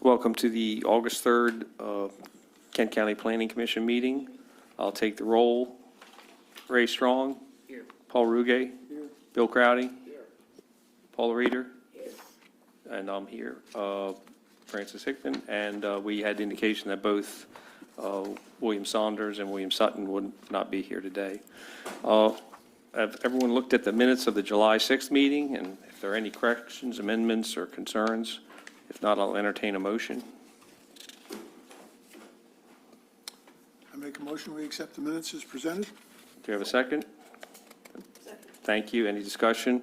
Welcome to the August 3rd Kent County Planning Commission meeting. I'll take the roll. Ray Strong. Here. Paul Ruge. Here. Bill Crowdy. Here. Paula Reeder. Here. And I'm here. Francis Hickman. And we had indication that both William Saunders and William Sutton would not be here today. Have everyone looked at the minutes of the July 6th meeting? And if there are any corrections, amendments, or concerns? If not, I'll entertain a motion. I make a motion, we accept the minutes as presented. Do you have a second? Second. Thank you. Any discussion?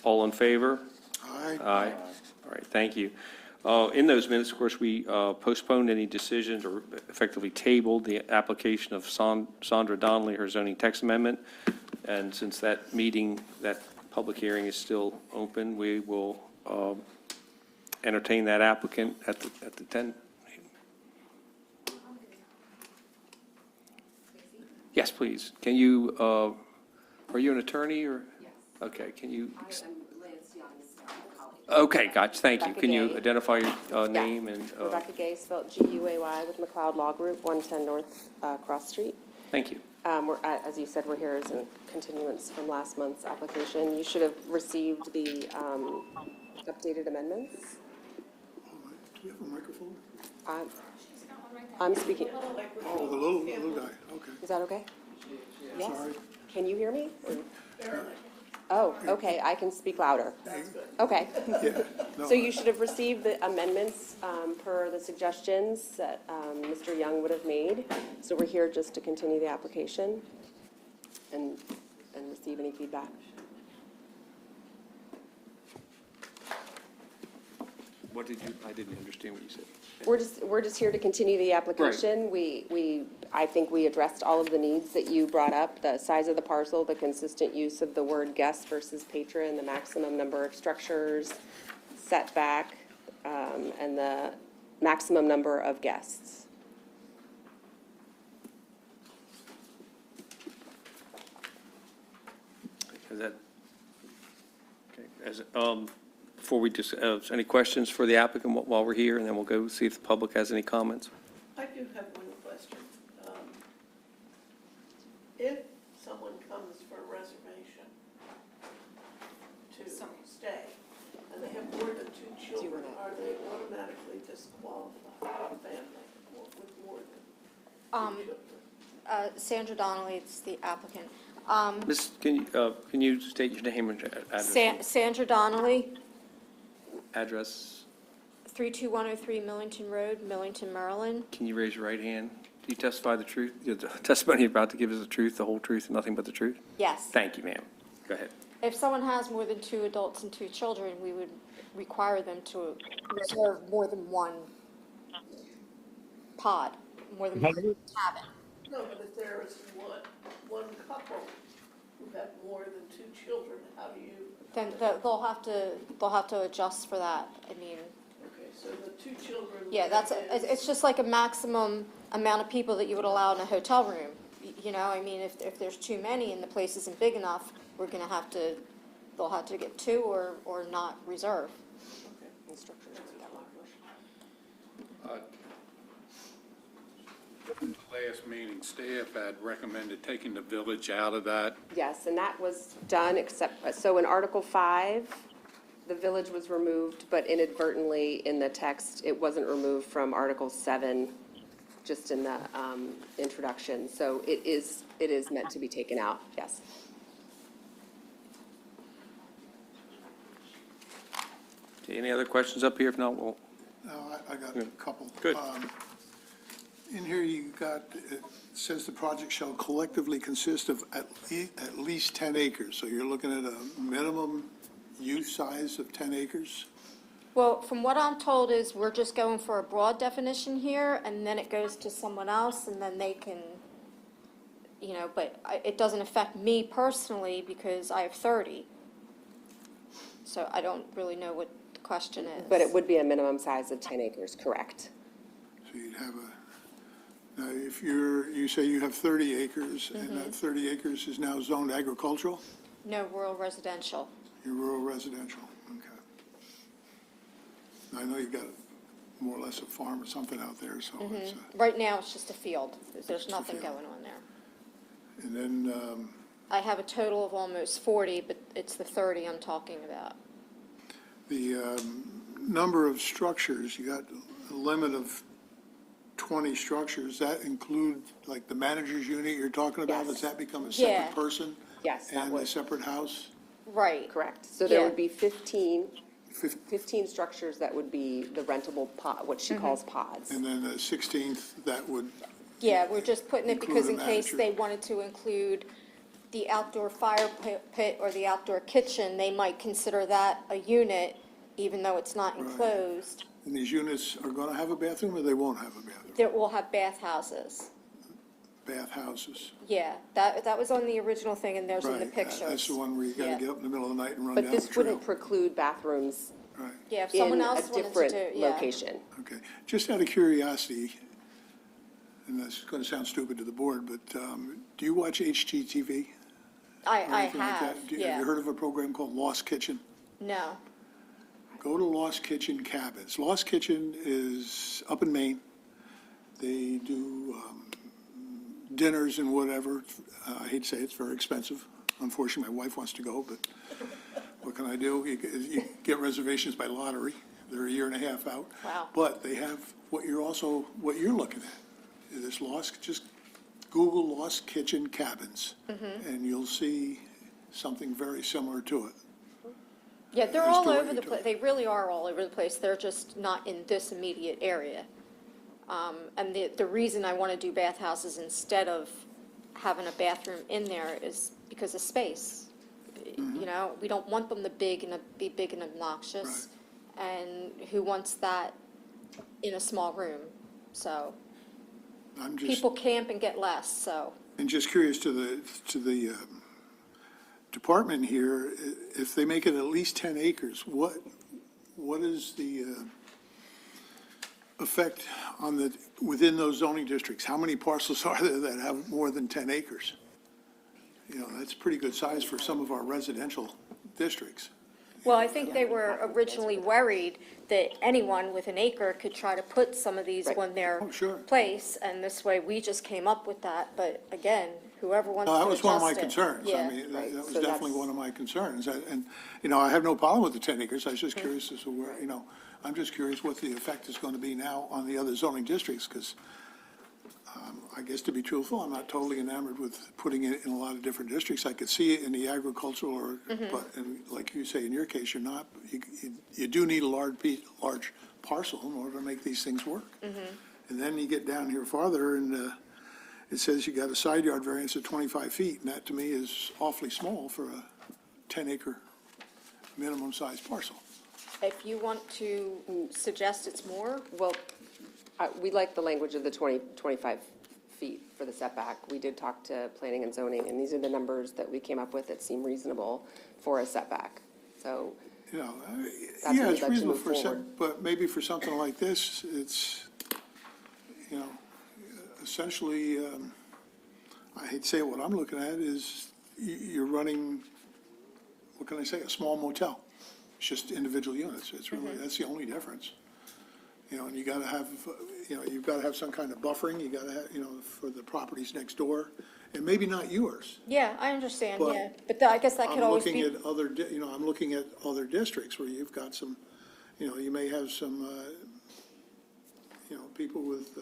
All in favor? Aye. Aye. All right, thank you. In those minutes, of course, we postponed any decisions or effectively tabled the application of Sandra Donnelly, her zoning text amendment. And since that meeting, that public hearing is still open, we will entertain that applicant at the 10. Yes, please. Can you, are you an attorney or? Yes. Okay, can you? I am Lance Young's colleague. Okay, gotcha, thank you. Rebecca Can you Gay. identify your name Yes. and? Rebecca Gay, spelled G-U-A-Y, with McLeod Law Group, 110 North Cross Street. Thank you. As you said, we're here as a continuance from last month's application. You should have received the updated amendments. Do we have a microphone? I'm speaking. Oh, the little guy, okay. Is that okay? Yes. Sorry. Can you hear me? Oh, okay, I can speak louder. Okay. Yeah, no, So you should have received the amendments per the suggestions that Mr. Young would have made. So we're here just to continue the application and receive any feedback. What did you, I didn't understand what you said. We're just here to continue the application. I think we addressed all of the needs that you brought up, the size of the parcel, the consistent use of the word guest versus patron, the maximum number of structures, setback, and the maximum number of guests. Is that, okay, before we just, any questions for the applicant while we're here, and then we'll go see if the public has any comments? I do have one question. If someone comes for a reservation to stay, and they have more than two children, are they automatically disqualified from family with more than two children? Sandra Donnelly is the applicant. Miss, can you state your name and address? Sandra Donnelly, Address? 32103 Millington Road, Millington, Maryland. Can you raise your right hand? Do you testify the truth? The testimony you're about to give is the truth, the whole truth, and nothing but the truth? Yes. Thank you, ma'am. Go ahead. If someone has more than 2 adults and 2 children, we would require them to reserve more than one pod, more than one cabin. No, but if there is one couple who have more than 2 children, how do you? Then they'll have to adjust for that. I mean, Okay, so the 2 children. yeah, it's just like a maximum amount of people that you would allow in a hotel room. You know, I mean, if there's too many and the place isn't big enough, they'll have to get 2 or not reserve. In the last meeting, staff had recommended taking the village out of that. Yes, and that was done, so in Article 5, the village was removed, but inadvertently in the text, it wasn't removed from Article 7, just in the introduction. So it is meant to be taken out, yes. Okay, any other questions up here? If not, we'll. No, I got a couple. Good. In here, you got, it says the project shall collectively consist of at least 10 acres. So you're looking at a minimum use size of 10 acres? Well, from what I'm told is we're just going for a broad definition here, and then it goes to someone else, and then they can, you know, but it doesn't affect me personally because I have 30. So I don't really know what the question is. But it would be a minimum size of 10 acres, correct? So you'd have now if you say you have 30 acres, and that 30 acres is now zoned agricultural? No, rural residential. You're rural residential, okay. I know you've got more or less a farm or something out there, so it's, Right now, it's just a field. There's a nothing field. going on there. and then, I have a total of almost 40, but it's the 30 I'm talking about. the number of structures, you got a limit of 20 structures. That include, like, the manager's unit you're talking about? Yes. Does that become a Yeah. separate person? Yes, that And a would, separate house? Right. correct. So there Yeah. would be 15 Fif- 15 structures that would be the rentable pod, what she calls pods. And then the 16th, that would, Yeah, we're just putting it because in Include a case manager. they wanted to include the outdoor fire pit or the outdoor kitchen, they might consider that a unit, even though it's not enclosed. and these units are going to have a bathroom, or they won't have a bathroom? There will have bathhouses. Bathhouses. Yeah, that was on the original thing, and there's in the Right, pictures. that's the one where you got to Yeah. get up in the middle of the night and run But down the this trail. wouldn't preclude bathrooms Right, Yeah, if in someone a else wanted to different do, yeah. location. okay. Just out of curiosity, and this is going to sound stupid to the board, but do you watch HGTV? I or anything like have, that? Have you yeah. heard of a program called Lost Kitchen? No, Go to Lost Kitchen Cabins. Lost Kitchen is up in Maine. They do dinners and whatever. I hate to say it, it's very expensive. Unfortunately, my wife wants to go, but what can I do? You get reservations by lottery. They're a year and a half out. Wow. But they have what you're looking at. This just Google Lost Kitchen Cabins, Mm-hmm. and you'll see something very similar to it. yeah, they're As all to what over you're the place, they really are all over the place, they're just not in this immediate area. And the reason I want to do bathhouses instead of having a bathroom in there is because of space. You know, we don't want them to be big and obnoxious, and who wants that in a small room? So, I'm just. people camp and get less, so. And just curious to the department here, if they make it at least 10 acres, what is the effect on within those zoning districts? How many parcels are there that have more than 10 acres? You know, that's pretty good size for some of our residential districts. Well, I think they were originally worried that anyone with an acre could try to put some of these Right. on their Oh, sure. place, and this way we just came up with that, but again, whoever wants to That was one of my adjust it. concerns. I Yeah. mean, Right, that was so definitely that's- one of my concerns. And, you know, I have no problem with the 10 acres. I was just curious as to where, you know, I'm just curious what the effect is going to be now on the other zoning districts, because I guess to be truthful, I'm not totally enamored with putting it in a lot of different districts. I could see it in the agricultural, or, but, and like you say, in your case, you're not, you do need a large parcel in order to make these things work. And then you get down here farther, and it says you got a side yard variance of 25 feet, and that to me is awfully small for a 10-acre minimum size parcel. If you want to suggest it's more, Well, we like the language of the 25 feet for the setback. We did talk to planning and zoning, and these are the numbers that we came up with that seem reasonable for a setback. So, You know, That's yeah, what it's we'd like to reasonable move for forward. but maybe for something like this, it's, you know, essentially, I hate to say it, what I'm looking at is you're running, what can I say, a small motel. It's just individual units. It's really, that's the only difference. You know, and you gotta have, you know, you've gotta have some kind of buffering. You gotta have, you know, for the properties next door, and maybe not yours. yeah, I understand, But yeah, but I guess that could I'm always looking be, at other, you know, I'm looking at other districts where you've got some, you know, you may have some, you know, people with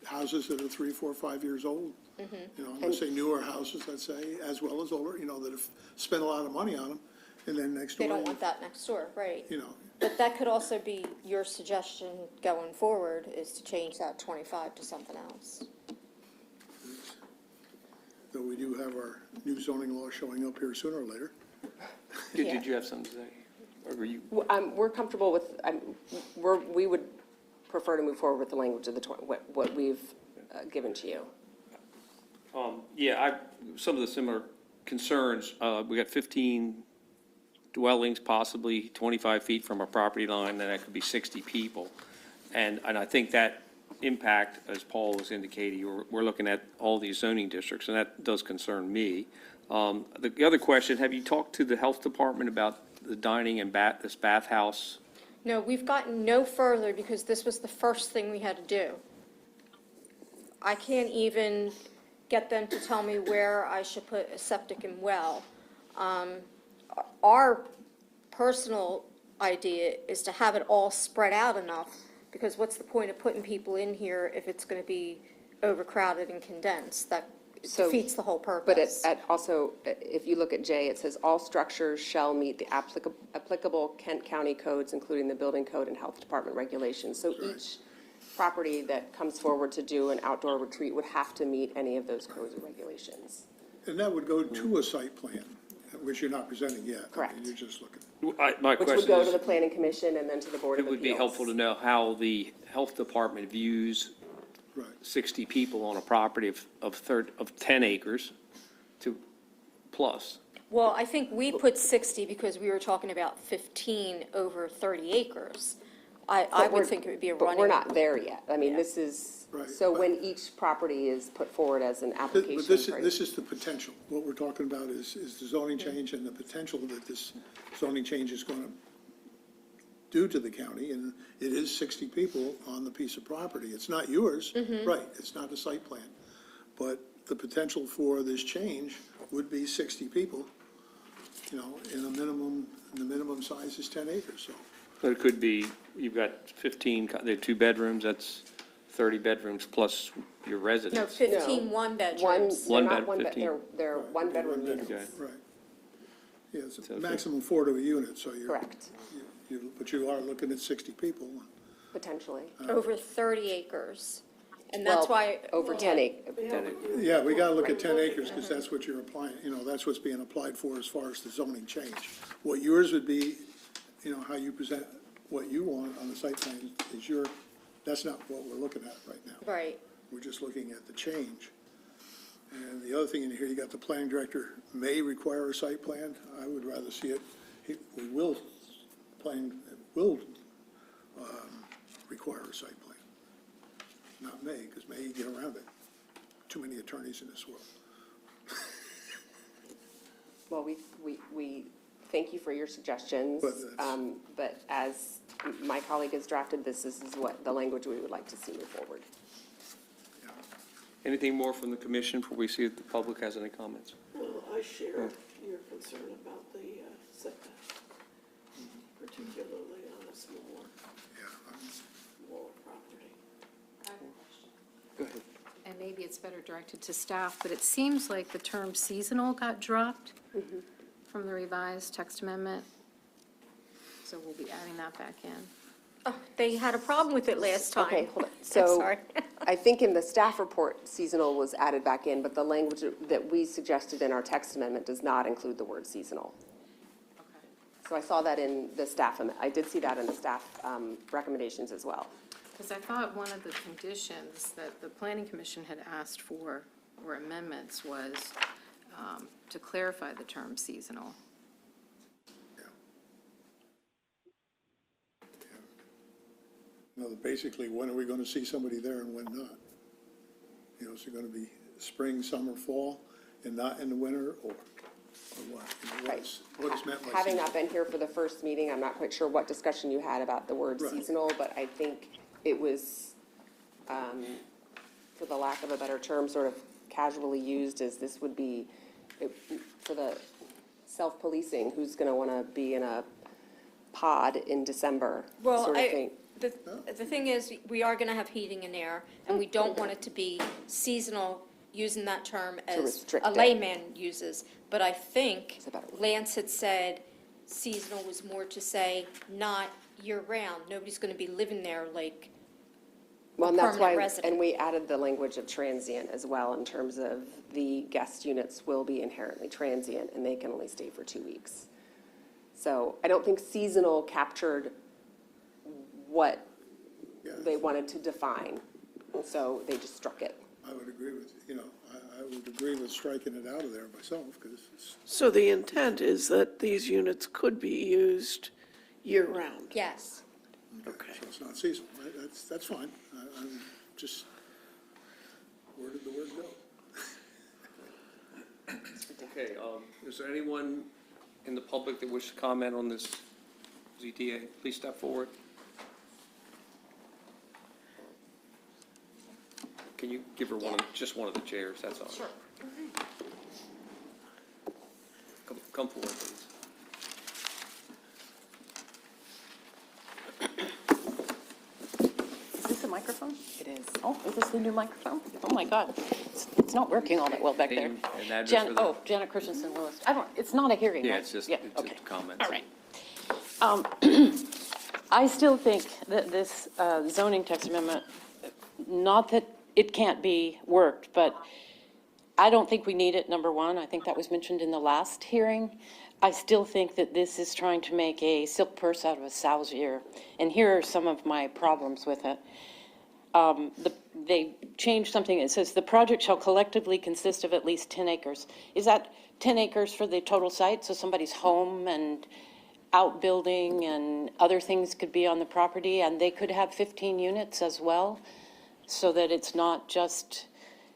houses that are 3, 4, 5 years old. Mm-hmm. You know, I'm gonna say newer houses, let's say, as well as older, you know, that have spent a lot of money on them, and then next door. they don't want that next door, right? You know, But that could also be your suggestion going forward, is to change that 25 to something else. though we do have our new zoning law showing up here sooner or later. Did you have something to say? Or were you? we're comfortable with, we would prefer to move forward with the language of the, what we've given to you. Yeah, some of the similar concerns, we got 15 dwellings, possibly 25 feet from our property line, then that could be 60 people. And I think that impact, as Paul was indicating, we're looking at all these zoning districts, and that does concern me. The other question, have you talked to the health department about the dining and this bathhouse No, we've gotten no further because this was the first thing we had to do. I can't even get them to tell me where I should put a septic and well. Our personal idea is to have it all spread out enough, because what's the point of putting people in here if it's going to be overcrowded and condensed? That So- defeats the whole But purpose. also, if you look at J, it says all structures shall meet the applicable Kent County codes, including the building code and health department regulations. So each property that comes forward to do an outdoor retreat would have to meet any of those codes or regulations. And that would go to a site plan, which you're not presenting yet. I mean, Correct. You're just looking. My Which would question go to the is, planning commission and then to the Board of it Appeals. would be helpful to know how the health department views Right. 60 people on a property of 10 acres to plus. Well, I think we put 60 because we were talking about 15 over 30 acres. I But would we're- think it would be a But running. we're not there yet. I mean, Yeah. this is, Right, so but- when each property is put forward as an But application. this for- is the potential. What we're talking about is the zoning change and the potential that this zoning change is going to do to the county, and it is 60 people on the piece of property. It's not yours, right, it's not a site plan. But the potential for this change would be 60 people, you know, in a minimum, and the minimum size is 10 acres, so. But it could be, you've got 15, they're 2 bedrooms, that's 30 bedrooms plus your No, residence. 15 No. one-bedrooms. They're One not bed, one bed, 15. they're one-bedroom units. Okay. Right. Yeah, it's So a maximum 4 to a unit, so you're. Correct, But you are looking at 60 people. potentially. Over 30 acres. And that's Well, why. over 10 acres. Yeah, we gotta look at 10 acres, because that's what you're applying, you know, that's what's being applied for as far as the zoning change. What yours would be, you know, how you present what you want on the site plan is that's not what we're looking at right now. Right. We're just looking at the change. And the other thing in here, you got the planning director may require a site plan. I would rather see it, will require a site plan. Not may, because may you get around it. Too many attorneys in this world. Well, we thank you for your suggestions. But that's- But as my colleague has drafted this is what the language we would like to see move forward. Anything more from the commission before we see if the public has any comments? Well, I share your concern about the setback, particularly on a smaller property. Go ahead. And maybe it's better directed to staff, but it seems like the term seasonal got dropped from the revised text amendment. So we'll be adding that back in. Oh, they had a problem with it last time. Okay, hold on. I'm So sorry. I think in the staff report, seasonal was added back in, but the language that we suggested in our text amendment does not include the word seasonal. So I saw that in the staff, I did see that in the staff recommendations as well. Because I thought one of the conditions that the planning commission had asked for, or amendments, was to clarify the term seasonal. You know, basically, when are we gonna see somebody there and when not? You know, is it gonna be spring, summer, fall, and not in the winter, or what? You know, what is meant by Having seasonal? not been here for the first meeting, I'm not quite sure what discussion you had about the word Right. seasonal, but I think it was, for the lack of a better term, sort of casually used as this would be, for the self-policing, who's going to want to be in a pod in December, Well, sort of thing. the thing is, we are gonna have heating and air, and we don't want it to be seasonal, using that term as restrict a it. layman uses. But I think It's a better word. Lance had said seasonal was more to say not year-round. Nobody's gonna be living there like, Well, and that's permanent why, resident. and we added the language of transient as well, in terms of the guest units will be inherently transient, and they can only stay for 2 weeks. So I don't think seasonal captured what Yeah, they wanted to define, and so they just struck it. I would agree with, you know, I would agree with striking it out of there myself, because it's, So the intent is that these units could be used year-round? yes. Okay. so it's not seasonal. That's fine. I'm just, where did the word go? Okay, is there anyone in the public that wishes to comment on this ZTA, please step forward. Can you give her just one of the chairs, that's all? Sure. Come forward, please. Is this a microphone? It is. Oh, is this the new microphone? Oh, my God. It's not working all that well back there. Name and address for the- Janet Christensen Lewis. It's not a hearing, Yeah, right? it's just, Yeah, it's okay. just comments. All right. I still think that this zoning text amendment, not that it can't be worked, but I don't think we need it, number one. I think that was mentioned in the last hearing. I still think that this is trying to make a silk purse out of a sow's ear. And here are some of my problems with it. They changed something. It says the project shall collectively consist of at least 10 acres. Is that 10 acres for the total site? So somebody's home and outbuilding and other things could be on the property, and they could have 15 units as well, so that it's not just,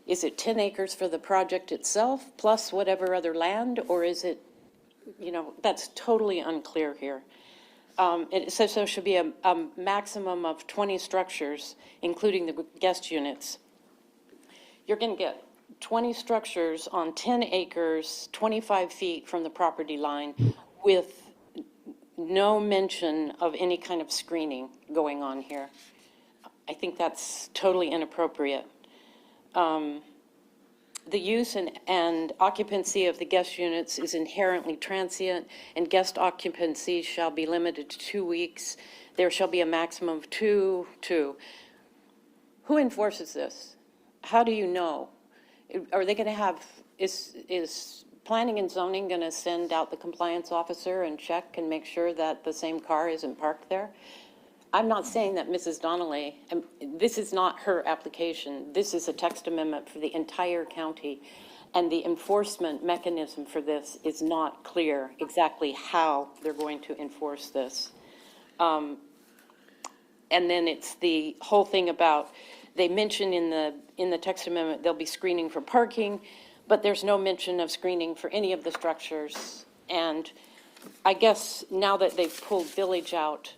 is it 10 acres for the project itself plus whatever other land, or is it, that's totally unclear here. It says there should be a maximum of 20 structures, including the guest units. You're going to get 20 structures on 10 acres, 25 feet from the property line, with no mention of any kind of screening going on here. I think that's totally inappropriate. The use and occupancy of the guest units is inherently transient, and guest occupancy shall be limited to 2 weeks. There shall be a maximum of two. Who enforces this? How do you know? Are they going to have, is planning and zoning going to send out the compliance officer and check and make sure that the same car isn't parked there? I'm not saying that Mrs. Donnelly, this is not her application. This is a text amendment for the entire county. And the enforcement mechanism for this is not clear exactly how they're going to enforce this. And then it's the whole thing about, they mention in the text amendment, they'll be screening for parking, but there's no mention of screening for any of the structures. And I guess now that they've pulled Village out,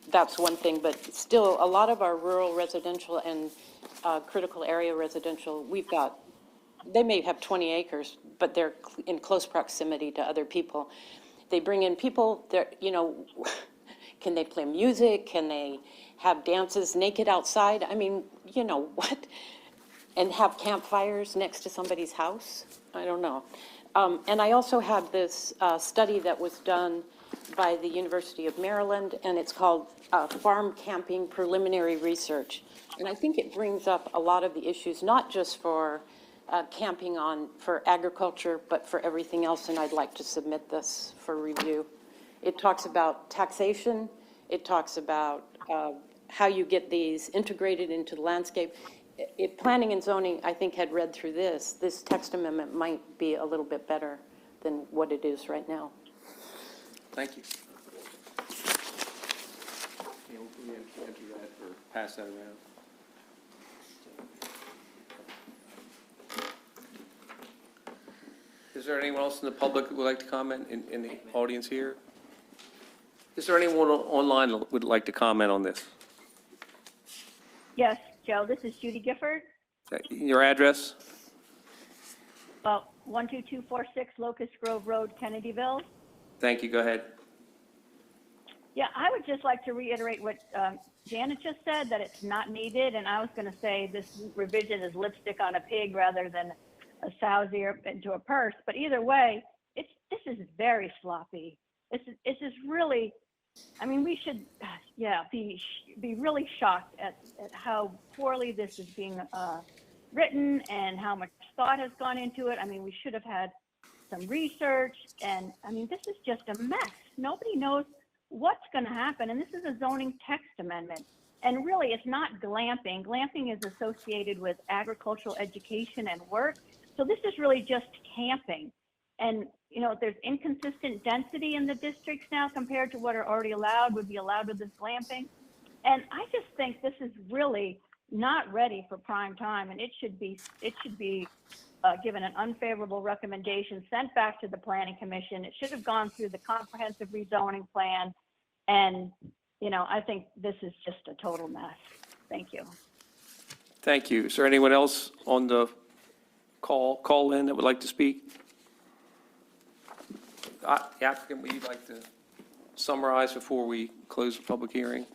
that's one thing, but still, a lot of our rural residential and critical area residential, they may have 20 acres, but they're in close proximity to other people. They bring in people, can they play music? Can they have dances naked outside? I mean, what? And have campfires next to somebody's house? I don't know. And I also have this study that was done by the University of Maryland, and it's called Farm Camping Preliminary Research. And I think it brings up a lot of the issues, not just for camping for agriculture, but for everything else, and I'd like to submit this for review. It talks about taxation. It talks about how you get these integrated into the landscape. If planning and zoning, I think, had read through this text amendment might be a little bit better than what it is right now. Thank you. Yeah, we enter that or pass that around. Is there anyone else in the public who would like to comment in the audience here? Is there anyone online who would like to comment on this? Yes, Joe, this is Judy Gifford. Your address? Well, 12246 Locust Grove Road, Kennedyville. Thank you, go ahead. Yeah, I would just like to reiterate what Janet just said, that it's not needed, and I was going to say this revision is lipstick on a pig rather than a sow's ear into a purse. But either way, this is very sloppy. This is really, I mean, we should, be really shocked at how poorly this is being written and how much thought has gone into it. I mean, we should have had some research, and I mean, this is just a mess. Nobody knows what's going to happen, and this is a zoning text amendment. And really, it's not glamping. Glamping is associated with agricultural education and work. So this is really just camping. And, there's inconsistent density in the districts now compared to what are already allowed, would be allowed with this glamping. And I just think this is really not ready for prime time, and it should be given an unfavorable recommendation, sent back to the planning commission. It should have gone through the comprehensive rezoning plan. And, you know, I think this is just a total mess. Thank you. Thank you. Is there anyone else on the call in that would like to speak? The applicant, would you like to summarize before we close the public hearing?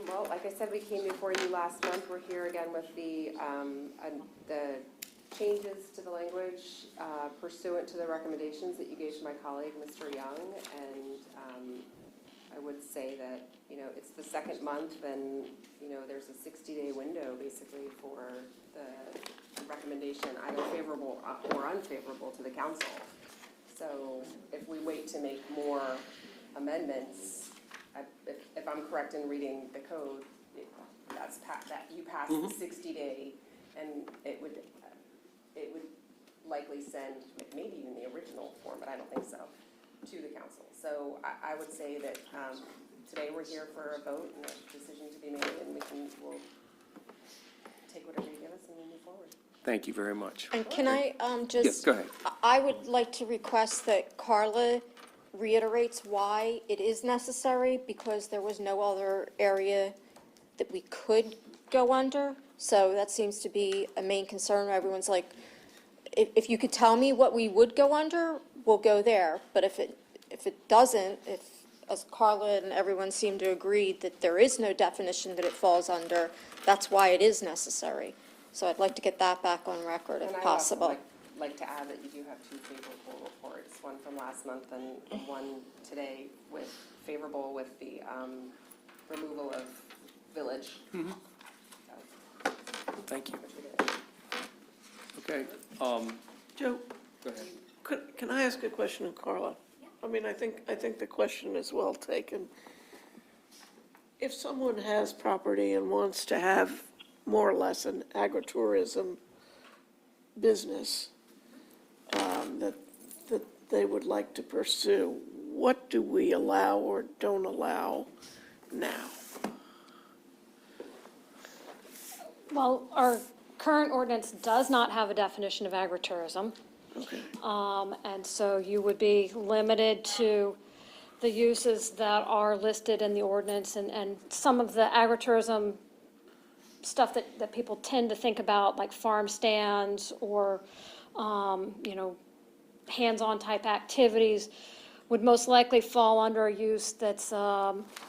Well, like I said, we came before you last month. We're here again with the changes to the language pursuant to the recommendations that you gave to my colleague, Mr. Young. And I would say that, you know, it's the second month and, you know, there's a 60-day window basically for the recommendation, either favorable or unfavorable to the council. So if we wait to make more amendments, if I'm correct in reading the code, that you pass the 60-day, and it would likely send, maybe even the original form, but I don't think so, to the council. So I would say that today we're here for a vote and a decision to be made, and we'll take whatever you give us and we'll move forward. Thank you very much. And can I just? Yes, go ahead. I would like to request that Carla reiterates why it is necessary, because there was no other area that we could go under. So that seems to be a main concern. Everyone's like, if you could tell me what we would go under, we'll go there. But if it doesn't, as Carla and everyone seem to agree that there is no definition that it falls under, that's why it is necessary. So I'd like to get that back on record if possible. And I'd like to add that you do have two favorable reports, one from last month and one today with favorable with the removal of village. Thank you. Okay. Joe, Go ahead. can I ask a question of Carla? I mean, I think the question is well taken. If someone has property and wants to have more or less an agritourism business that they would like to pursue, what do we allow or don't allow now? Well, our current ordinance does not have a definition of agritourism. Okay. And so you would be limited to the uses that are listed in the ordinance, and some of the agritourism stuff that people tend to think about, like farm stands or, you know, hands-on type activities, would most likely fall under a use that's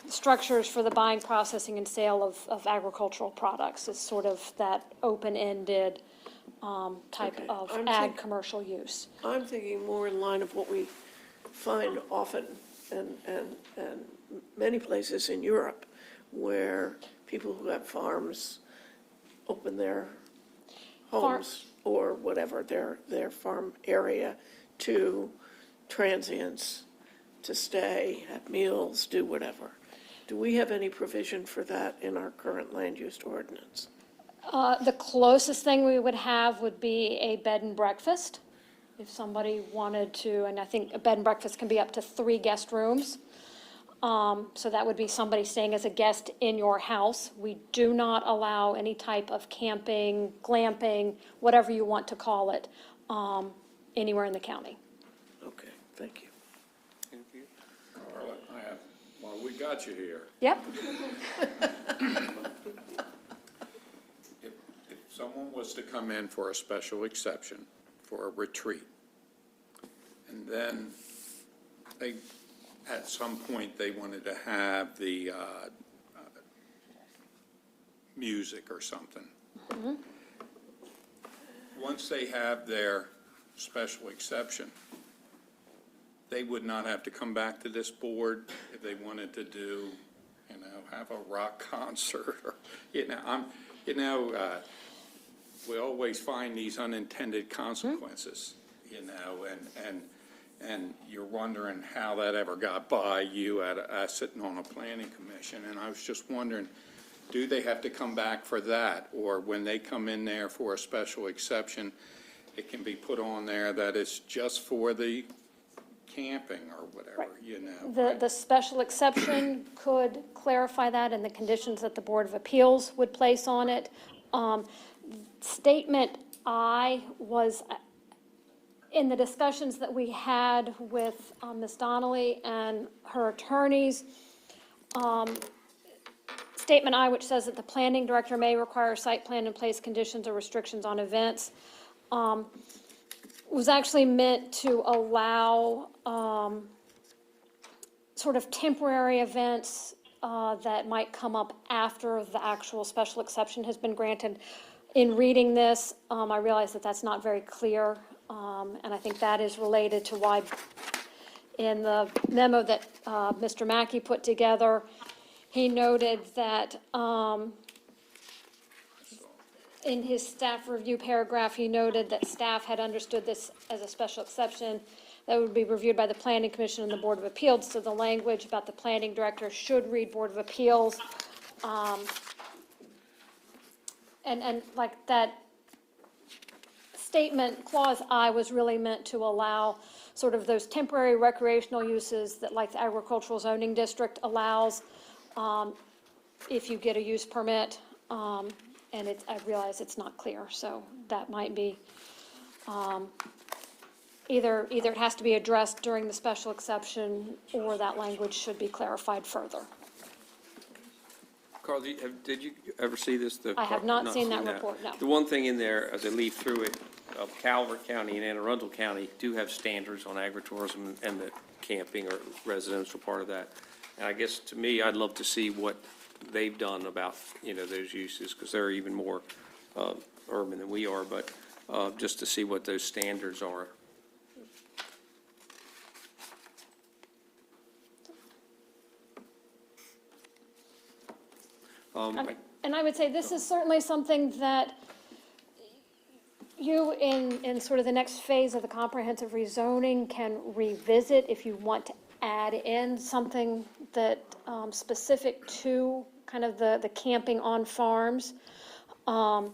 structures for the buying, processing, and sale of agricultural products. It's sort of that open-ended type Okay. of I'm commercial use. I'm thinking more in line of what we find often and many places in Europe, where people who have farms open their homes or whatever, their farm area to transients to stay, have meals, do whatever. Do we have any provision for that in our current land use ordinance? The closest thing we would have would be a bed and breakfast, if somebody wanted to, and I think a bed and breakfast can be up to 3 guest rooms. So that would be somebody staying as a guest in your house. We do not allow any type of camping, glamping, whatever you want to call it, anywhere in the county. Okay, thank you. Carla, well, we got you here. Yep. If someone was to come in for a special exception, for a retreat, and then at some point, they wanted to have the music or something. Once they have their special exception, they would not have to come back to this board if they wanted to do, you know, have a rock concert or, we always find these unintended consequences, you know, and you're wondering how that ever got by you sitting on a planning commission. And I was just wondering, do they have to come back for that? Or when they come in there for a special exception, it can be put on there that it's just for the camping or whatever, you know? The special exception could clarify that in the conditions that the Board of Appeals would place on it. Statement I was, in the discussions that we had with Ms. Donnelly and her attorneys, statement I, which says that the planning director may require site plan and place conditions or restrictions on events, was actually meant to allow sort of temporary events that might come up after the actual special exception has been granted. In reading this, I realize that that's not very clear, and I think that is related to why in the memo that Mr. Mackey put together, he noted that in his staff review paragraph, he noted that staff had understood this as a special exception that would be reviewed by the Planning Commission and the Board of Appeals. So the language about the planning director should read Board of Appeals. And like that statement, clause I, was really meant to allow sort of those temporary recreational uses that, like the agricultural zoning district allows, if you get a use permit, and I realize it's not clear, so that might be, either it has to be addressed during the special exception, or that language should be clarified further. Carl, did you ever see this? I have not seen that report, no. The one thing in there, as I leaf through it, Calvert County and Anne Arundel County do have standards on agritourism and the camping or residential part of that. And I guess, to me, I'd love to see what they've done about, those uses, because they're even more urban than we are, but just to see what those standards are. And I would say this is certainly something that you, in sort of the next phase of the comprehensive rezoning, can revisit if you want to add in something that specific to kind of the camping on farms. The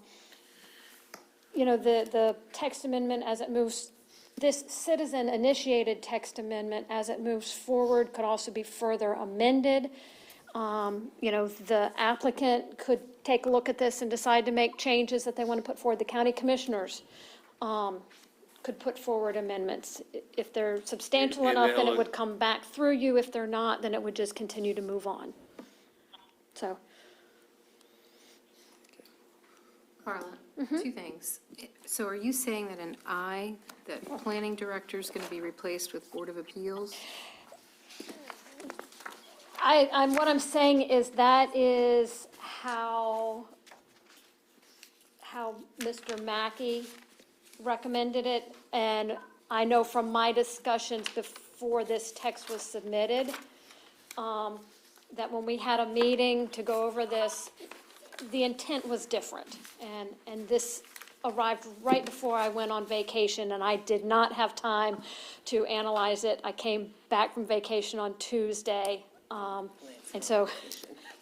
text amendment as it moves, this citizen-initiated text amendment as it moves forward could also be further amended. The applicant could take a look at this and decide to make changes that they want to put forward. The county commissioners could put forward amendments. If they're substantial And enough, then they'll- it would come back through you. If they're not, then it would just continue to move on. So, Carla, two things. So are you saying that an I, that planning director is going to be replaced with Board of Appeals? what I'm saying is that is how Mr. Mackey recommended it, and I know from my discussions before this text was submitted, that when we had a meeting to go over this, the intent was different, and this arrived right before I went on vacation, and I did not have time to analyze it. I came back from vacation on Tuesday, and so.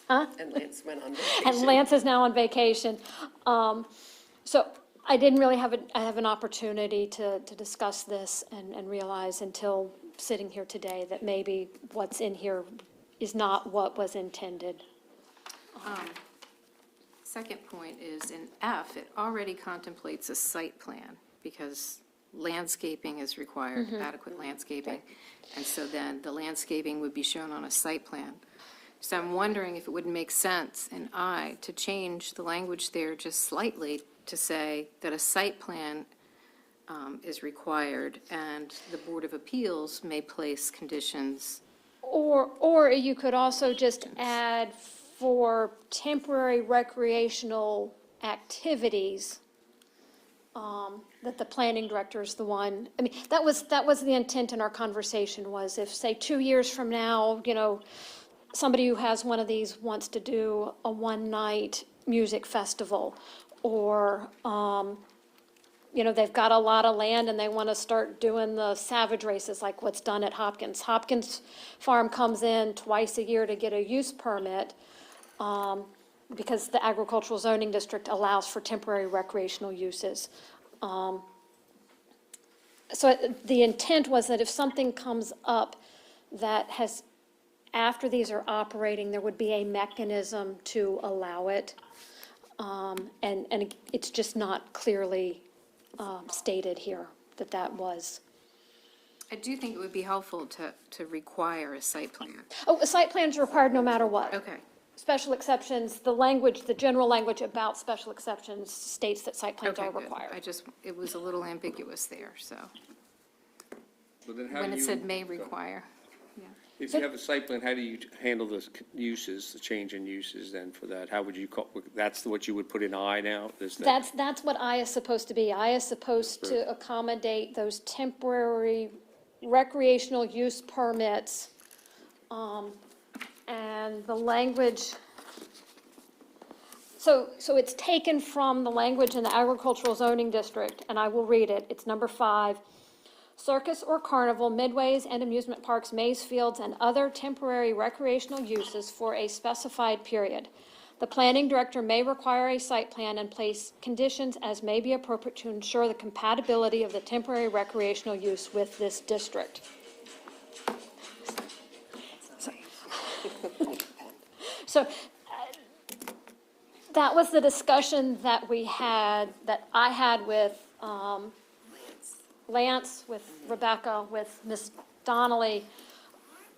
And Lance went on vacation. And Lance is now on vacation. So I didn't really have an opportunity to discuss this and realize until sitting here today that maybe what's in here is not what was intended. Second point is in F, it already contemplates a site plan because landscaping is required, adequate landscaping. And so then the landscaping would be shown on a site plan. So I'm wondering if it would make sense in I to change the language there just slightly to say that a site plan is required and the Board of Appeals may place conditions. Or you could also just add for temporary recreational activities, that the planning director is the one. I mean, that was the intent in our conversation, was if, say, 2 years from now, somebody who has one of these wants to do a one-night music festival, or, they've got a lot of land and they want to start doing the Savage races like what's done at Hopkins. Hopkins Farm comes in twice a year to get a use permit, because the agricultural zoning district allows for temporary recreational uses. So the intent was that if something comes up that has, after these are operating, there would be a mechanism to allow it. And it's just not clearly stated here, that was. I do think it would be helpful to require a site plan. Oh, a site plan's required no matter what. Okay. Special exceptions, the language, the general language about special exceptions states that site plans Okay, are good. required. It was a little ambiguous there, so, But then how when do it you- said may require. If you have a site plan, how do you handle the uses, the change in uses then for that? How would you call, that's what you would put in I now? Is that- That's what I is supposed to be. I is supposed to accommodate those temporary recreational use permits. And the language, so it's taken from the language in the agricultural zoning district, and I will read it. It's number 5. Circus or carnival, midways and amusement parks, maze fields, and other temporary recreational uses for a specified period. The planning director may require a site plan and place conditions as may be appropriate to ensure the compatibility of the temporary recreational use with this district. So that was the discussion that I had with Lance, with Rebecca, with Ms. Donnelly,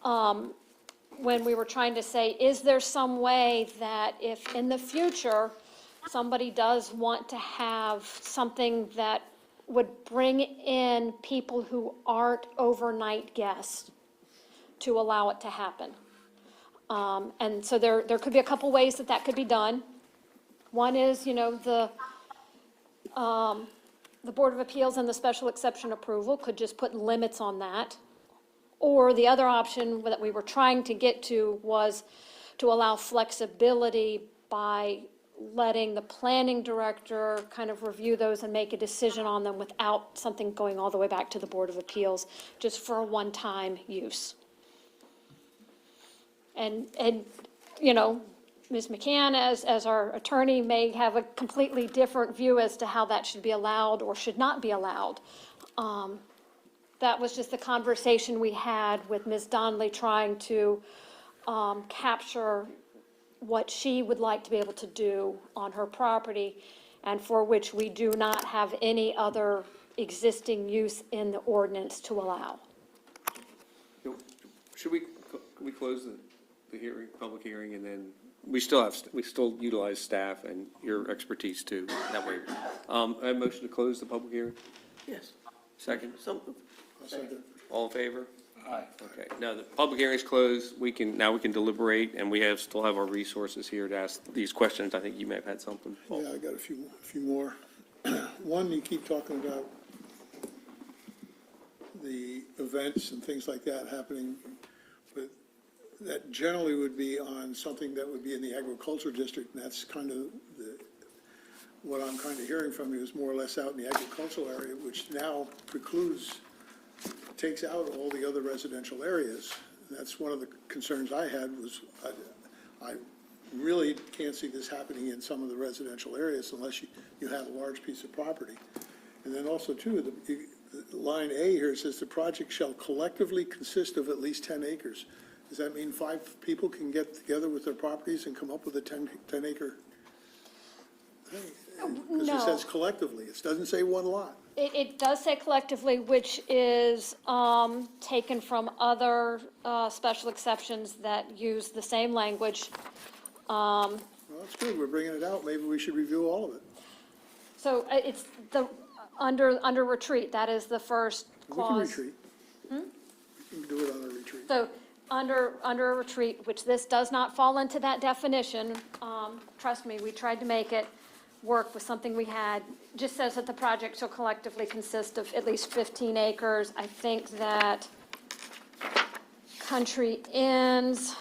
when we were trying to say, is there some way that if in the future, somebody does want to have something that would bring in people who aren't overnight guests, to allow it to happen? And so there could be a couple ways that could be done. One is, the Board of Appeals and the special exception approval could just put limits on that. Or the other option that we were trying to get to was to allow flexibility by letting the planning director kind of review those and make a decision on them without something going all the way back to the Board of Appeals, just for a one-time use. And Ms. McCann, as our attorney, may have a completely different view as to how that should be allowed or should not be allowed. That was just the conversation we had with Ms. Donnelly, trying to capture what she would like to be able to do on her property, and for which we do not have any other existing use in the ordinance to allow. Should we close the hearing, public hearing, and then we still utilize staff and your expertise too, that way. I have a motion to close the public hearing? Yes. Second? So, All in favor? Aye. Okay, now the public hearing is closed, we can deliberate, and we still have our resources here to ask these questions. I think you may have had something. Paul. Yeah, I got a few more. One, you keep talking about the events and things like that happening, but that generally would be on something that would be in the agriculture district, and that's kind of what I'm kind of hearing from you is more or less out in the agricultural area, which now takes out all the other residential areas. And that's one of the concerns I had was I really can't see this happening in some of the residential areas unless you have a large piece of property. And then also too, the line A here says the project shall collectively consist of at least 10 acres. Does that mean 5 people can get together with their properties and come up with a 10 acre thing? Because it No. says collectively, it doesn't say one lot. It does say collectively, which is taken from other special exceptions that use the same language. Well, that's good, we're bringing it out, maybe we should review all of it. So it's under retreat, that is the first We can clause. retreat. We can do it on a retreat. So under a retreat, which this does not fall into that definition, trust me, we tried to make it work with something we had, just says that the project shall collectively consist of at least 15 acres. I think that Country Inns,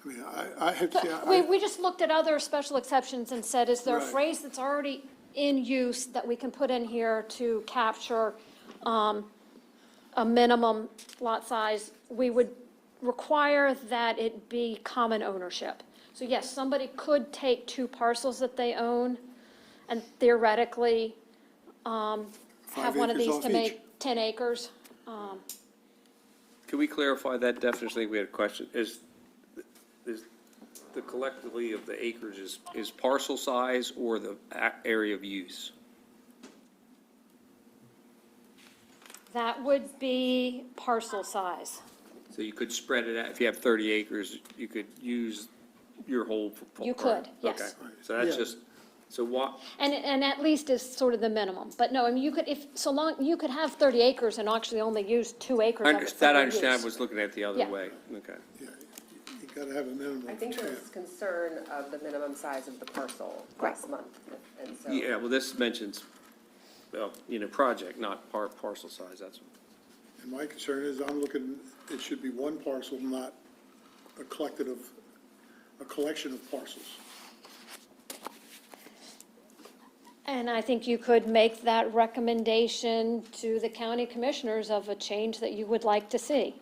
I mean, I have, we just looked at other special exceptions and said, is there a Right. phrase that's already in use that we can put in here to capture a minimum lot size? We would require that it be common ownership. So yes, somebody could take 2 parcels that they own and theoretically have one of acres these off to each. make 10 acres. Can we clarify that definition? I think we had a question. Is the collectively of the acres is parcel size or the area of use? That would be parcel size. So you could spread it out, if you have 30 acres, you could use your whole. You could, yes. Okay, so that's Yeah. just, so what, And at least is sort of the minimum. But no, I mean, you could, if, so long, you could have 30 acres and actually only use 2 acres of it for that I your understand, I use. was looking at the other Yeah. way, okay. Yeah, you gotta have a minimum I of think 10. there was concern of the minimum size of the parcel last month, and so. Yeah, well, this mentions, project, not parcel size, that's. And my concern is I'm looking, it should be one parcel, not a collection of parcels. And I think you could make that recommendation to the county commissioners of a change that you would like to see.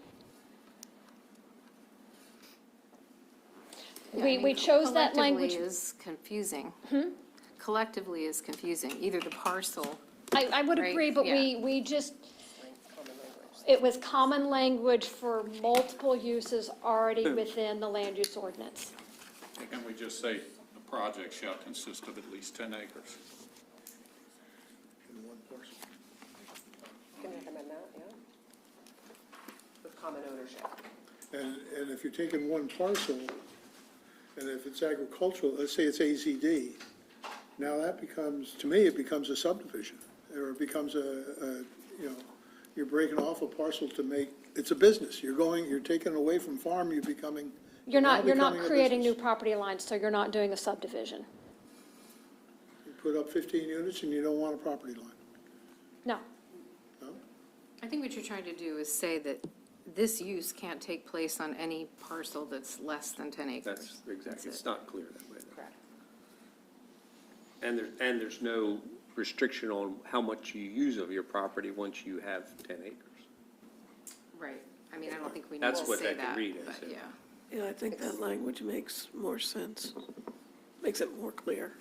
Yeah, I We mean, chose that language. Collectively is confusing. Collectively is confusing, either the parcel, I would Right, agree, but yeah. we just, it was common language for multiple uses already within the land use ordinance. Can we just say the project shall consist of at least 10 acres? In one parcel. Can recommend that, yeah. With common ownership. And if you're taking one parcel, and if it's agricultural, let's say it's AZD, now that becomes, to me, it becomes a subdivision, or it becomes you're breaking off a parcel to make, it's a business. You're taking it away from farm, you're becoming. You're not becoming a creating new business. property lines, so you're not doing a subdivision. You put up 15 units and you don't want a property line, No. no? I think what you're trying to do is say that this use can't take place on any parcel that's less than 10 acres. That's exactly, it's not clear that way. Correct. And there's no restriction on how much you use of your property once you have 10 acres. Right, I mean, I don't think we need That's to what say that could that, read as, but yeah. yeah. Yeah, I think that language makes more sense, makes it more clear.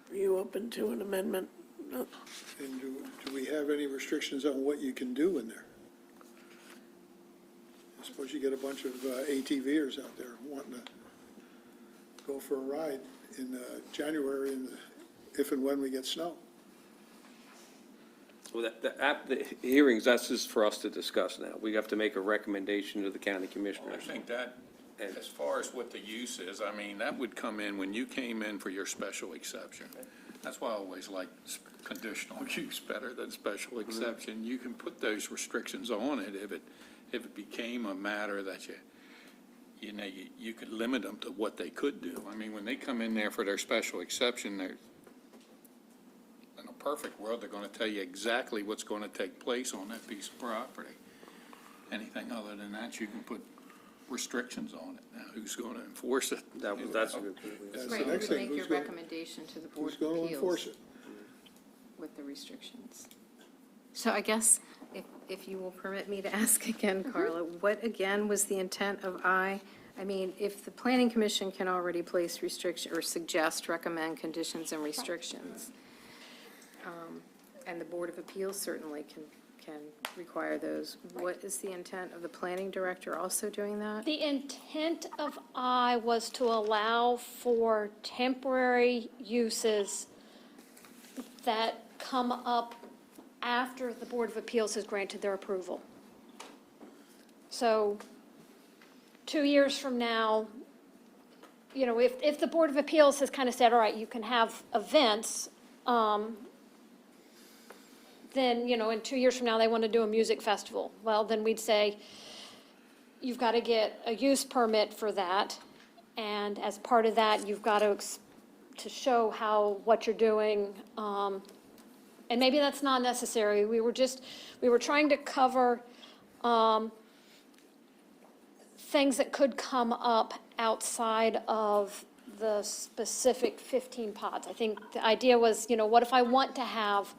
Are you open to an amendment? No. And do we have any restrictions on what you can do in there? I suppose you get a bunch of ATVers out there wanting to go for a ride in January, if and when we get snow. Well, the hearings, that's just for us to discuss now. We have to make a recommendation to the county I commissioners. think that, as far as what the use is, I mean, that would come in when you came in for your special exception. That's why I always like conditional use better than special exception. You can put those restrictions on it if it became a matter that you could limit them to what they could do. I mean, when they come in there for their special exception, they're, in a perfect world, they're gonna tell you exactly what's gonna take place on that piece of property. Anything other than that, you can put restrictions on it. Now, who's gonna enforce it? That's a good point. That's the Right, you next can thing. make your Who's going- recommendation to the Board Who's of going to enforce Appeals it? with the restrictions. So I guess, if you will permit me to ask again, Carla, what again was the intent of I? I mean, if the planning commission can already place restriction, or suggest, recommend conditions and restrictions, and the Board of Appeals certainly can require those, what is the intent of the planning director also doing that? The intent of I was to allow for temporary uses that come up after the Board of Appeals has granted their approval. So 2 years from now, if the Board of Appeals has kind of said, all right, you can have events, then, in 2 years from now, they want to do a music festival. Well, then we'd say, you've got to get a use permit for that. And as part of that, you've got to show what you're doing. And maybe that's not necessary. We were trying to cover things that could come up outside of the specific 15 pods. I think the idea was, what if I want to have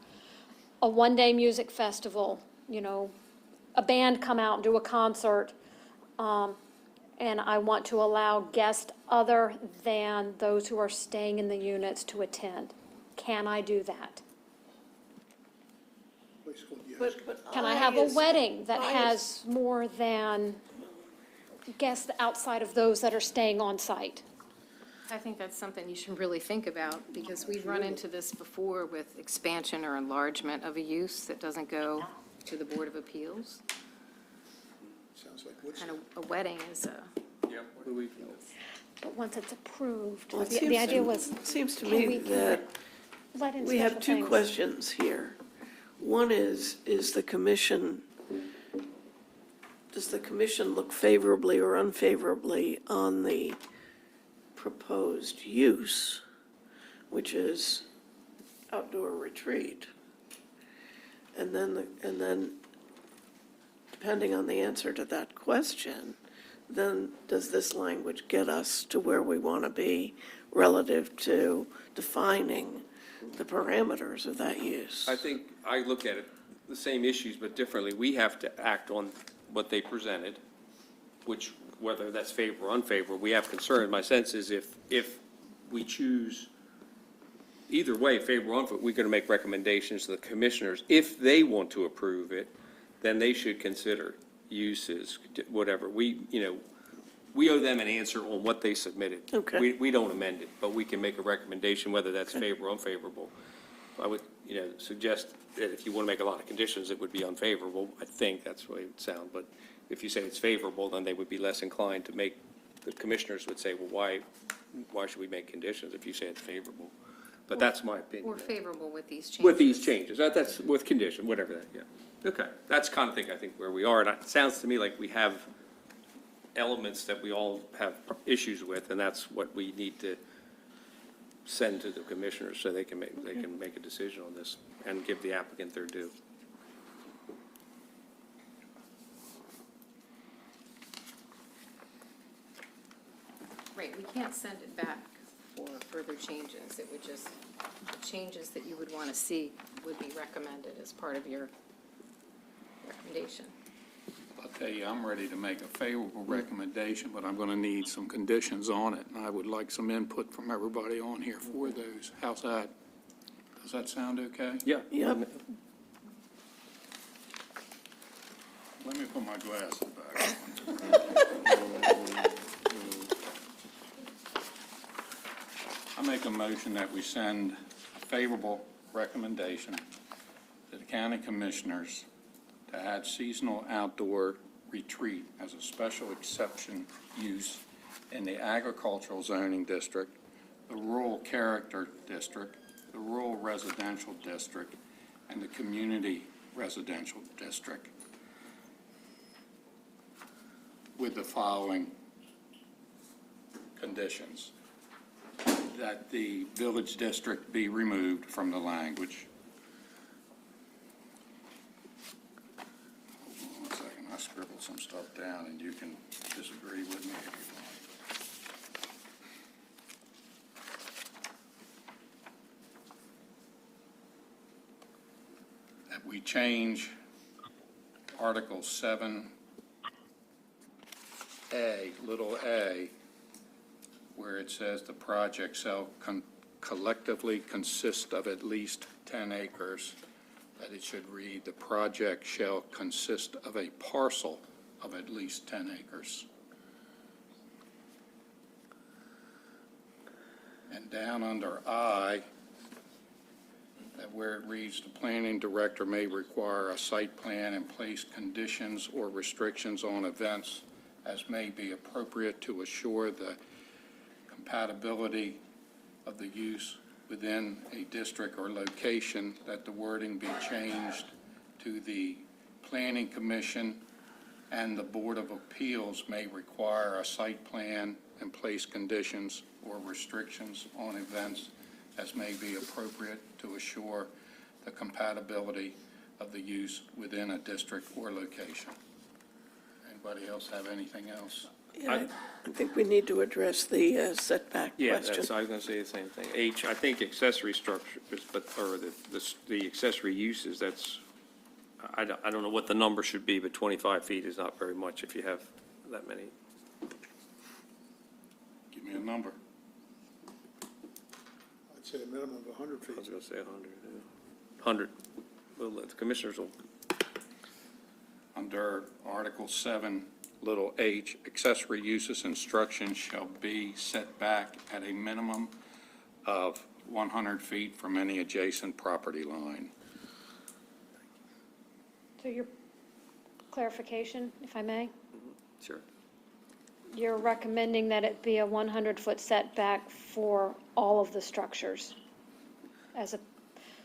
a one-day music festival, a band come out and do a concert, and I want to allow guests other than those who are staying in the units to attend. Can I do that? Place called Yes. But Can I have a is- wedding that I has more than guests outside of those that are staying on site? I think that's something you should really think about, because we've run into this before with expansion or enlargement of a use that doesn't go to the Board of Appeals. Sounds like what's. And a wedding is a, But once it's approved, Well, it the seems idea to- was, Seems to can me we that let in we have special two things. questions here. One is the commission, does the commission look favorably or unfavorably on the proposed use, which is outdoor retreat? And then, depending on the answer to that question, then does this language get us to where we want to be relative to defining the parameters of that use? I think I look at it, the same issues, but differently. We have to act on what they presented, which, whether that's favorable or unfavorable, we have concern. My sense is if we choose either way, favorable or unfavorable, we're going to make recommendations to the commissioners. If they want to approve it, then they should consider uses, whatever. We owe them an answer on what they submitted. Okay. We don't amend it, but we can make a recommendation, whether that's favorable or unfavorable. I would, suggest that if you want to make a lot of conditions, it would be unfavorable. I think that's the way it would sound. But if you say it's favorable, then they would be less inclined to make, the commissioners would say, well, why should we make conditions if you say it's favorable? But that's my opinion. or favorable with these changes. With these changes, that's with condition, whatever that, yeah. Okay, that's kind of thing, I think, where we are, and it sounds to me like we have elements that we all have issues with, and that's what we need to send to the commissioners so they can make a decision on this and give the applicant their due. Right, we can't send it back for further changes. It would just, the changes that you would want to see would be recommended as part of your recommendation. I'll tell you, I'm ready to make a favorable recommendation, but I'm going to need some conditions on it, and I would like some input from everybody on here for those. How's that? Does that sound okay? Yeah. Yep. Let me put my glasses back on. I make a motion that we send a favorable recommendation to the county commissioners to add seasonal outdoor retreat as a special exception use in the agricultural zoning district, the rural character district, the rural residential district, and the community residential district, with the following conditions: that the village district be removed from the language. Hold on 1 second, I scribbled some stuff down, and you can disagree with me if you want. That we change Article 7A, little a, where it says the project shall collectively consist of at least 10 acres, that it should read, the project shall consist of a parcel of at least 10 acres. And down under I, that where it reads, the planning director may require a site plan and place conditions or restrictions on events as may be appropriate to assure the compatibility of the use within a district or location, that the wording be changed to the Planning Commission and the Board of Appeals may require a site plan and place conditions or restrictions on events as may be appropriate to assure the compatibility of the use within a district or location. Anybody else have anything else? Yeah, I think we need to address the setback Yeah, question. I was going to say the same thing. H, I think accessory structures, or the accessory uses, that's, I don't know what the number should be, but 25 feet is not very much if you have that many. Give me a number. I'd say a minimum of 100 I was feet. going to say 100, yeah. 100. Well, the commissioners will, under Article 7, little h, accessory uses and structures shall be set back at a minimum of 100 feet from any adjacent property line. So your clarification, if I may? Sure. You're recommending that it be a 100-foot setback for all of the structures as a,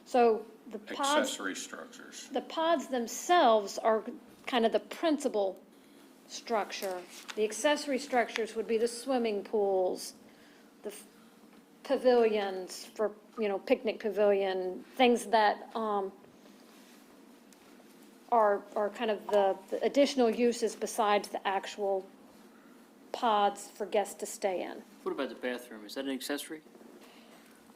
so the pods, Accessory structures. the pods themselves are kind of the principal structure. The accessory structures would be the swimming pools, the pavilions for, picnic pavilion, things that, are kind of the additional uses besides the actual pods for guests to stay in. What about the bathroom? Is that an accessory?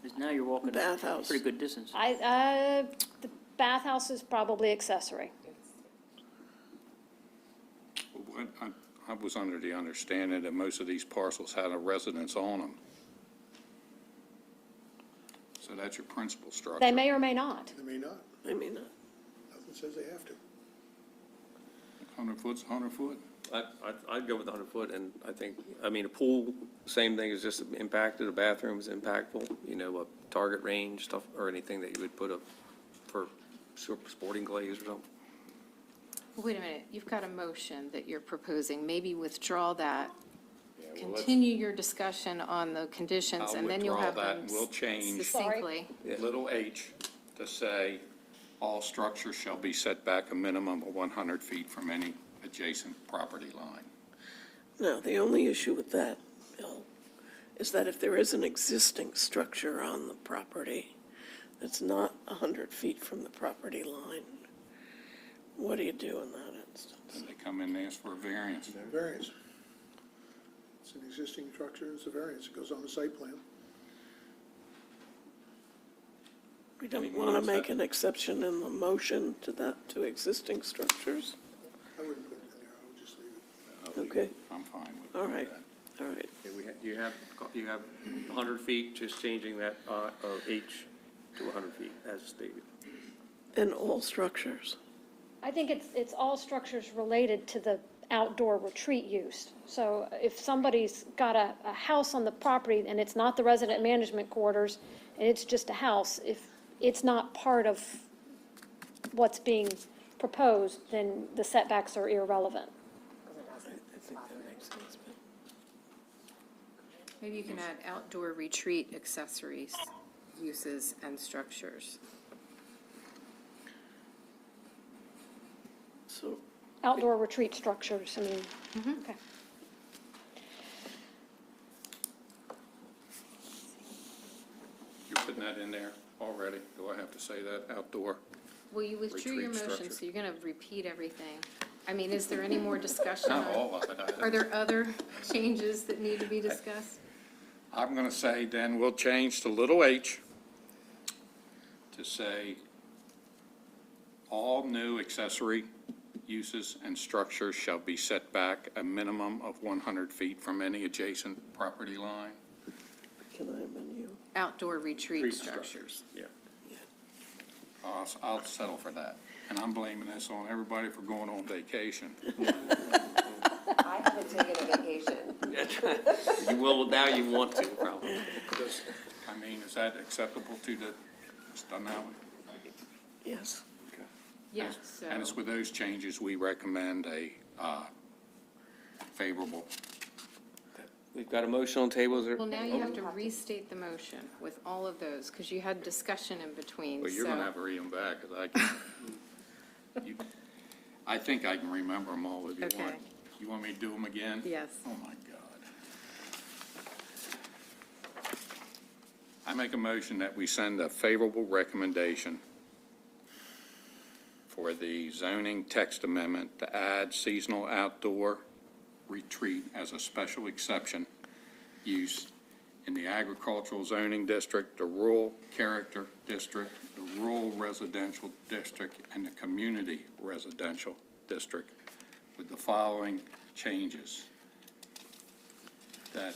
Because now you're walking a Bathhouse. pretty good distance. The bathhouse is probably accessory. What- I was under the understanding that most of these parcels had a residence on them. So that's your principal structure. They may or may not. They may not. I mean, Nothing says they have to. 100 foot's 100 foot. I'd go with the 100-foot, and I think, a pool, same thing is just impacted, a bathroom is impactful, a target range stuff, or anything that you would put up for sporting clays or something. Wait a minute, you've got a motion that you're proposing, maybe withdraw that, continue your discussion on the conditions, I'll and then you'll withdraw have that, them and we'll change succinctly. little h to say, all structures shall be set back a minimum of 100 feet from any adjacent property line. no, the only issue with that, Bill, is that if there is an existing structure on the property that's not 100 feet from the property line, what do you do in that instance? They come in and ask for a variance. Variance. It's an existing structure, it's a variance, it goes on the site plan. We don't want to make an exception in the motion to that, to existing structures? I wouldn't put it in there, I would just leave it. Okay, I'm fine with all right, that. all right. You have 100 feet, just changing that, H to 100 feet, as stated. And all structures. I think it's all structures related to the outdoor retreat use. So if somebody's got a house on the property and it's not the resident management quarters, and it's just a house, if it's not part of what's being proposed, then the setbacks are irrelevant. I think that makes sense. Maybe you can add outdoor retreat accessories, uses, and structures. So, Outdoor retreat structures, okay. You're putting that in there already? Do I have to say that, outdoor? Well, you withdrew your Retreat motion, structure. so you're going to repeat everything. Is there any more discussion? Not on- all of it. Are there other changes that need to be discussed? I'm going to say then we'll change to little h to say all new accessory uses and structures shall be set back a minimum of 100 feet from any adjacent property line. can I amend you? Outdoor retreat Retreat structures. Yeah. I'll settle for that. And I'm blaming this on everybody for going on vacation. I haven't taken a vacation. You will, now you want to, probably. Is that acceptable to the, Ms. Dunaway? Yes. Yes, so. And it's with those changes, we recommend a favorable. We've got a motion on the table, is there? Well, now you have to restate the motion with all of those, because you had discussion in between, Well, you're so- going to have to read them back, because I think I can remember them all if you want. Okay. You want me to do them again? Yes. Oh, my God. I make a motion that we send a favorable recommendation for the zoning text amendment to add seasonal outdoor retreat as a special exception use in the agricultural zoning district, the rural character district, the rural residential district, and the community residential district with the following changes. That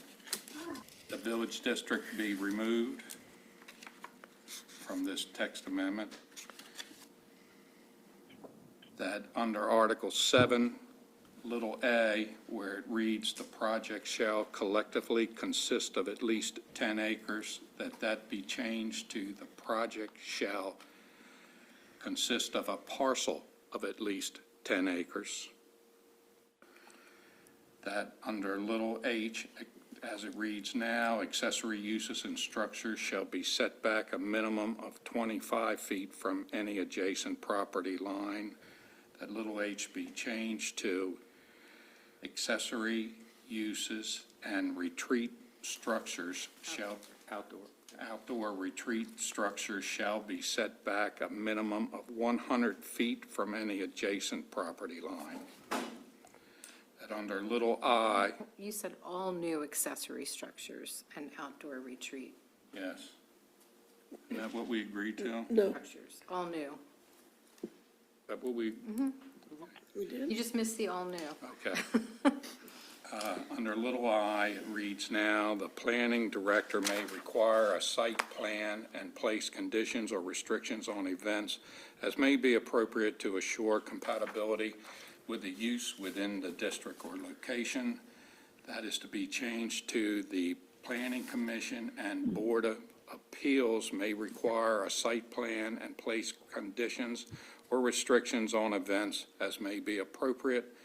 the village district be removed from this text amendment. That that under Article 7, little a, where it reads, "The project shall collectively consist of at least 10 acres," that be changed to, "The project shall consist of a parcel of at least 10 acres." That under little h, as it reads now, "Accessory uses and structures shall be set back a minimum of 25 feet from any adjacent property line." That little h be changed to, "Accessory uses and retreat structures shall, outdoor retreat structures shall be set back a minimum of 100 feet from any adjacent property line." That under little I, You said all new accessory structures and outdoor retreat yes. Is that what we agreed to? No, structures, all new. Is that what we, we did? You just missed the all new. okay. Under little I, it reads now, "The planning director may require a site plan and place conditions or restrictions on events as may be appropriate to assure compatibility with the use within the district or location." That is to be changed to, "The planning commission and board of appeals may require a site plan and place conditions or restrictions on events as may be appropriate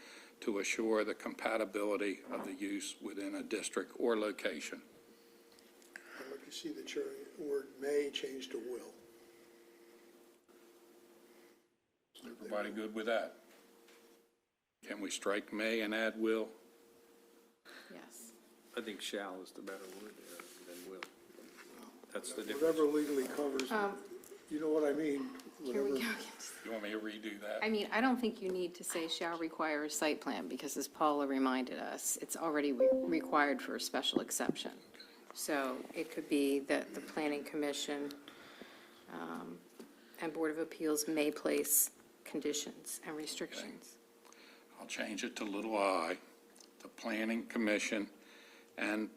to assure the compatibility of the use within a district or location." I'd like to see the word "may" changed to "will." Everybody good with that? Can we strike "may" and add "will"? Yes. I think "shall" is the better word there than "will." That's the difference. Whatever legally covers, you know what I mean? Here we Whatever. go. You want me to redo that? I mean, I don't think you need to say shall require a site plan, because as Paula reminded us, it's already required for a special exception. So it could be that the planning commission and board of appeals may place conditions and restrictions. I'll change it to little I. "The planning commission and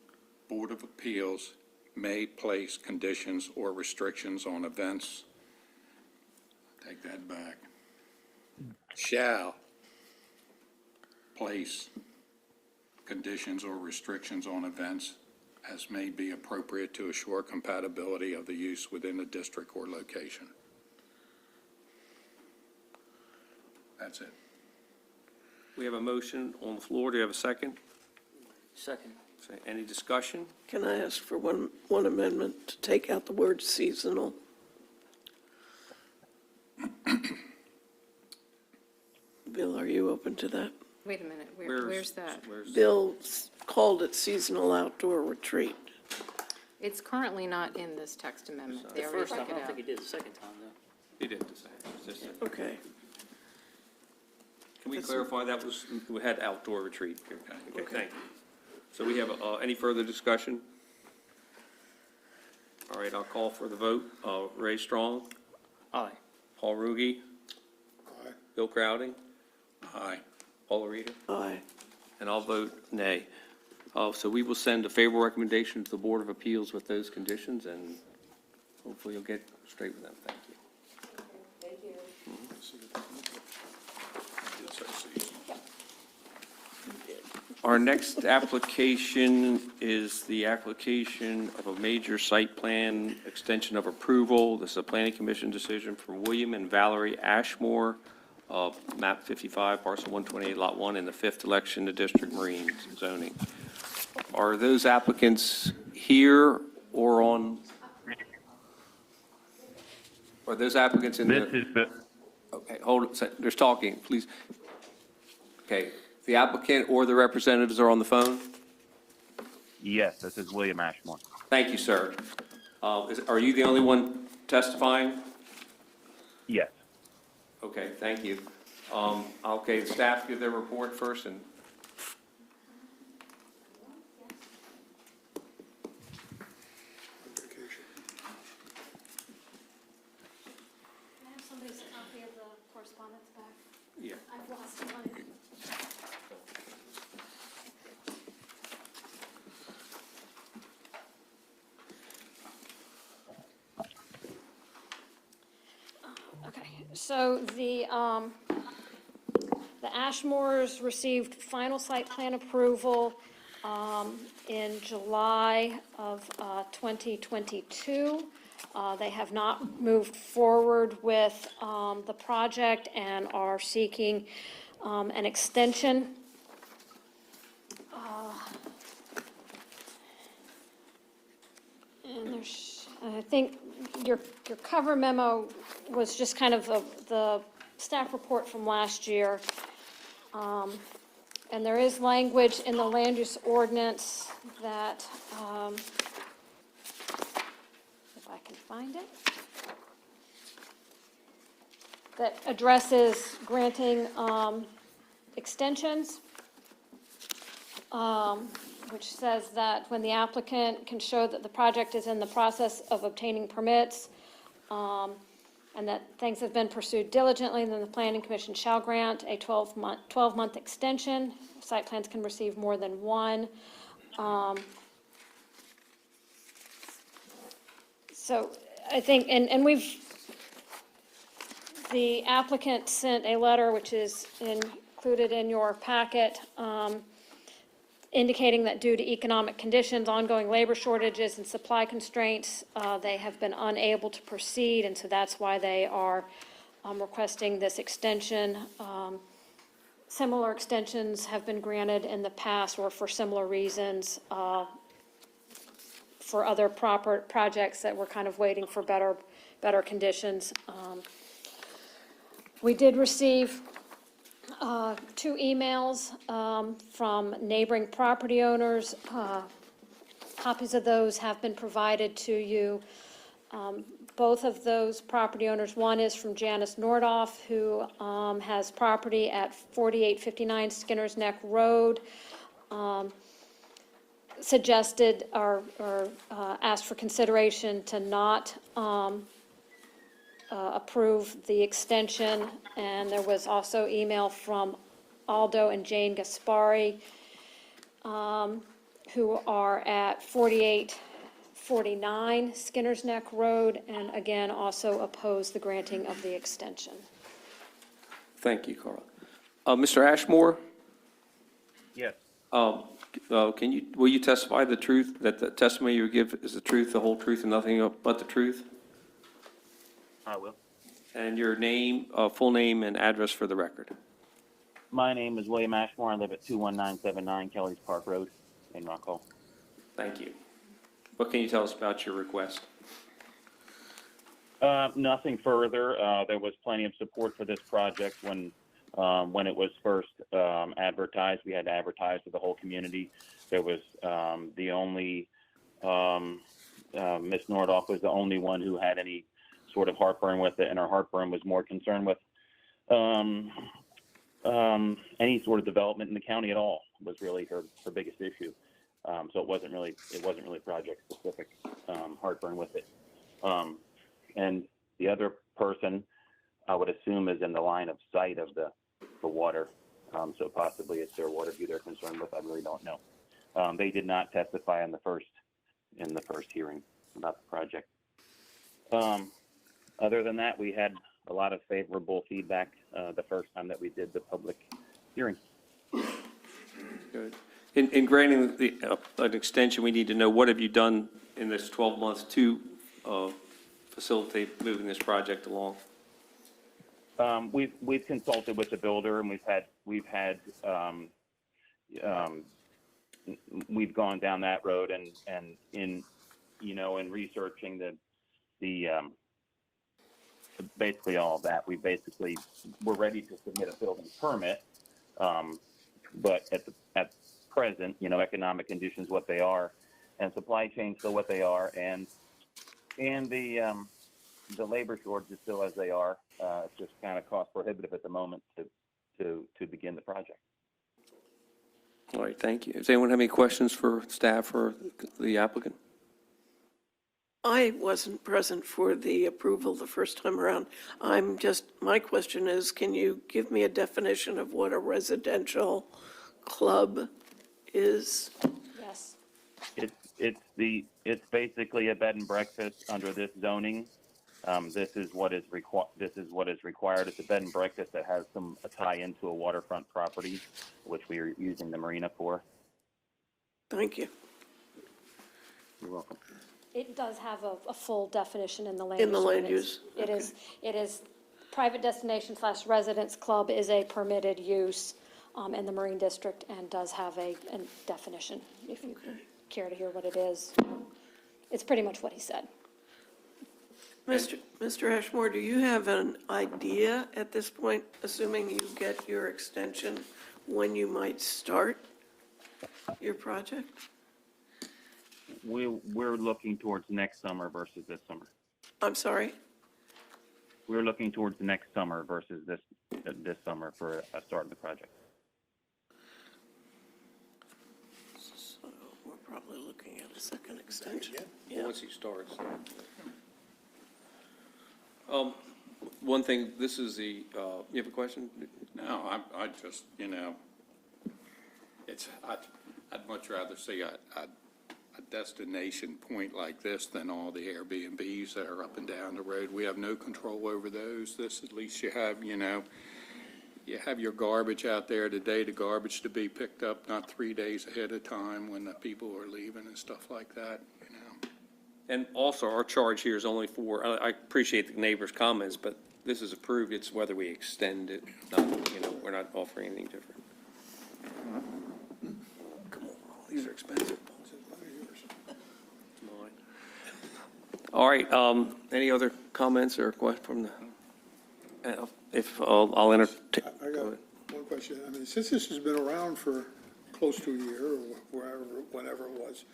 board of appeals may place conditions or restrictions on events." Take that back. "Shall place conditions or restrictions on events as may be appropriate to assure compatibility of the use within a district or location." That's it. We have a motion on the floor. Do you have a second? Second. Any discussion? Can I ask for one amendment to take out the word seasonal? Bill, are you open to that? Wait a minute, where's that? Bill called it seasonal outdoor retreat. It's currently not in this text amendment. They The already first time, took I it don't out. think he did the second time, though. He did the same. It's just a- Okay. Can we clarify that was, we had outdoor retreat here? Okay, thank you. So we have, any further discussion? All right, I'll call for the vote. Ray Strong, Aye. Paul Ruge, Aye. Bill Crowdy, Aye. Paula Reeder, Aye. and I'll vote nay. So we will send a favorable recommendation to the Board of Appeals with those conditions, and hopefully you'll get straight with them. Thank you. Thank you. Our next application is the application of a major site plan extension of approval. This is a planning commission decision from William and Valerie Ashmore of map 55, parcel 128, lot 1, in the 5th election to district marine zoning. Are those applicants here or on? Are those applicants in the? This is Bill. Okay, hold it, there's talking, please. Okay, the applicant or the representatives are on the phone? Yes, this is William Ashmore. Thank you, sir. Are you the only one testifying? Yes. Okay, thank you. Okay, the staff give their report first, and Vacation. I have somebody's copy of the correspondence back. yeah. I've lost one. Okay, so The Ashmores received final site plan approval in July of 2022. They have not moved forward with the project and are seeking an extension. And there's, I think your cover memo was just kind of the staff report from last year. And there is language in the land use ordinance that, if I can find it, that addresses granting extensions, which says that when the applicant can show that the project is in the process of obtaining permits, and that things have been pursued diligently, then the planning commission shall grant a 12-month extension. Site plans can receive more than one. So I think, and the applicant sent a letter, which is included in your packet, indicating that due to economic conditions, ongoing labor shortages, and supply constraints, they have been unable to proceed, and so that's why they are requesting this extension. Similar extensions have been granted in the past or for similar reasons for other projects that were kind of waiting for better conditions. We did receive 2 emails from neighboring property owners. Copies of those have been provided to you. Both of those property owners, one is from Janice Nordoff, who has property at 4859 Skinner's Neck Road, suggested or asked for consideration to not approve the extension. And there was also email from Aldo and Jane Gaspari, who are at 4849 Skinner's Neck Road, and again, also oppose the granting of the extension. Thank you, Carla. Mr. Ashmore, Yes. will you testify the truth, that the testimony you give is the truth, the whole truth, and nothing but the truth? I will. And your name, full name and address for the record. My name is William Ashmore. I live at 21979 Kelly's Park Road in Rock Hall. Thank you. What can you tell us about your request? Nothing further. There was plenty of support for this project when it was first advertised. We had to advertise to the whole community. There was the only, Ms. Nordoff was the only one who had any sort of heartburn with it, and her heartburn was more concerned with any sort of development in the county at all was really her biggest issue. So it wasn't really project specific heartburn with it. And the other person, I would assume, is in the line of sight of the water. So possibly it's their water view they're concerned with. I really don't know. They did not testify in the first hearing about the project. Other than that, we had a lot of favorable feedback the first time that we did the public hearing. Good. In granting an extension, we need to know, what have you done in this 12 months to facilitate moving this project along? We've consulted with the builder, and we've gone down that road, and in researching the basically all of that, we're ready to submit a building permit, but at present, economic conditions what they are, and supply chains still what they are, and the labor shortages still as they are. It's just kind of cost prohibitive at the moment to begin the project. All right, thank you. Does anyone have any questions for staff or the applicant? I wasn't present for the approval the first time around. My question is, can you give me a definition of what a residential club is? Yes. It's basically a bed and breakfast under this zoning. This is what is required. It's a bed and breakfast that has a tie into a waterfront property, which we are using the marina for. Thank you. You're welcome. It does have a full definition in the land In the use land ordinance. use, It is, private destination / residence club is a permitted use in the Marine District and does have a definition, if you care to hear what it is. It's pretty much what he said. Mr. Ashmore, do you have an idea at this point, assuming you get your extension, when you might start your project? We're looking towards next summer versus this summer. I'm sorry? We're looking towards next summer versus this summer for a start of the project. So we're probably looking at a second extension. Yeah. Once he starts. One thing, this is the, you have a question? No, I just, I'd much rather see a destination point like this than all the Airbnbs that are up and down the road. We have no control over those. This, at least you have, you have your garbage out there today, the garbage to be picked up not 3 days ahead of time when the people are leaving and stuff like that, And also, our charge here is only for, I appreciate the neighbor's comments, but this is approved, it's whether we extend it, not, we're not offering anything different. Come on, these are expensive. All right, any other comments or questions from the, if, I'll entertain. I got one question. I mean, since this has been around for close to a year or whenever it was,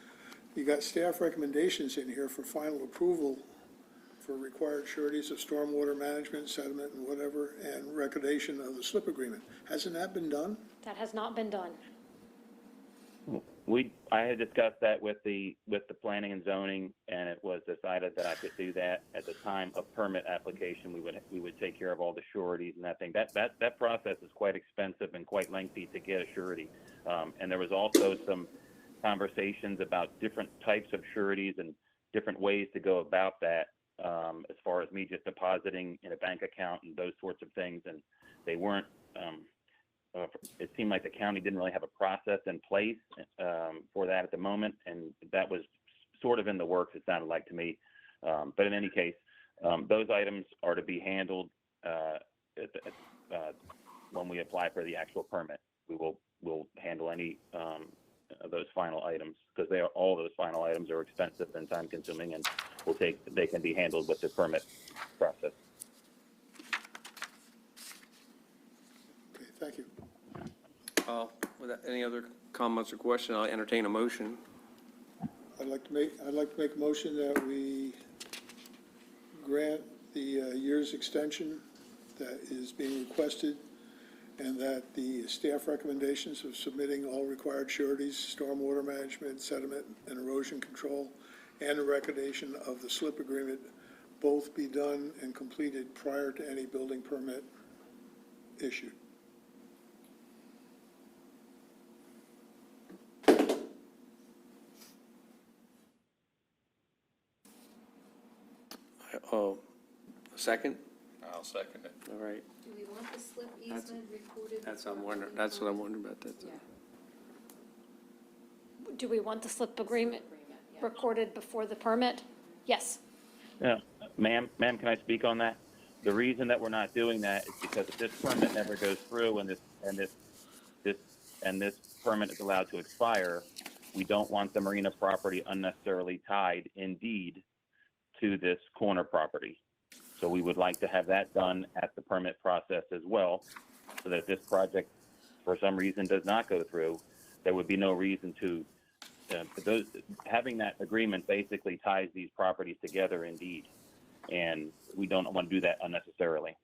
you got staff recommendations in here for final approval for required sureties of stormwater management, sediment and whatever, and recordation of the slip agreement. Hasn't that been done? That has not been done. I had discussed that with the planning and zoning, and it was decided that I could do that at the time of permit application. We would take care of all the sureties and that thing. That process is quite expensive and quite lengthy to get a surety. And there was also some conversations about different types of sureties and different ways to go about that, as far as me just depositing in a bank account and those sorts of things. And they weren't, it seemed like the county didn't really have a process in place for that at the moment, and that was sort of in the works, it sounded like to me. But in any case, those items are to be handled when we apply for the actual permit. We'll handle any of those final items, because all those final items are expensive and time consuming, and they can be handled with the permit process. Okay, thank you. Without any other comments or questions, I'll entertain a motion. I'd like to make a motion that we grant the year's extension that is being requested, and that the staff recommendations of submitting all required sureties, stormwater management, sediment and erosion control, and the recordation of the slip agreement both be done and completed prior to any building permit issued. Second? I'll second it. All right. Do we want the slip easement recorded? That's what I'm wondering, that's what I'm wondering about that. Yeah. Do we want the slip agreement recorded before the permit? Yes. Yeah, ma'am, can I speak on that? The reason that we're not doing that is because if this permit never goes through and this permit is allowed to expire, we don't want the marina property unnecessarily tied in deed to this corner property. So we would like to have that done at the permit process as well, so that if this project for some reason does not go through, there would be no reason to, having that agreement basically ties these properties together in deed. And we don't want to do that unnecessarily.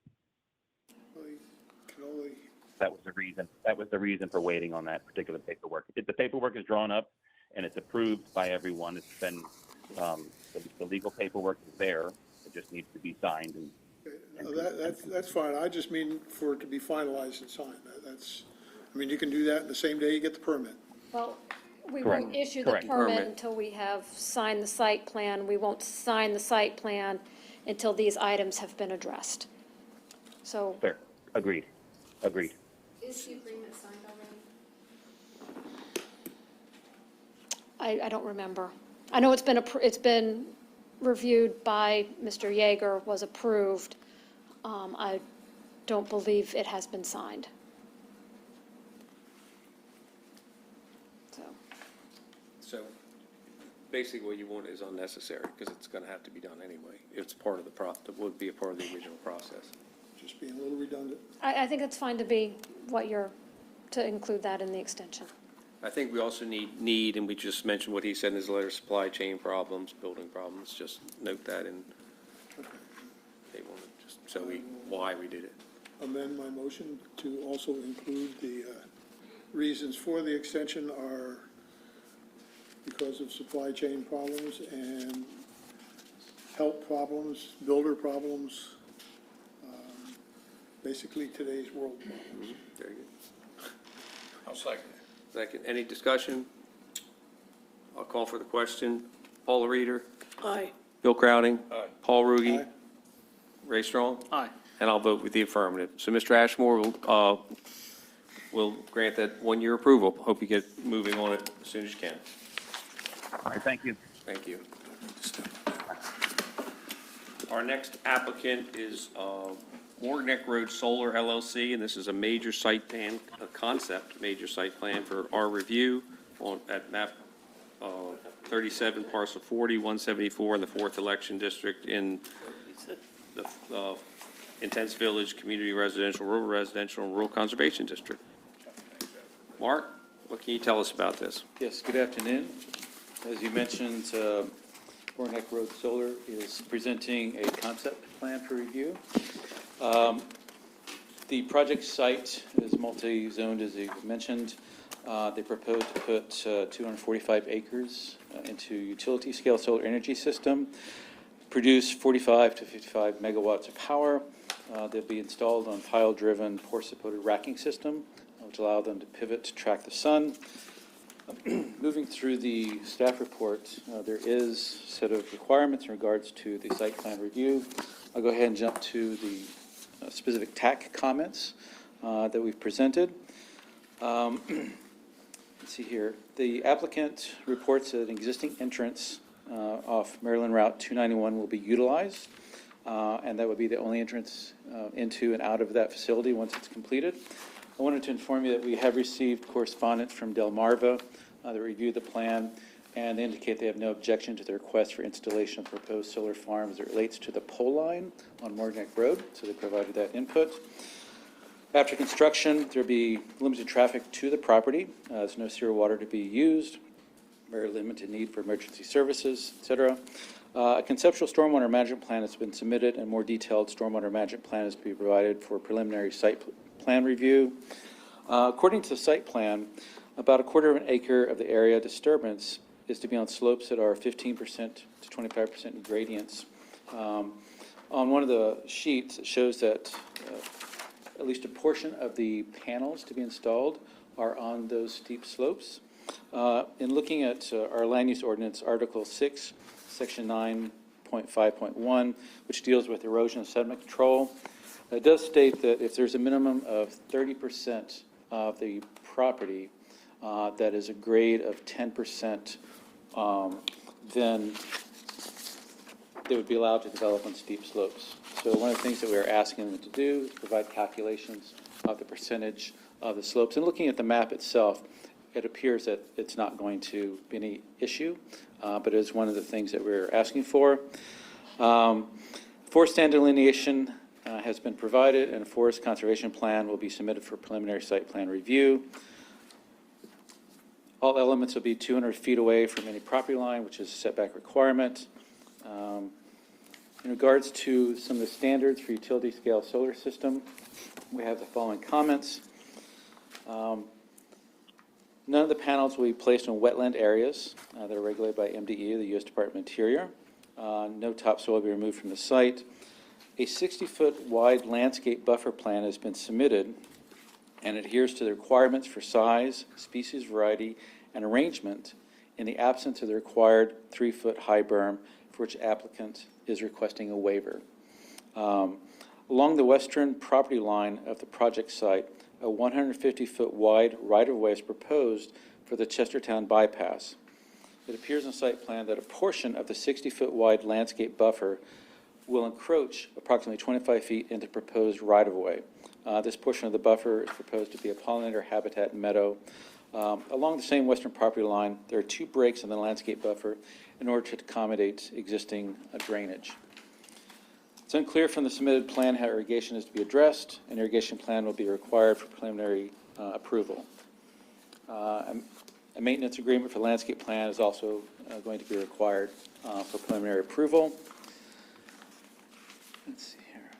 Well, you can only, That was the reason for waiting on that particular paperwork. The paperwork is drawn up and it's approved by everyone. It's been, the legal paperwork is there. It just needs to be signed and. no, that's fine. I just mean for it to be finalized and signed. You can do that the same day you get the permit. Well, we Correct. won't issue the Correct. permit Permit. until we have signed the site plan. We won't sign the site plan until these items have been addressed. So Fair. Agreed. Agreed. Is the agreement signed already? I don't remember. I know it's been reviewed by Mr. Yeager, was approved. I don't believe it has been signed. So, So basically what you want is unnecessary, because it's going to have to be done anyway. It's part of it would be a part of the original process. Just being a little redundant. I think it's fine to include that in the extension. I think we also need, and we just mentioned what he said in his letter, supply chain problems, building problems, just note that in, they want to just, why we did it. Amend my motion to also include the reasons for the extension are because of supply chain problems and health problems, builder problems, basically today's world problems. Very good. I'll second it. Second, any discussion? I'll call for the question. Paula Reeder, Aye. Bill Crowding. Aye. Paul Ruge. Aye. Ray Strong. Aye. And I'll vote with the affirmative. So Mr. Ashmore will grant that one-year approval. Hope you get moving on it as soon as you can. All right, thank you. Thank you. Our next applicant is Morgan Neck Road Solar LLC, and this is a major site plan, a concept major site plan for our review at map 37, parcel 40, 174 in the 4th election district in the Intense Village Community Residential, and Rural Conservation District. Mark, what can you tell us about this? Yes, good afternoon. As you mentioned, Morgan Neck Road Solar is presenting a concept plan for review. The project site is multi-zoned, as you mentioned. They propose to put 245 acres into utility-scale solar energy system, produce 45 to 55 megawatts of power. They'll be installed on pile-driven, pore-supported racking system, which allow them to pivot to track the sun. Moving through the staff report, there is a set of requirements in regards to the site plan review. I'll go ahead and jump to the specific TAC comments that we've presented. Let's see here. The applicant reports that an existing entrance off Maryland Route 291 will be utilized, and that would be the only entrance into and out of that facility once it's completed. I wanted to inform you that we have received correspondence from Delmarva that reviewed the plan, and they indicate they have no objection to the request for installation of proposed solar farm as it relates to the pole line on Morgan Neck Road, so they provided that input. After construction, there'll be limited traffic to the property. There's no sewer water to be used, very limited need for emergency services, et cetera. A conceptual stormwater management plan has been submitted, and more detailed stormwater management plan is to be provided for preliminary site plan review. According to the site plan, about 1/4 of an acre of the area disturbance is to be on slopes that are 15% to 25% gradients. On one of the sheets, it shows that at least a portion of the panels to be installed are on those steep slopes. In looking at our land use ordinance, Article 6, Section 9.5.1, which deals with erosion and sediment control, it does state that if there's a minimum of 30% of the property that is a grade of 10%, then they would be allowed to develop on steep slopes. So one of the things that we are asking them to do is provide calculations of the percentage of the slopes. And looking at the map itself, it appears that it's not going to be any issue, but it is one of the things that we're asking for. Forest stand delineation has been provided, and a forest conservation plan will be submitted for preliminary site plan review. All elements will be 200 feet away from any property line, which is a setback requirement. In regards to some of the standards for utility scale solar system, we have the following comments. None of the panels will be placed on wetland areas that are regulated by MDE, the U.S. Department of Interior. No topsoil will be removed from the site. A 60-foot wide landscape buffer plan has been submitted and adheres to the requirements for size, species variety, and arrangement in the absence of the required 3-foot high berm for which applicant is requesting a waiver. Along the western property line of the project site, a 150-foot wide right-of-way is proposed for the Chestertown bypass. It appears on site plan that a portion of the 60-foot wide landscape buffer will encroach approximately 25 feet into proposed right-of-way. This portion of the buffer is proposed to be a pollinator habitat meadow. Along the same western property line, there are 2 breaks in the landscape buffer in order to accommodate existing drainage. It's unclear from the submitted plan how irrigation is to be addressed. An irrigation plan will be required for preliminary approval. A maintenance agreement for landscape plan is also going to be required for preliminary approval. Let's see here.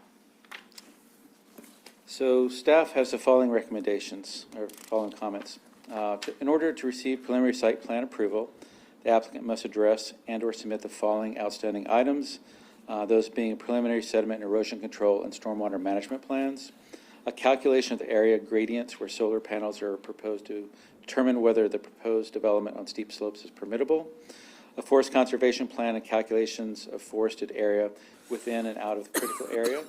So staff has the following recommendations, or following comments. In order to receive preliminary site plan approval, the applicant must address and/or submit the following outstanding items, those being preliminary sediment and erosion control and stormwater management plans, a calculation of the area gradients where solar panels are proposed to determine whether the proposed development on steep slopes is permittable, a forest conservation plan and calculations of forested area within and out of the critical area,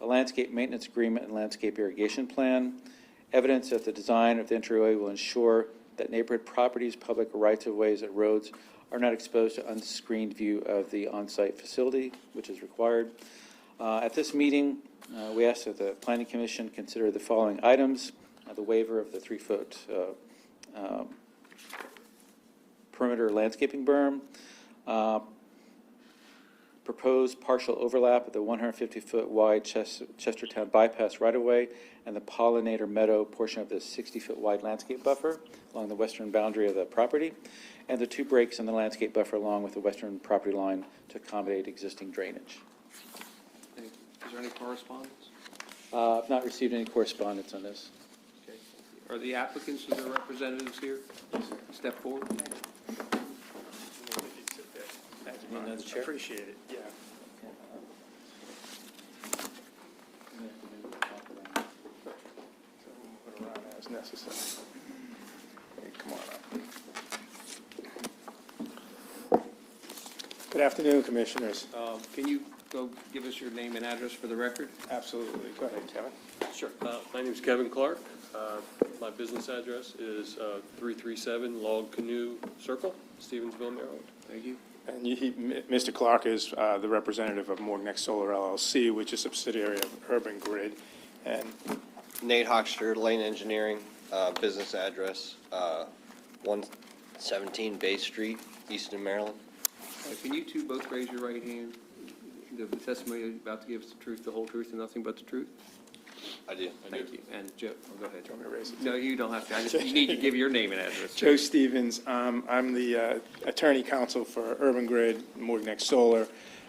a landscape maintenance agreement and landscape irrigation plan, evidence that the design of the entryway will ensure that neighborhood properties, public rights-of-ways, and roads are not exposed to unscreened view of the on-site facility, which is required. At this meeting, we ask that the Planning Commission consider the following items: the waiver of the 3-foot perimeter landscaping berm, proposed partial overlap of the 150-foot wide Chestertown bypass right-of-way and the pollinator meadow portion of the 60-foot wide landscape buffer along the western boundary of the property, and the 2 breaks in the landscape buffer along with the western property line to accommodate existing drainage. Is there any correspondence? I've not received any correspondence on this. Okay. Are the applicants or their representatives here? Step forward. Appreciate it, yeah. Move it around as necessary. Hey, come on up. Good afternoon, Commissioners. Can you go give us your name and address for the record? Absolutely. Go ahead, Kevin. Sure. My name is Kevin Clark. My business address is 337 Log Canoe Circle, Stevensville, Maryland. Thank you. And Mr. Clark is the representative of Morgneck Solar LLC, which is a subsidiary of Urban Grid. And Nate Hochster, Lane Engineering, business address 117 Bay Street, Easton, Maryland. Can you two both raise your right hand? The testimony you're about to give us the truth, the whole truth, and nothing but the truth? I do. Thank you. And Joe, go ahead. do you want me to raise it? No, you don't have to. You need to give your name and address. Joe Stevens. I'm the attorney counsel for Urban Grid, Morgneck Solar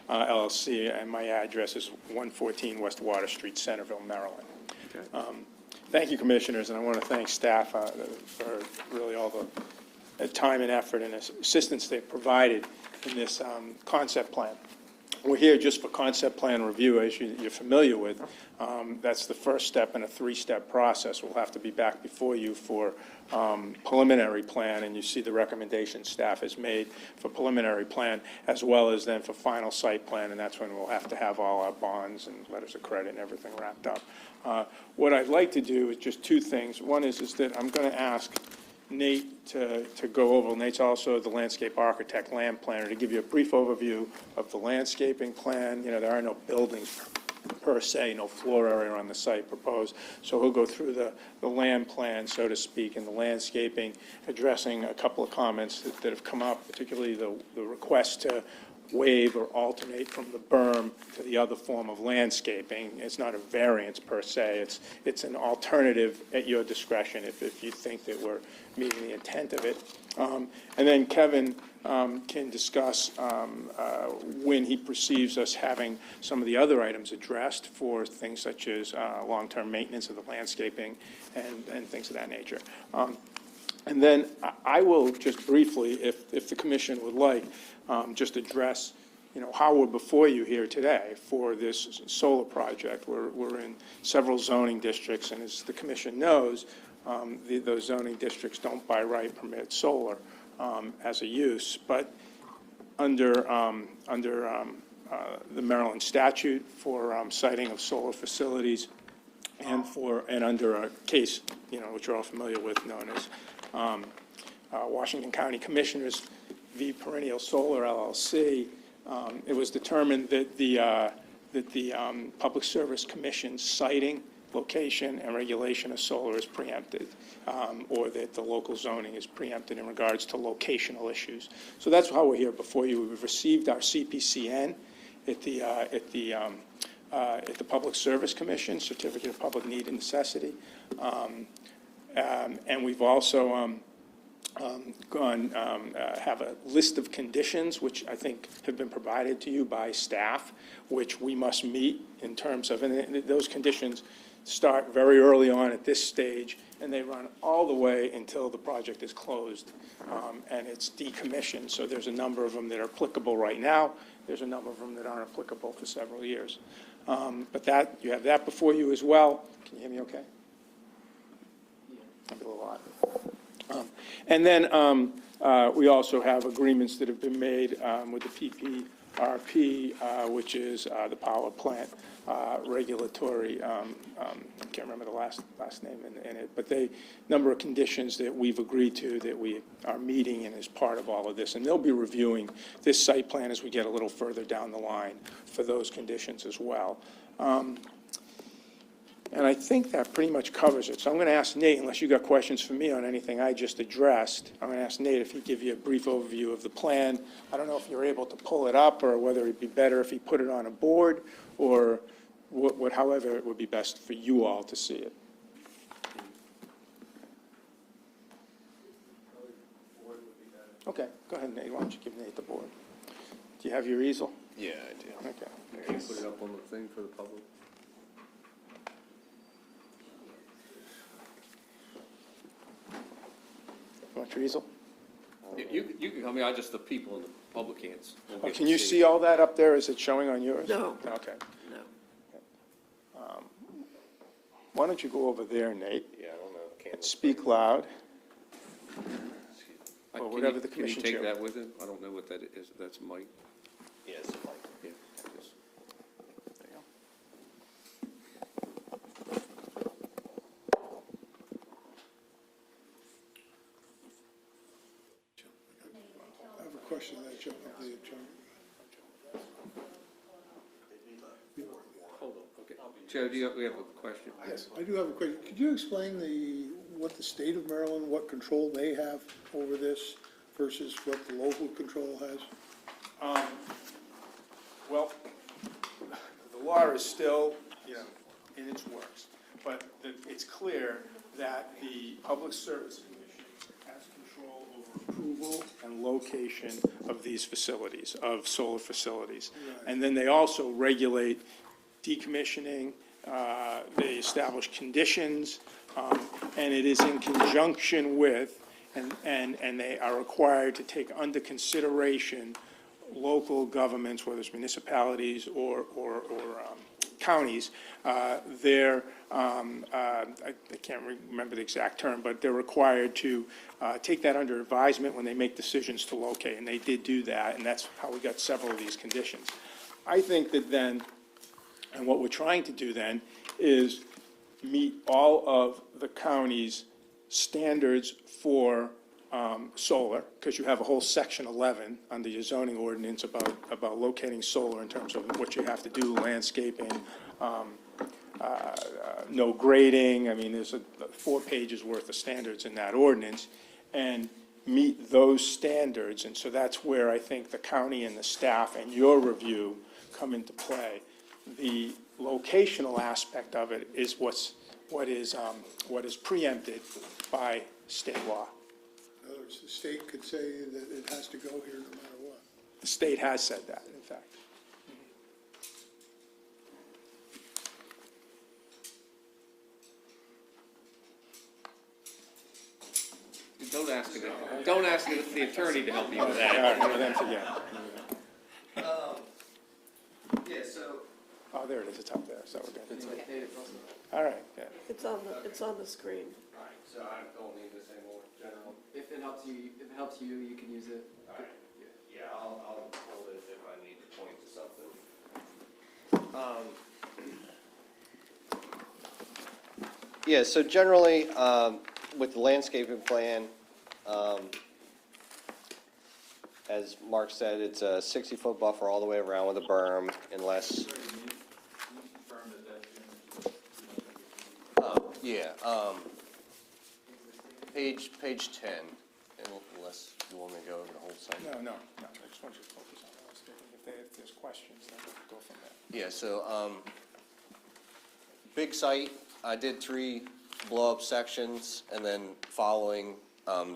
LLC, and my address is 114 West Water Street, Centerville, Maryland. Okay. Thank you, Commissioners, and I want to thank staff for really all the time and effort and assistance they've provided in this concept plan. We're here just for concept plan review, as you're familiar with. That's the first step in a 3-step process. We'll have to be back before you for preliminary plan, and you see the recommendations staff has made for preliminary plan, as well as then for final site plan, and that's when we'll have to have all our bonds and letters of credit and everything wrapped up. What I'd like to do is just 2 things. One is that I'm going to ask Nate to go over. Nate's also the landscape architect, land planner, to give you a brief overview of the landscaping plan. You know, there are no buildings per se, no floor area on the site proposed. So he'll go through the land plan, so to speak, and the landscaping, addressing a couple of comments that have come up, particularly the request to waive or alternate from the berm to the other form of landscaping. It's not a variance per se. It's an alternative at your discretion if you think that we're meeting the intent of it. And then Kevin can discuss when he perceives us having some of the other items addressed for things such as long-term maintenance of the landscaping and things of that nature. And then I will just briefly, if the commission would like, just address, how we're before you here today for this solar project. We're in several zoning districts, and as the commission knows, those zoning districts don't by right permit solar as a use. But under the Maryland statute for siting of solar facilities and under a case, which you're all familiar with, known as Washington County Commissioners v. Perennial Solar LLC, it was determined that the Public Service Commission's siting, location, and regulation of solar is preempted, or that the local zoning is preempted in regards to locational issues. So that's how we're here before you. We've received our CPCN at the Public Service Commission, Certificate of Public Need and Necessity. And we've also have a list of conditions, which I think have been provided to you by staff, which we must meet in terms of, and those conditions start very early on at this stage, and they run all the way until the project is closed and it's decommissioned. So there's a number of them that are applicable right now. There's a number of them that aren't applicable for several years. But that, you have that before you as well. Can you hear me okay? Might be a little loud. And then we also have agreements that have been made with the PPRP, which is the power plant regulatory, I can't remember the last name in it, but number of conditions that we've agreed to that we are meeting and as part of all of this. And they'll be reviewing this site plan as we get a little further down the line for those conditions as well. And I think that pretty much covers it. So I'm going to ask Nate, unless you got questions for me on anything I just addressed, I'm going to ask Nate if he'd give you a brief overview of the plan. I don't know if you're able to pull it up or whether it'd be better if he put it on a board or however it would be best for you all to see it. Okay, go ahead, Nate. Why don't you give Nate the board? Do you have your easel? Yeah, I do. Okay. Can you put it up on the thing for the public? You want your easel? You can, I mean, the people in the public can't. Oh, can you see all that up there? Is it showing on yours? No. Okay. No. Why don't you go over there, Nate, Yeah, I don't know. and speak loud? Can Or you- whatever the commission Can you chair. take that with him? I don't know what that is. That's Mike. Yes, Mike. Yeah. just- There you go. I have a question on that, Joe. Hold on, okay. Joe, we have a question? Yes, I do have a question. Could you explain what the state of Maryland, what control they have over this versus what the local control has? Well, the law is still, in its works, but it's clear that the Public Service Commission has control over approval and location of these facilities, of solar facilities. And then they also regulate decommissioning, they establish conditions, and it is in conjunction with, and they are required to take under consideration local governments, whether it's municipalities or counties, I can't remember the exact term, but they're required to take that under advisement when they make decisions to locate, and they did do that, and that's how we got several of these conditions. I think that then, and what we're trying to do then, is meet all of the county's standards for solar, because you have a whole section 11 under your zoning ordinance about locating solar in terms of what you have to do, landscaping, no grading. I mean, there's 4 pages worth of standards in that ordinance, and meet those standards. And so that's where I think the county and the staff and your review come into play. The locational aspect of it is what is preempted by state law. In other words, the state could say that it has to go here no matter what. The state has said that, in fact. Don't ask the attorney to help you with All that. right, well, then forget it. Yeah, so. Oh, there it is, it's up there, so we're good. All right, yeah. It's on the screen. Alright, so I don't need this anymore, general. If it helps you, you can use it. All right. Yeah, I'll hold it if I I need to point to something. Yeah, so generally, with the landscaping plan, as Mark said, it's a 60-foot buffer all the way around with a berm unless. Yeah, page 10, unless you want me to go over the whole site. No, I just want you to focus on the landscaping. If there's questions, then we'll go from there. Yeah, so, big site, I did 3 blow-up sections, and then following,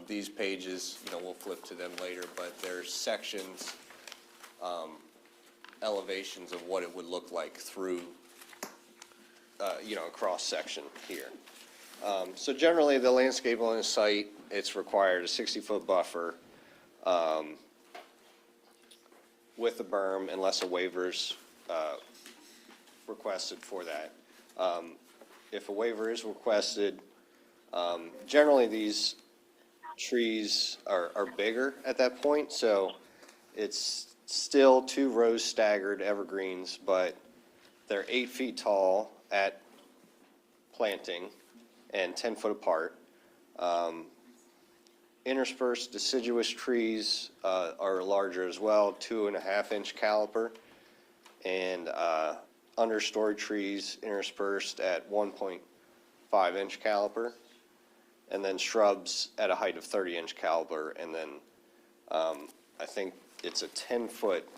these pages, we'll flip to them later, but there's sections, elevations of what it would look like through, a cross-section here. So generally, the landscape on the site, it's required a 60-foot buffer, with a berm unless a waiver's, requested for that. If a waiver is requested, generally these trees are bigger at that point, so it's still 2 rows staggered evergreens, but they're 8 feet tall at planting and 10 foot apart. Interspersed deciduous trees are larger as well, 2.5-inch caliper, and understory trees interspersed at 1.5-inch caliper, and then shrubs at a height of 30-inch caliper, and then I think it's a 10-foot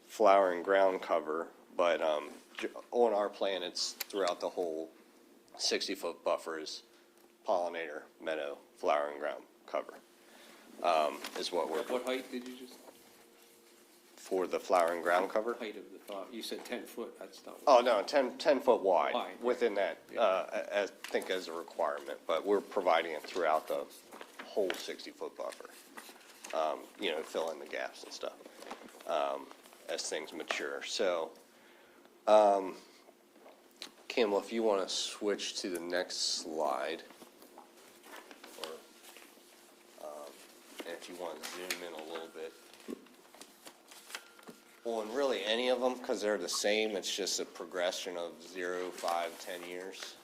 flowering ground cover, but on our plan, it's throughout the whole 60-foot buffers, pollinator, meadow, flowering ground cover, is what we're, What height did you just, for the flowering ground cover. height of the thought, you said 10 foot, that's not. Oh, no, 10 foot wide, Wide, yeah. within that, I think as a requirement, but we're providing it throughout the whole 60-foot buffer. Fill in the gaps and stuff, as things mature. So, Campbell, if you want to switch to the next slide, or, and if you want to zoom in a little bit. On really any of them, because they're the same, it's just a progression of 0, 5, 10 years.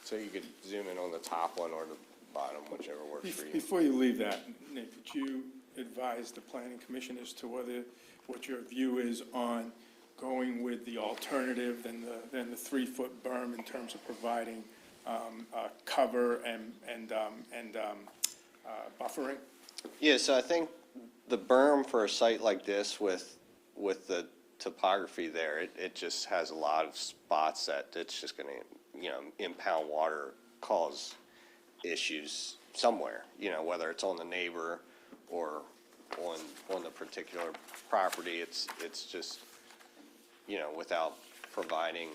So you could zoom in on the top one or the bottom, whichever works for you. Before you leave that, Nick, could you advise the planning commission as to what your view is on going with the alternative than the 3-foot berm in terms of providing cover and buffering? Yeah, so I think the berm for a site like this with the topography there, it just has a lot of spots that it's just gonna, impound water, cause issues somewhere, whether it's on the neighbor or on the particular property, it's just, without providing,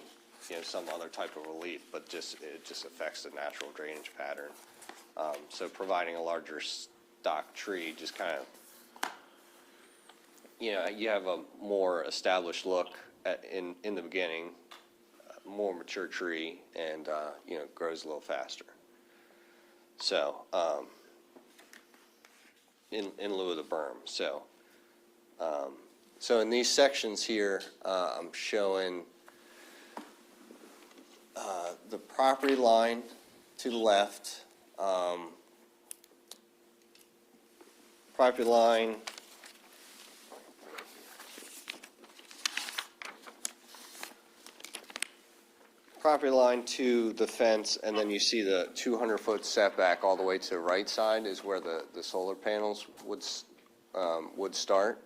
some other type of relief, but it just affects the natural drainage pattern. So providing a larger stock tree just kind of, you have a more established look in the beginning, more mature tree, and, grows a little faster. So, in lieu of the berm. So in these sections here, I'm showing the property line to the left, property line to the fence, and then you see the 200-foot setback all the way to the right side is where the solar panels would start.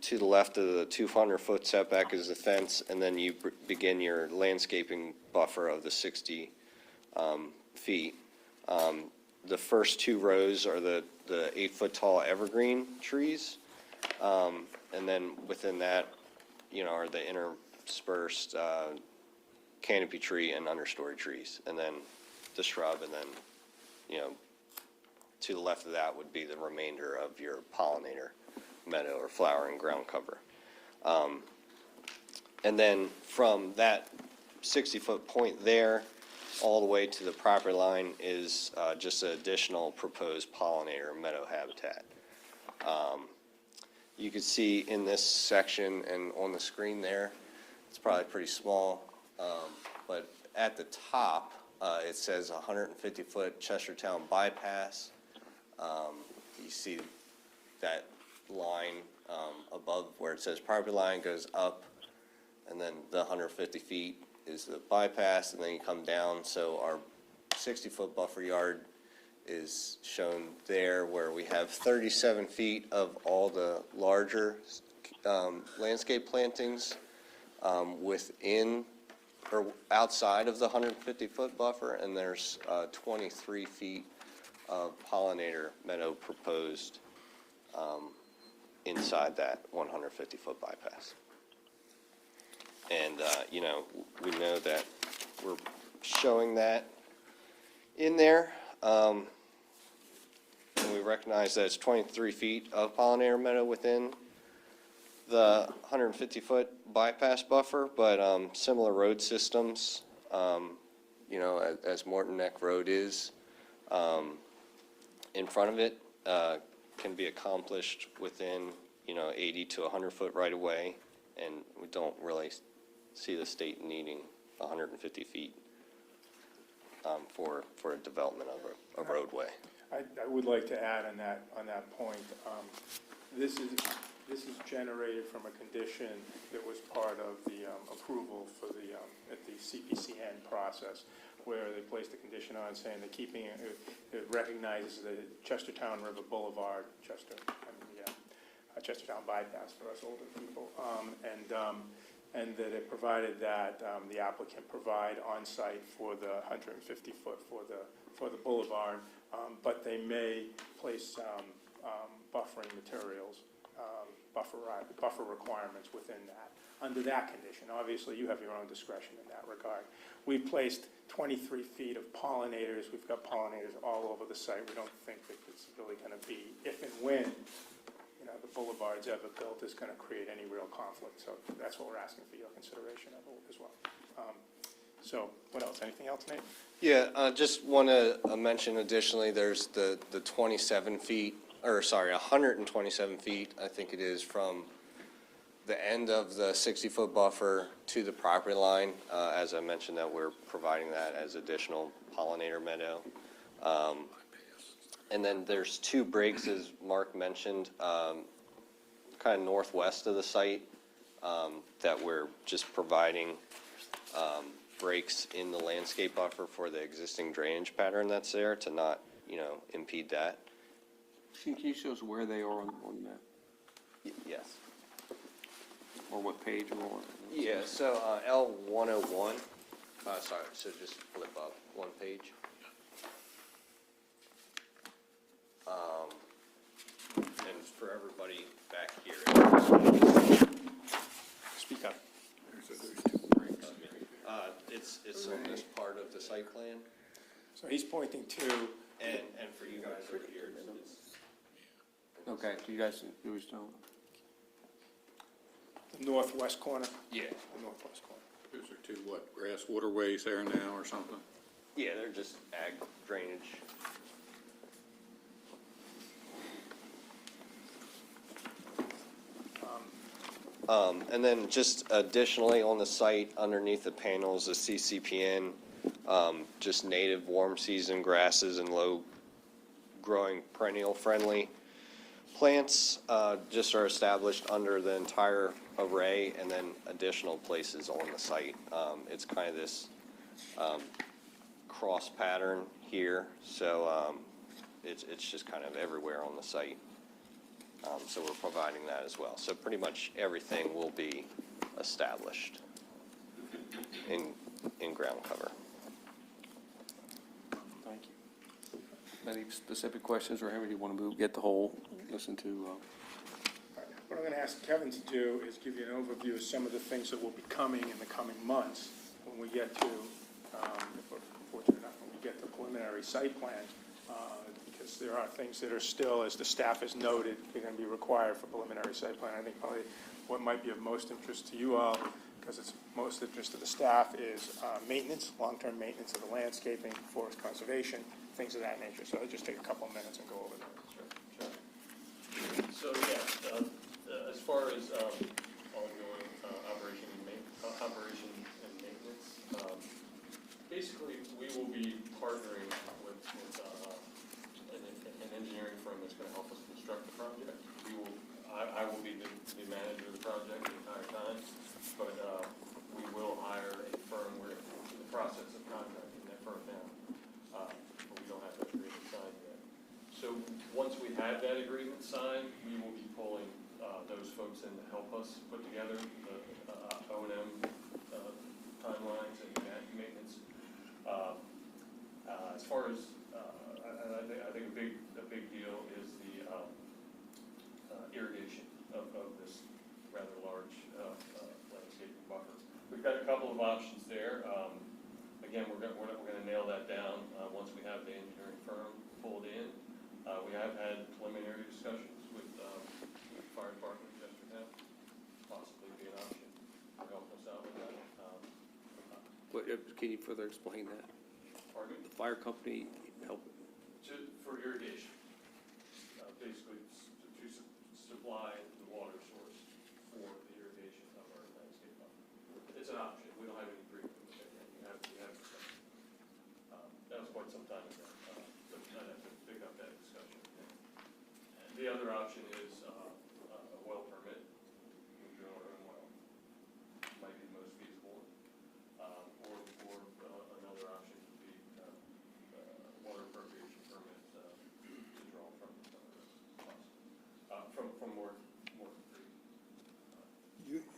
To the left of the 200-foot setback is the fence, and then you begin your landscaping buffer of the 60 feet. The first 2 rows are the 8-foot tall evergreen trees, and then within that, are the interspersed canopy tree and understory trees, and then the shrub, and then, to the left of that would be the remainder of your pollinator meadow or flowering ground cover. And then from that 60-foot point there, all the way to the property line is just an additional proposed pollinator meadow habitat. you can see in this section and on the screen there, it's probably pretty small, but at the top, it says 150-foot Chestertown bypass. You see that line above where it says property line goes up, and then the 150 feet is the bypass, and then you come down. So our 60-foot buffer yard is shown there, where we have 37 feet of all the larger landscape plantings within or outside of the 150-foot buffer, and there's 23 feet of pollinator meadow proposed inside that 150-foot bypass. And, we know that we're showing that in there. And we recognize that it's 23 feet of pollinator meadow within the 150-foot bypass buffer, but similar road systems, as Morton Neck Road is, in front of it, can be accomplished within, 80 to 100-foot right-of-way, and we don't really see the state needing 150 feet for a development of a roadway. I would like to add on that point, this is generated from a condition that was part of the approval for at the CPCN process, where they placed a condition on saying that keeping it recognizes the Chestertown River Boulevard, Chestertown bypass for us older people, and that it provided that the applicant provide on-site for the 150-foot for the boulevard, but they may place buffering materials, buffer requirements within that, under that condition. Obviously, you have your own discretion in that regard. We placed 23 feet of pollinators. We've got pollinators all over the site. We don't think that it's really going to be, if and when the boulevard's ever built, is going to create any real conflict. So that's what we're asking for your consideration of as well. So what else? Anything else, Nate? Yeah, just want to mention additionally, there's the 127 feet, I think it is, from the end of the 60-foot buffer to the property line. As I mentioned, that we're providing that as additional pollinator meadow. And then there's two breaks, as Mark mentioned, kind of northwest of the site, that we're just providing breaks in the landscape buffer for the existing drainage pattern that's there to not, impede that. Can you show us where they are on the map? Yes. Or what page or what? Yeah, so L101, so just flip up one page. And for everybody back here. Speak up. It's on this part of the site plan. So he's pointing to, and for you guys over here, it's Okay, do you guys, do we still? the northwest corner. Yeah. The northwest corner. Those are two, grass waterways there now or something? Yeah, they're just ag drainage. And then just additionally on the site, underneath the panels, the CCPN, just native warm season grasses and low growing perennial friendly plants just are established under the entire array, and then additional places on the site. It's kind of this cross pattern here, so it's just kind of everywhere on the site. So we're providing that as well. So pretty much everything will be established in ground cover. Thank you. Any specific questions, or how do you want to get the whole, listen to? What I'm going to ask Kevin to do is give you an overview of some of the things that will be coming in the coming months when we get to, if we're fortunate enough, when we get to preliminary site plan, because there are things that are still, as the staff has noted, are going to be required for preliminary site plan. I think probably what might be of most interest to you all, because it's most interest to the staff, is maintenance, long-term maintenance of the landscaping, forest conservation, things of that nature. So I'll just take a couple of minutes and go over that. So, yes, As far as ongoing operation and maintenance, basically, we will be partnering with an engineering firm that's going to help us construct the project. I will be the manager of the project the entire time, but we will hire a firm. We're in the process of contracting that firm now, but we don't have that agreement signed yet. So once we have that agreement signed, we will be pulling those folks in to help us put together the O&M timelines and maintenance. As far as, I think a big deal is the irrigation of this rather large landscaping buffer. We've got a couple of options there. Again, we're gonna nail that down once we have the engineering firm pulled in. We have had preliminary discussions with the fire department of Chestertown, possibly be an option to help us out with that. Can you further explain that? Pardon me? The fire company help? For irrigation, basically to supply the water source for the irrigation of our landscape buffer. It's an option. We don't have any agreement with it yet. We have discussion. That was quite some time ago, but I'd have to pick up that discussion. And the other option is a well permit. We drill our own well. Might be the most feasible. Or another option would be water appropriation permit to draw from more free.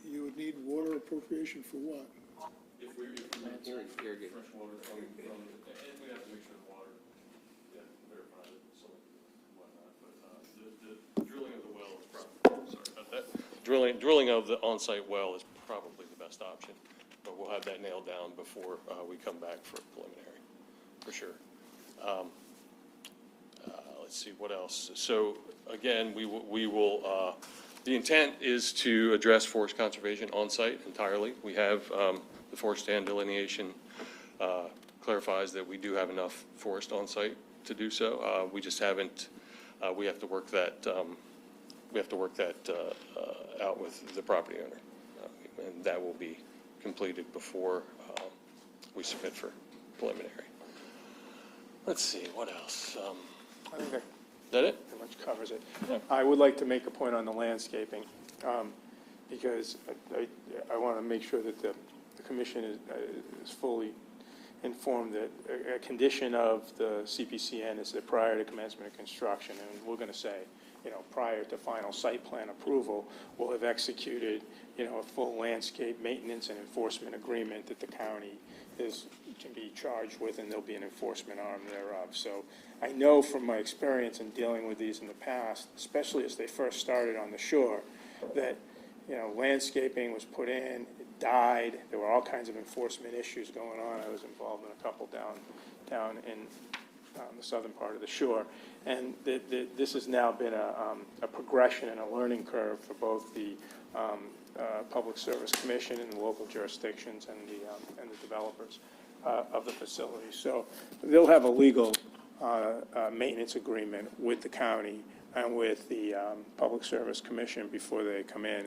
You would need water appropriation for what? If we irrigate fresh water from, and we have to make sure the water, we have to verify the soil and whatnot, but the drilling of the well is probably, sorry about that. Drilling of the on-site well is probably the best option, but we'll have that nailed down before we come back for preliminary, for sure. Let's see, what else? So again, we will the intent is to address forest conservation on-site entirely. We have the forest stand delineation clarifies that we do have enough forest on-site to do so. We just haven't. We have to work that. Out with the property owner, and that will be completed before we submit for preliminary. Let's see, what else? I think that That it? pretty much covers it. I would like to make a point on the landscaping, because I want to make sure that the commission is fully informed that a condition of the CPCN is that prior to commencement of construction, and we're going to say, prior to final site plan approval, we'll have executed, a full landscape maintenance and enforcement agreement that the county can be charged with, and there'll be an enforcement arm thereof. So I know from my experience in dealing with these in the past, especially as they first started on the shore, that, landscaping was put in, it died, there were all kinds of enforcement issues going on. I was involved in a couple down in the southern part of the shore. And this has now been a progression and a learning curve for both the Public Service Commission and the local jurisdictions and the developers of the facility. So they'll have a legal maintenance agreement with the county and with the Public Service Commission before they come in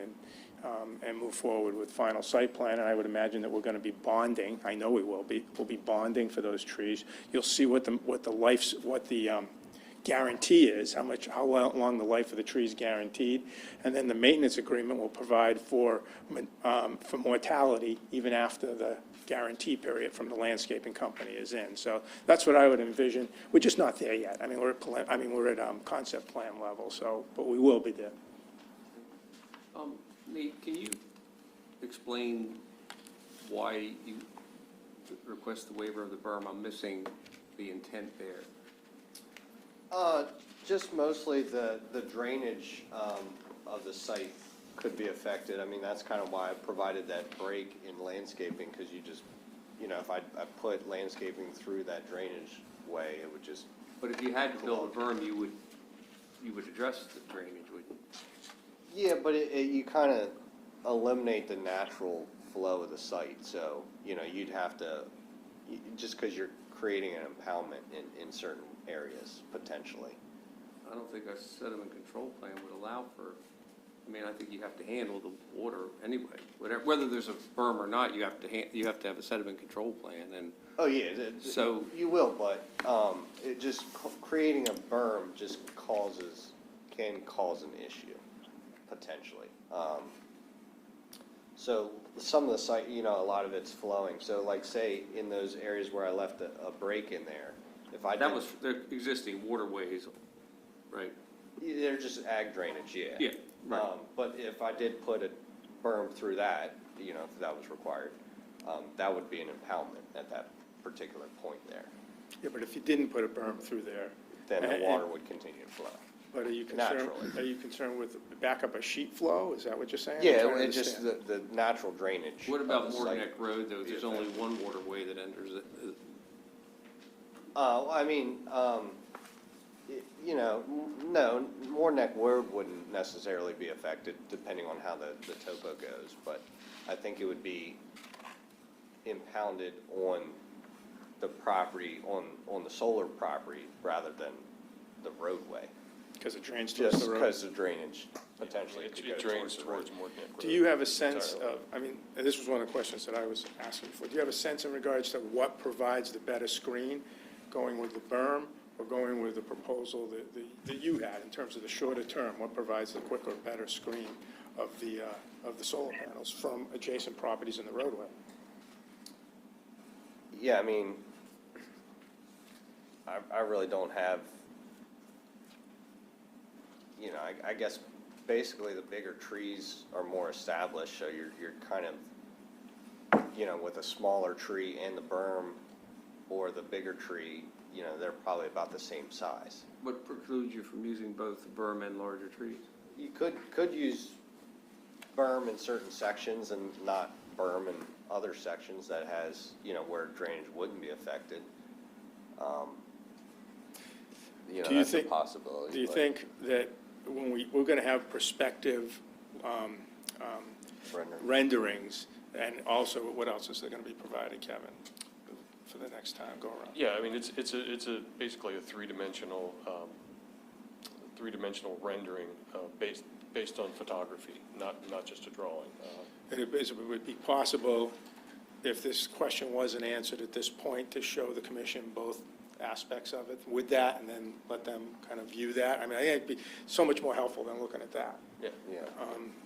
and move forward with final site plan. And I would imagine that we're going to be bonding. I know we will be. We'll be bonding for those trees. You'll see what the guarantee is, how long the life of the tree is guaranteed, and then the maintenance agreement will provide for mortality even after the guarantee period from the landscaping company is in. So that's what I would envision. We're just not there yet. I mean, we're at concept plan level. So, but we will be there. Nate, can you explain why you request the waiver of the berm? I'm missing the intent there. Just mostly the drainage of the site could be affected. I mean, that's kind of why I provided that break in landscaping, because you just, if I put landscaping through that drainage way, it would just. But if you had to build a berm, you would address the drainage, wouldn't you? Yeah, but you kind of eliminate the natural flow of the site. So, you'd have to, just because you're creating an impoundment in certain areas, potentially. I don't think a sediment control plan would allow for I mean, I think you have to handle the water anyway. Whatever, whether there's a berm or not, you have to have a sediment control plan, and Oh, yeah, So- you will, but, it just, creating a berm just can cause an issue, potentially. So some of the site, a lot of it's flowing, so like, say, in those areas where I left a break in there, if I that did- was the existing waterways, right? They're just ag drainage, yeah. Yeah, right. But if I did put a berm through that, if that was required, that would be an impoundment at that particular point there. Yeah, but if you didn't put a berm through there. Then the and- water would continue to flow. But are Naturally. you concerned with backup of sheet flow? Is that what you're saying? I'm Yeah, trying to it's just understand. the natural drainage. What about of the site. Morgan Road, though? There's only one waterway that enters it. I mean, no, Moore Road wouldn't necessarily be affected, depending on how the topo goes, but I think it would be impounded on the property, on the solar property, rather than the roadway. Because it drains towards Just the road. because the drainage potentially could go towards the road. Do you have a sense of, I mean, and this was one of the questions that I was asking for, do you have a sense in regards to what provides the better screen, going with the berm or going with the proposal that you had in terms of the shorter term? What provides the quicker, better screen of the solar panels from adjacent properties in the roadway? Yeah, I mean, I really don't have, I guess basically the bigger trees are more established, so you're kind of, with a smaller tree and the berm or the bigger tree, they're probably about the same size. What precludes you from using both the berm and larger trees? You could use berm in certain sections and not berm in other sections that has, where drainage wouldn't be affected. Do you That's a think- possibility. Do you but- think that when we're going to have prospective Rendering. renderings, and also, what else is there going to be provided, Kevin, for the next time go around? Yeah, I mean, it's basically a three-dimensional rendering based on photography, not just a drawing. And it would be possible, if this question wasn't answered at this point, to show the commission both aspects of it with that, and then let them kind of view that? I mean, I think it'd be so much more helpful than looking at that. Yeah.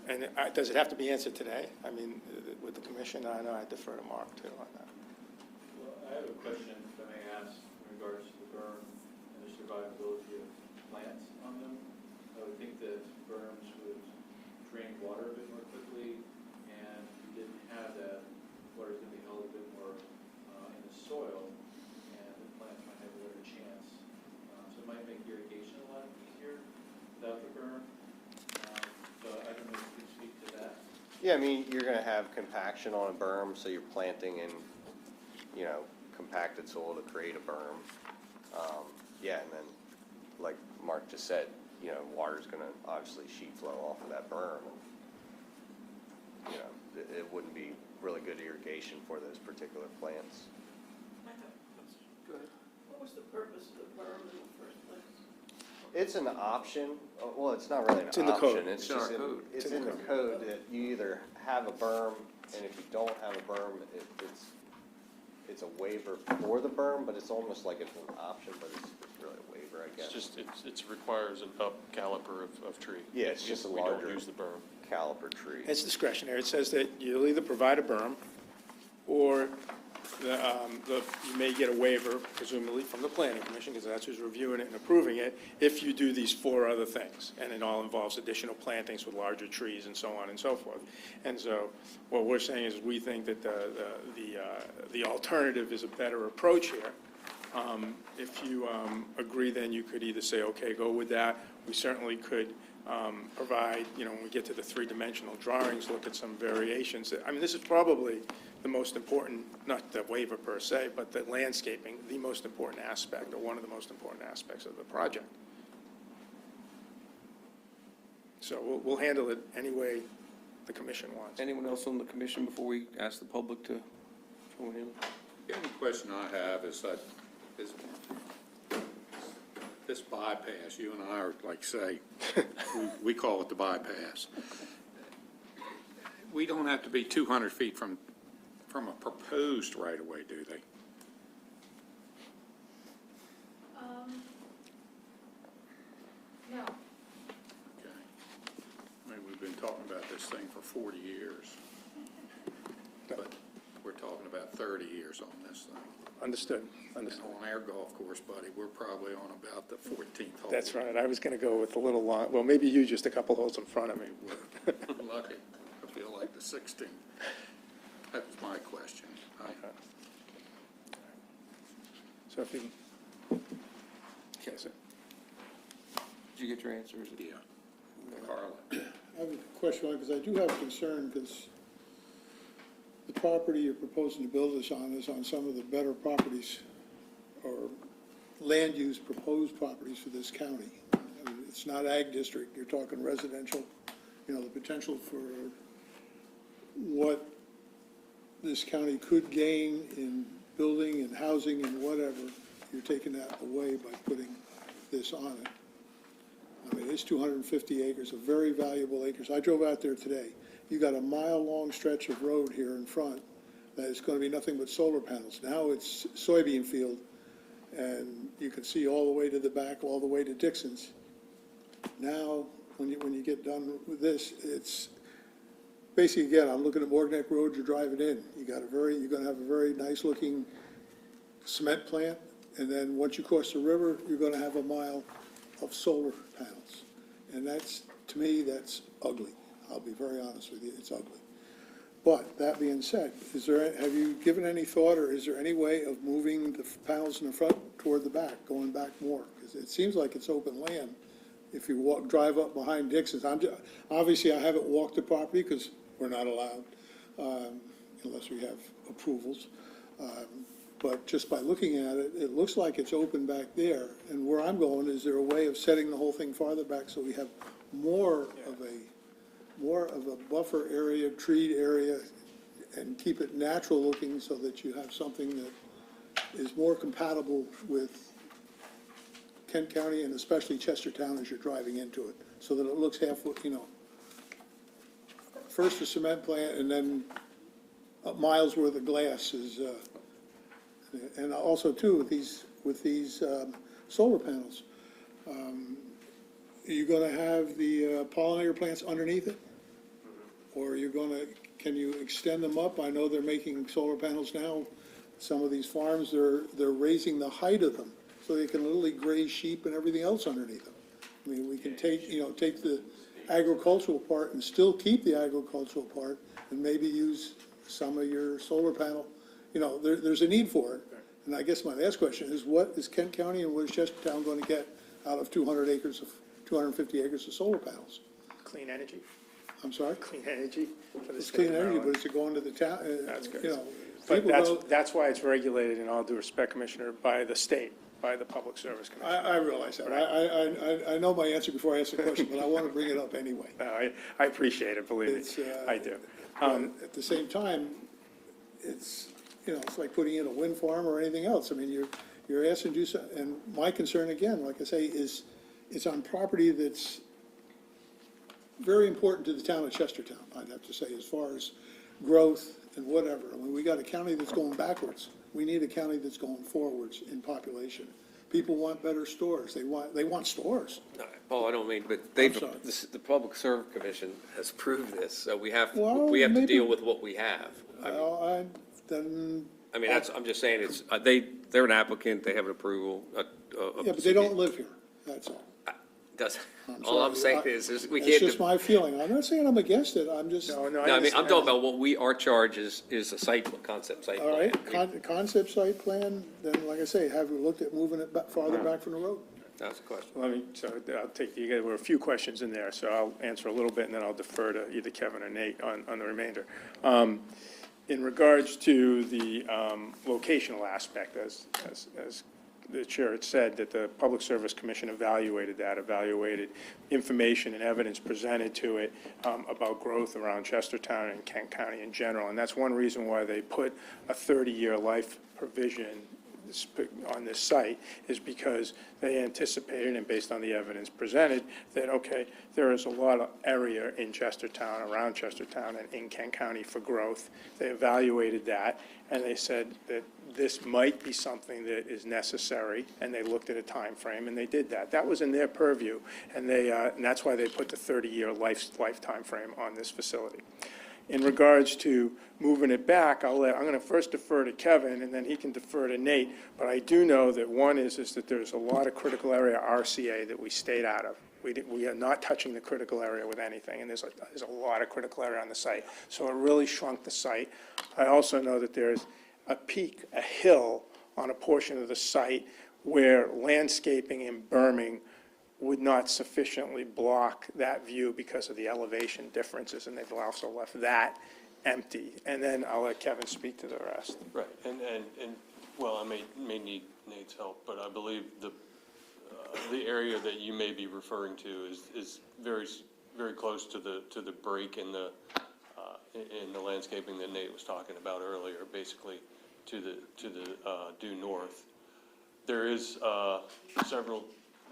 And does it have to be answered today? I mean, with the commission, I know I defer to Mark too on that. Well, I have a question, if I may ask, in regards to the berm and the survivability of plants on them. I would think that berms would drain water a bit more quickly, and if you didn't have that, water's going to be held a bit more in the soil, and the plants might have a better chance. So it might make irrigation a lot easier without the berm. So I don't know if you can speak to that. Yeah, I mean, you're gonna have compaction on a berm, so you're planting in, compacted soil to create a berm. Yeah, and then, like Mark just said, water's gonna obviously sheet flow off of that berm, and, it wouldn't be really good irrigation for those particular plants. What was the purpose of the berm in the first place? It's an option, well, it's not really an It's in the code. option, it's It's in our just, code. it's in the code that you either have a berm, and if you don't have a berm, it's a waiver for the berm, but it's almost like it's an option, but it's really a waiver, I It's guess. just, it requires an up caliper of tree. Yeah, it's just a We larger don't use the berm. caliper tree. It's discretionary. It says that you'll either provide a berm, or you may get a waiver, presumably from the planning commission, because that's who's reviewing it and approving it, if you do these four other things. And it all involves additional plantings with larger trees and so on and so forth. And so what we're saying is we think that the alternative is a better approach here. If you agree, then you could either say, okay, go with that. We certainly could provide, when we get to the three-dimensional drawings, look at some variations. I mean, this is probably the most important, not the waiver per se, but the landscaping, the most important aspect, or one of the most important aspects of the project. So we'll handle it any way the commission wants. Anyone else on the commission before we ask the public to join in? The only question I have is that, this bypass, you and I are, like, say, we call it the bypass. We don't have to be 200 feet from a proposed right-of-way, do they? No. Okay. I mean, we've been talking about this thing for 40 years. But we're talking about 30 years on this thing. Understood, And understood. on our golf course, buddy, we're probably on about the 14th hole. That's right. I was going to go with a little long, well, maybe you just a couple holes in front of me. Lucky. I feel like the 16th. That was my question. So if you, okay, so Did you get your answers? Yeah. Carla. I have a question, because I do have concern, because the property you're proposing to build this on is on some of the better properties, or land use proposed properties for this county. I mean, it's not ag district, you're talking residential, you know, the potential for what this county could gain in building and housing and whatever, you're taking that away by putting this on it. I mean, it's 250 acres, of very valuable acres. I drove out there today. You got a mile-long stretch of road here in front that is going to be nothing but solar panels. Now it's soybean field, and you can see all the way to the back, all the way to Dixon's. Now, when you get done with this, it's basically, again, I'm looking at Morgan Neck Road, you're driving in. You're going to have a very nice-looking cement plant, and then once you cross the river, you're going to have a mile of solar panels. And that's, to me, that's ugly. I'll be very honest with you, it's ugly. But that being said, have you given any thought, or is there any way of moving the panels in the front toward the back, going back more? Because it seems like it's open land. If you drive up behind Dixon's, obviously I haven't walked the property because we're not allowed, unless we have approvals. But just by looking at it, it looks like it's open back there. And where I'm going, is there a way of setting the whole thing farther back so we have more of a buffer area, treed area, and keep it natural looking so that you have something that is more compatible with Kent County and especially Chestertown as you're driving into it, so that it looks half, you know, first a cement plant and then a mile's worth of glass is, and also too, with these solar panels, are you gonna have the pollinator plants underneath it? Or are you gonna, can you extend them up? I know they're making solar panels now. Some of these farms, they're raising the height of them, so they can literally graze sheep and everything else underneath them. I mean, we can take the agricultural part and still keep the agricultural part, and maybe use some of your solar panel. You know, there's a need for it. And I guess my last question is, what is Kent County and what is Chestertown going to get out of 250 acres of solar panels? clean energy, I'm sorry? clean energy for the It's state clean of energy, Maryland. but it's going to the town, That's good. you know. But people go- that's why it's regulated, in all due respect, Commissioner, by the state, by the Public Service Commission. I realize that. I know my answer before I ask the question, but I want to bring it up anyway. No, I appreciate it, believe It's, me, I do. But at the same time, it's, you know, it's like putting in a wind farm or anything else. I mean, you're asked to do so, and my concern, again, like I say, is it's on property that's very important to the town of Chestertown, I'd have to say, as far as growth and whatever. I mean, we got a county that's going backwards. We need a county that's going forwards in population. People want better stores. They want stores. No, Paul, I don't mean, but sorry. the Public Service Commission has proved this, so we have Well, to maybe- deal with what we have. Well, then, I mean, I'm just saying, it's, they're an applicant, they have an approval. yeah, but they don't live here, that's all. All I'm sorry. saying is we It's can't. just my feeling. I'm not saying I'm against it, I'm just, No, No, I mean, I'm talking about our charge is a concept site all plan. right, concept site plan, then like I say, have we looked at moving it farther back from the road? That's the question. I'll take, there were a few questions in there, so I'll answer a little bit, and then I'll defer to either Kevin or Nate on the remainder. In regards to the locational aspect, as the chair had said, that the Public Service Commission evaluated information and evidence presented to it about growth around Chestertown and Kent County in general, and that's one reason why they put a 30-year life provision on this site is because they anticipated, and based on the evidence presented, that, okay, there is a lot of area in Chestertown, around Chestertown, and in Kent County for growth. They evaluated that, and they said that this might be something that is necessary, and they looked at a time frame, and they did that. That was in their purview, and and that's why they put the 30-year lifetime frame on this facility. In regards to moving it back, I'm going to first defer to Kevin, and then he can defer to Nate. But I do know that one is that there's a lot of critical area RCA that we stayed out of. We are not touching the critical area with anything, and there's a lot of critical area on the site. So it really shrunk the site. I also know that there's a peak, a hill on a portion of the site where landscaping and berming would not sufficiently block that view because of the elevation differences, and they've also left that empty. And then I'll let Kevin speak to the rest. Right, and well, I may need Nate's help, but I believe the area that you may be referring to is very close to the break in the landscaping that Nate was talking about earlier, basically to the due north. There is several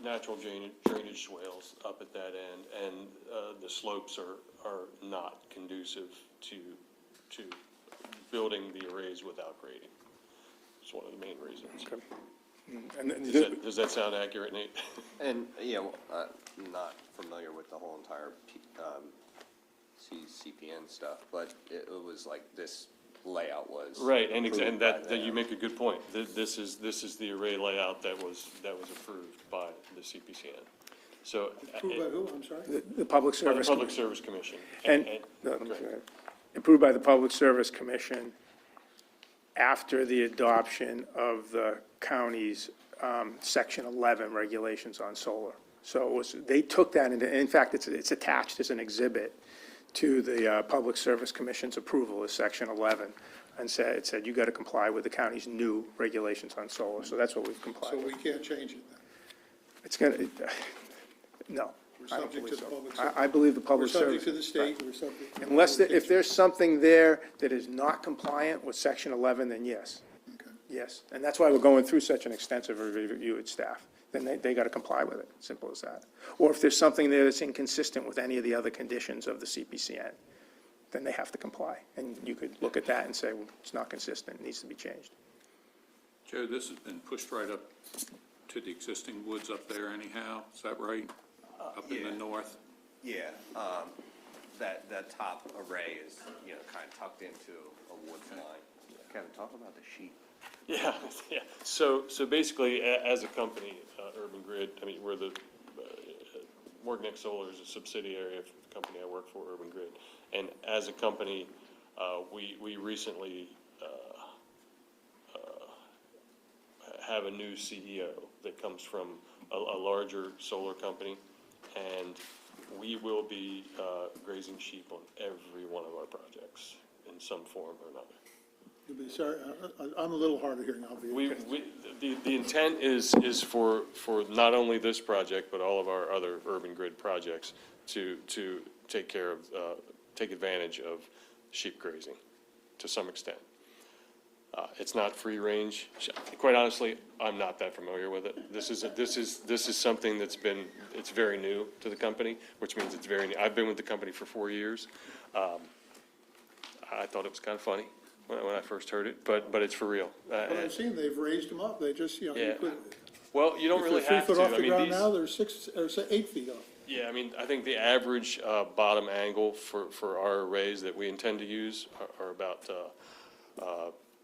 natural drainage swales up at that end, and the slopes are not conducive to building the arrays without grading. It's one of the main reasons. Okay. And Does that sound accurate, Nate? And, yeah, well, I'm not familiar with the whole entire CPN stuff, but it was like this layout was. Right, and approved by that you them. make a good point. This is the array layout that was approved by the CPCN. So. Approved by who, I'm sorry? the Public By the Service. Public Service Commission. And, no, let me go ahead. Approved by the Public Service Commission after the adoption of the county's Section 11 regulations on solar. So it was, they took that into, in fact, it's attached as an exhibit to the Public Service Commission's approval of Section 11, and it said, you got to comply with the county's new regulations on solar. So that's what we've complied So with. we can't change it then? It's going to, no. We're I don't subject believe to the so. public service. I believe the We're Public Service. subject to the state, we're subject. Unless, if there's something there that is not compliant with Section 11, then yes. Okay. Yes, and that's why we're going through such an extensive review with staff. Then they got to comply with it, simple as that. Or if there's something there that's inconsistent with any of the other conditions of the CPCN, then they have to comply. And you could look at that and say, well, it's not consistent, it needs to be changed. Joe, this has been pushed right up to the existing woods up there anyhow, is that right? Up in the north? Yeah, that top array is, kind of tucked into a woods line. Kevin, talk about the sheep. Yeah, yeah. So basically, as a company, Urban Grid, I mean, we're the, Morgnick Solar is a subsidiary of the company I work for, Urban Grid. And as a company, we recently have a new CEO that comes from a larger solar company. And we will be grazing sheep on every one of our projects in some form or another. You'll be sorry, I'm a little hard of hearing, I'll be. The intent is for not only this project, but all of our other Urban Grid projects to take care of, take advantage of sheep grazing to some extent. It's not free range. Quite honestly, I'm not that familiar with it. This is something that's been, it's very new to the company, which means it's very new. I've been with the company for 4 years. I thought it was kind of funny when I first heard it, but it's for real. But I've seen they've raised them up, they just, you Yeah. put. Well, you don't really have If they're 3 to. foot off I the mean, ground these. now, they're 6, or 8 feet off. Yeah, I mean, I think the average bottom angle for our arrays that we intend to use are about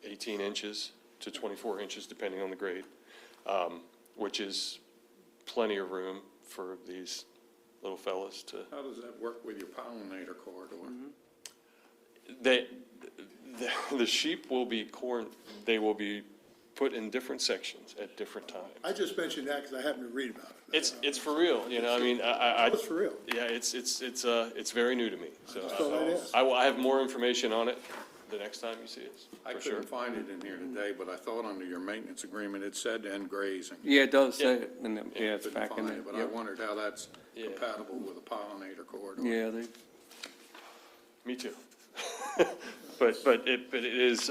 18 inches to 24 inches, depending on the grade, which is plenty of room for these little fellas to. How does that work with your pollinator corridor? The sheep will be they will be put in different sections at different times. I just mentioned that because I happened to read about it. It's for real, I mean, I. It's for real. Yeah, it's very new to me, so. Just thought I'd ask. I have more information on it the next time you see us, I for sure. couldn't find it in here today, but I thought under your maintenance agreement, it said end grazing. Yeah, it does say it, and then, yeah, it's Couldn't back in find there. it, but I Yep. wondered how that's Yeah. compatible with a pollinator corridor. Yeah, they, Me too. but it is,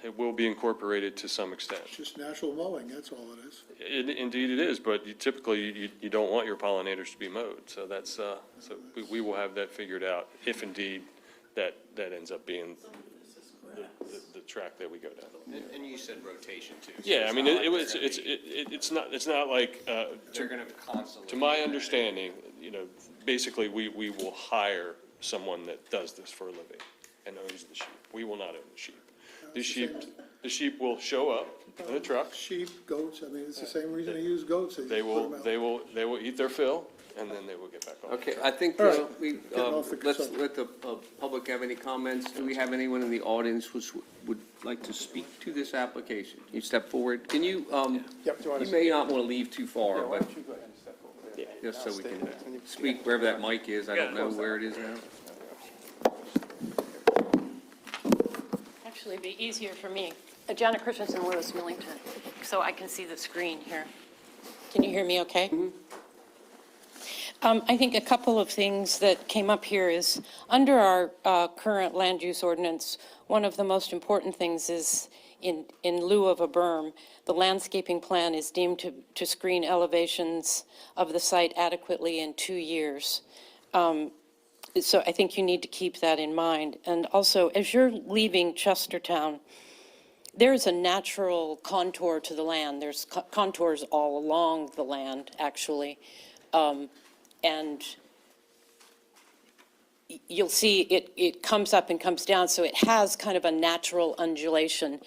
it will be incorporated to some extent. It's just natural mowing, that's all it is. Indeed it is, but typically you don't want your pollinators to be mowed. So that's, so we will have that figured out if indeed that ends up being the track that we go down. And you said rotation too. so Yeah, I it's mean, not like it's not like, they're gonna constantly. to my understanding, basically we will hire someone that does this for a living and owns the sheep. We will not own the sheep. The sheep will show up in a truck. Sheep, goats, I mean, it's the same reason they use goats. They will eat their fill and then they will get back on. the Okay, truck. I think All right. we, Getting off the let's subject. let the public have any comments. Do we have anyone in the audience who would like to speak to this application? Can you step forward? Can you, Yep, do you want you to? may not want to leave too far, Yeah, why but don't you go ahead and step over there? just so we Stay can there. And you- speak wherever that mic is. I don't know where it is now. Actually, it'd be easier for me. Janet Christensen, Lewis Millington, so I can see the screen here. Can you hear me okay? I think a couple of things that came up here is, under our current land use ordinance, one of the most important things is, in lieu of a berm, the landscaping plan is deemed to screen elevations of the site adequately in 2 years. So I think you need to keep that in mind. And also, as you're leaving Chestertown, there's a natural contour to the land. There's contours all along the land, actually. And you'll see it comes up and comes down, so it has kind of a natural undulation.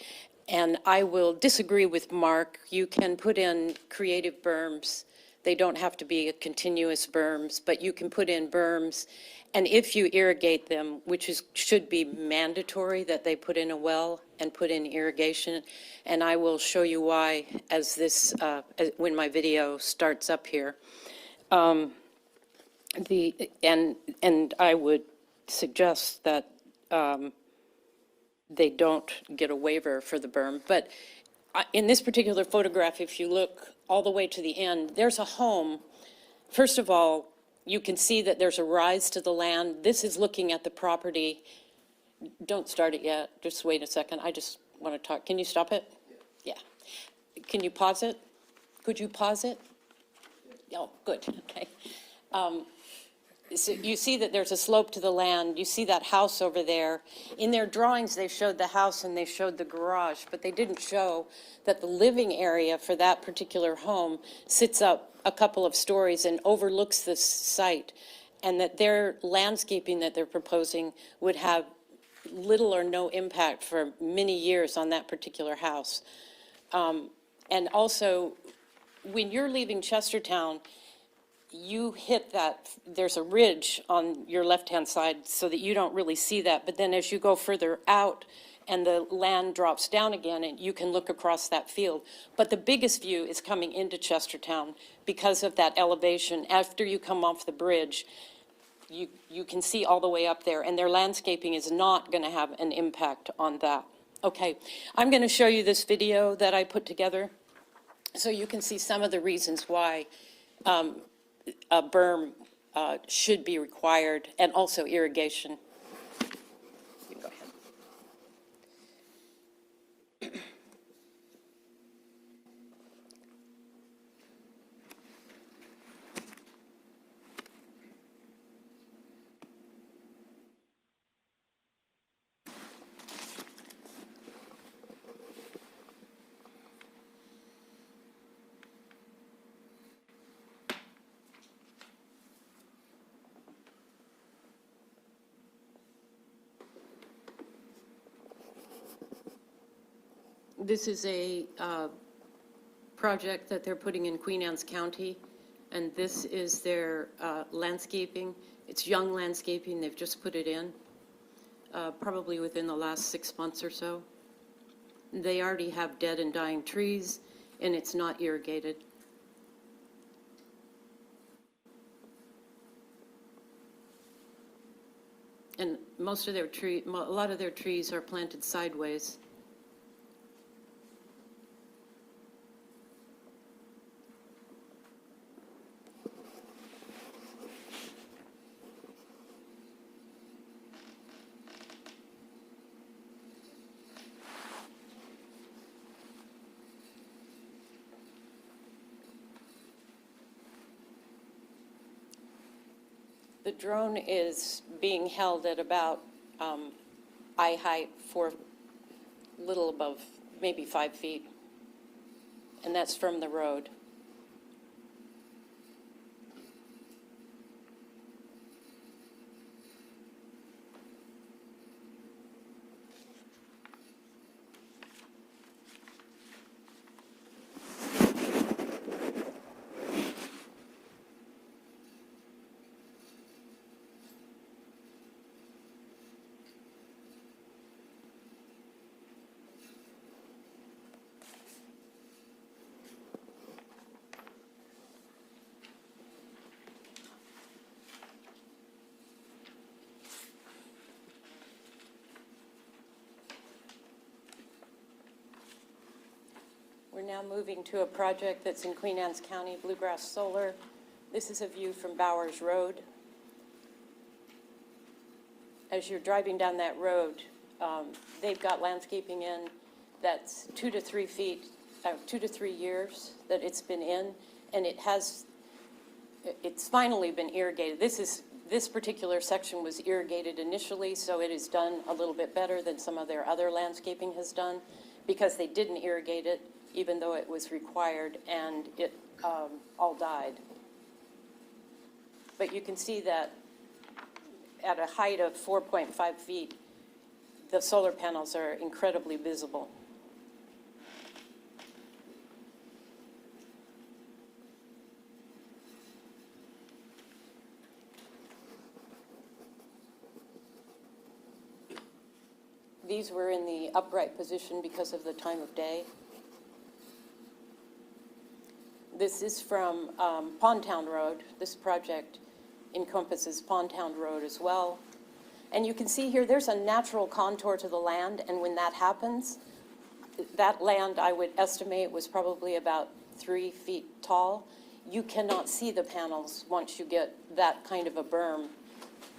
And I will disagree with Mark. You can put in creative berms. They don't have to be continuous berms, but you can put in berms. And if you irrigate them, which should be mandatory that they put in a well and put in irrigation, and I will show you why as when my video starts up here. And I would suggest that they don't get a waiver for the berm. But in this particular photograph, if you look all the way to the end, there's a home. First of all, you can see that there's a rise to the land. This is looking at the property. Don't start it yet. Just wait a second. I just want to talk. Can you stop it? Yeah. Can you pause it? Could you pause it? Oh, good. Okay. So you see that there's a slope to the land. You see that house over there. In their drawings, they showed the house and they showed the garage, but they didn't show that the living area for that particular home sits up a couple of stories and overlooks this site, and that their landscaping that they're proposing would have little or no impact for many years on that particular house. And also, when you're leaving Chestertown, you hit that, there's a ridge on your left-hand side so that you don't really see that. But then as you go further out and the land drops down again, and you can look across that field. But the biggest view is coming into Chestertown because of that elevation. After you come off the bridge, you can see all the way up there, and their landscaping is not going to have an impact on that. Okay, I'm going to show you this video that I put together so you can see some of the reasons why a berm should be required, and also irrigation. You can go ahead. This is a project that they're putting in Queen Anne's County, and this is their landscaping. It's young landscaping. They've just put it in, probably within the last 6 months or so. They already have dead and dying trees, and it's not irrigated. And most of their a lot of their trees are planted sideways. The drone is being held at about eye height for little above, maybe 5 feet. And that's from the road. We're now moving to a project that's in Queen Anne's County, Bluegrass Solar. This is a view from Bowers Road. As you're driving down that road, they've got landscaping in that's 2 to 3 feet, 2 to 3 years that it's been in, and it's finally been irrigated. This particular section was irrigated initially, so it is done a little bit better than some of their other landscaping has done, because they didn't irrigate it, even though it was required, and it all died. But you can see that at a height of 4.5 feet, the solar panels are incredibly visible. These were in the upright position because of the time of day. This is from Pondtown Road. This project encompasses Pondtown Road as well. And you can see here, there's a natural contour to the land, and when that happens, that land, I would estimate, was probably about 3 feet tall. You cannot see the panels once you get that kind of a berm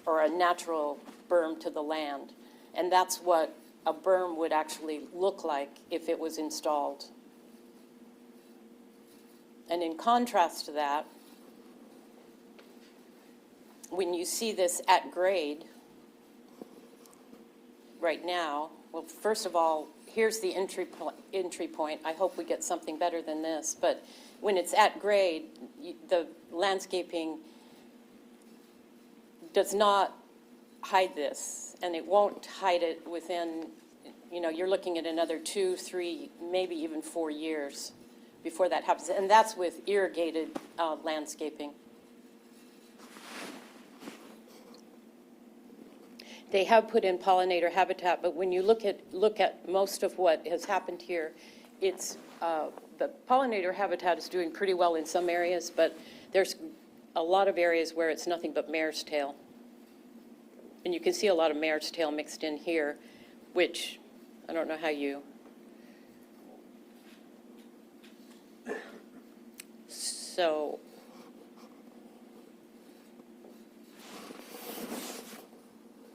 or a natural berm to the land. And that's what a berm would actually look like if it was installed. And in contrast to that, when you see this at grade right now, well, first of all, here's the entry point. I hope we get something better than this. But when it's at grade, the landscaping does not hide this, and it won't hide it within, you're looking at another 2, 3, maybe even 4 years before that happens. And that's with irrigated landscaping. They have put in pollinator habitat, but when you look at most of what has happened here, it's the pollinator habitat is doing pretty well in some areas, but there's a lot of areas where it's nothing but mare's tail. And you can see a lot of mare's tail mixed in here, which I don't know how you. So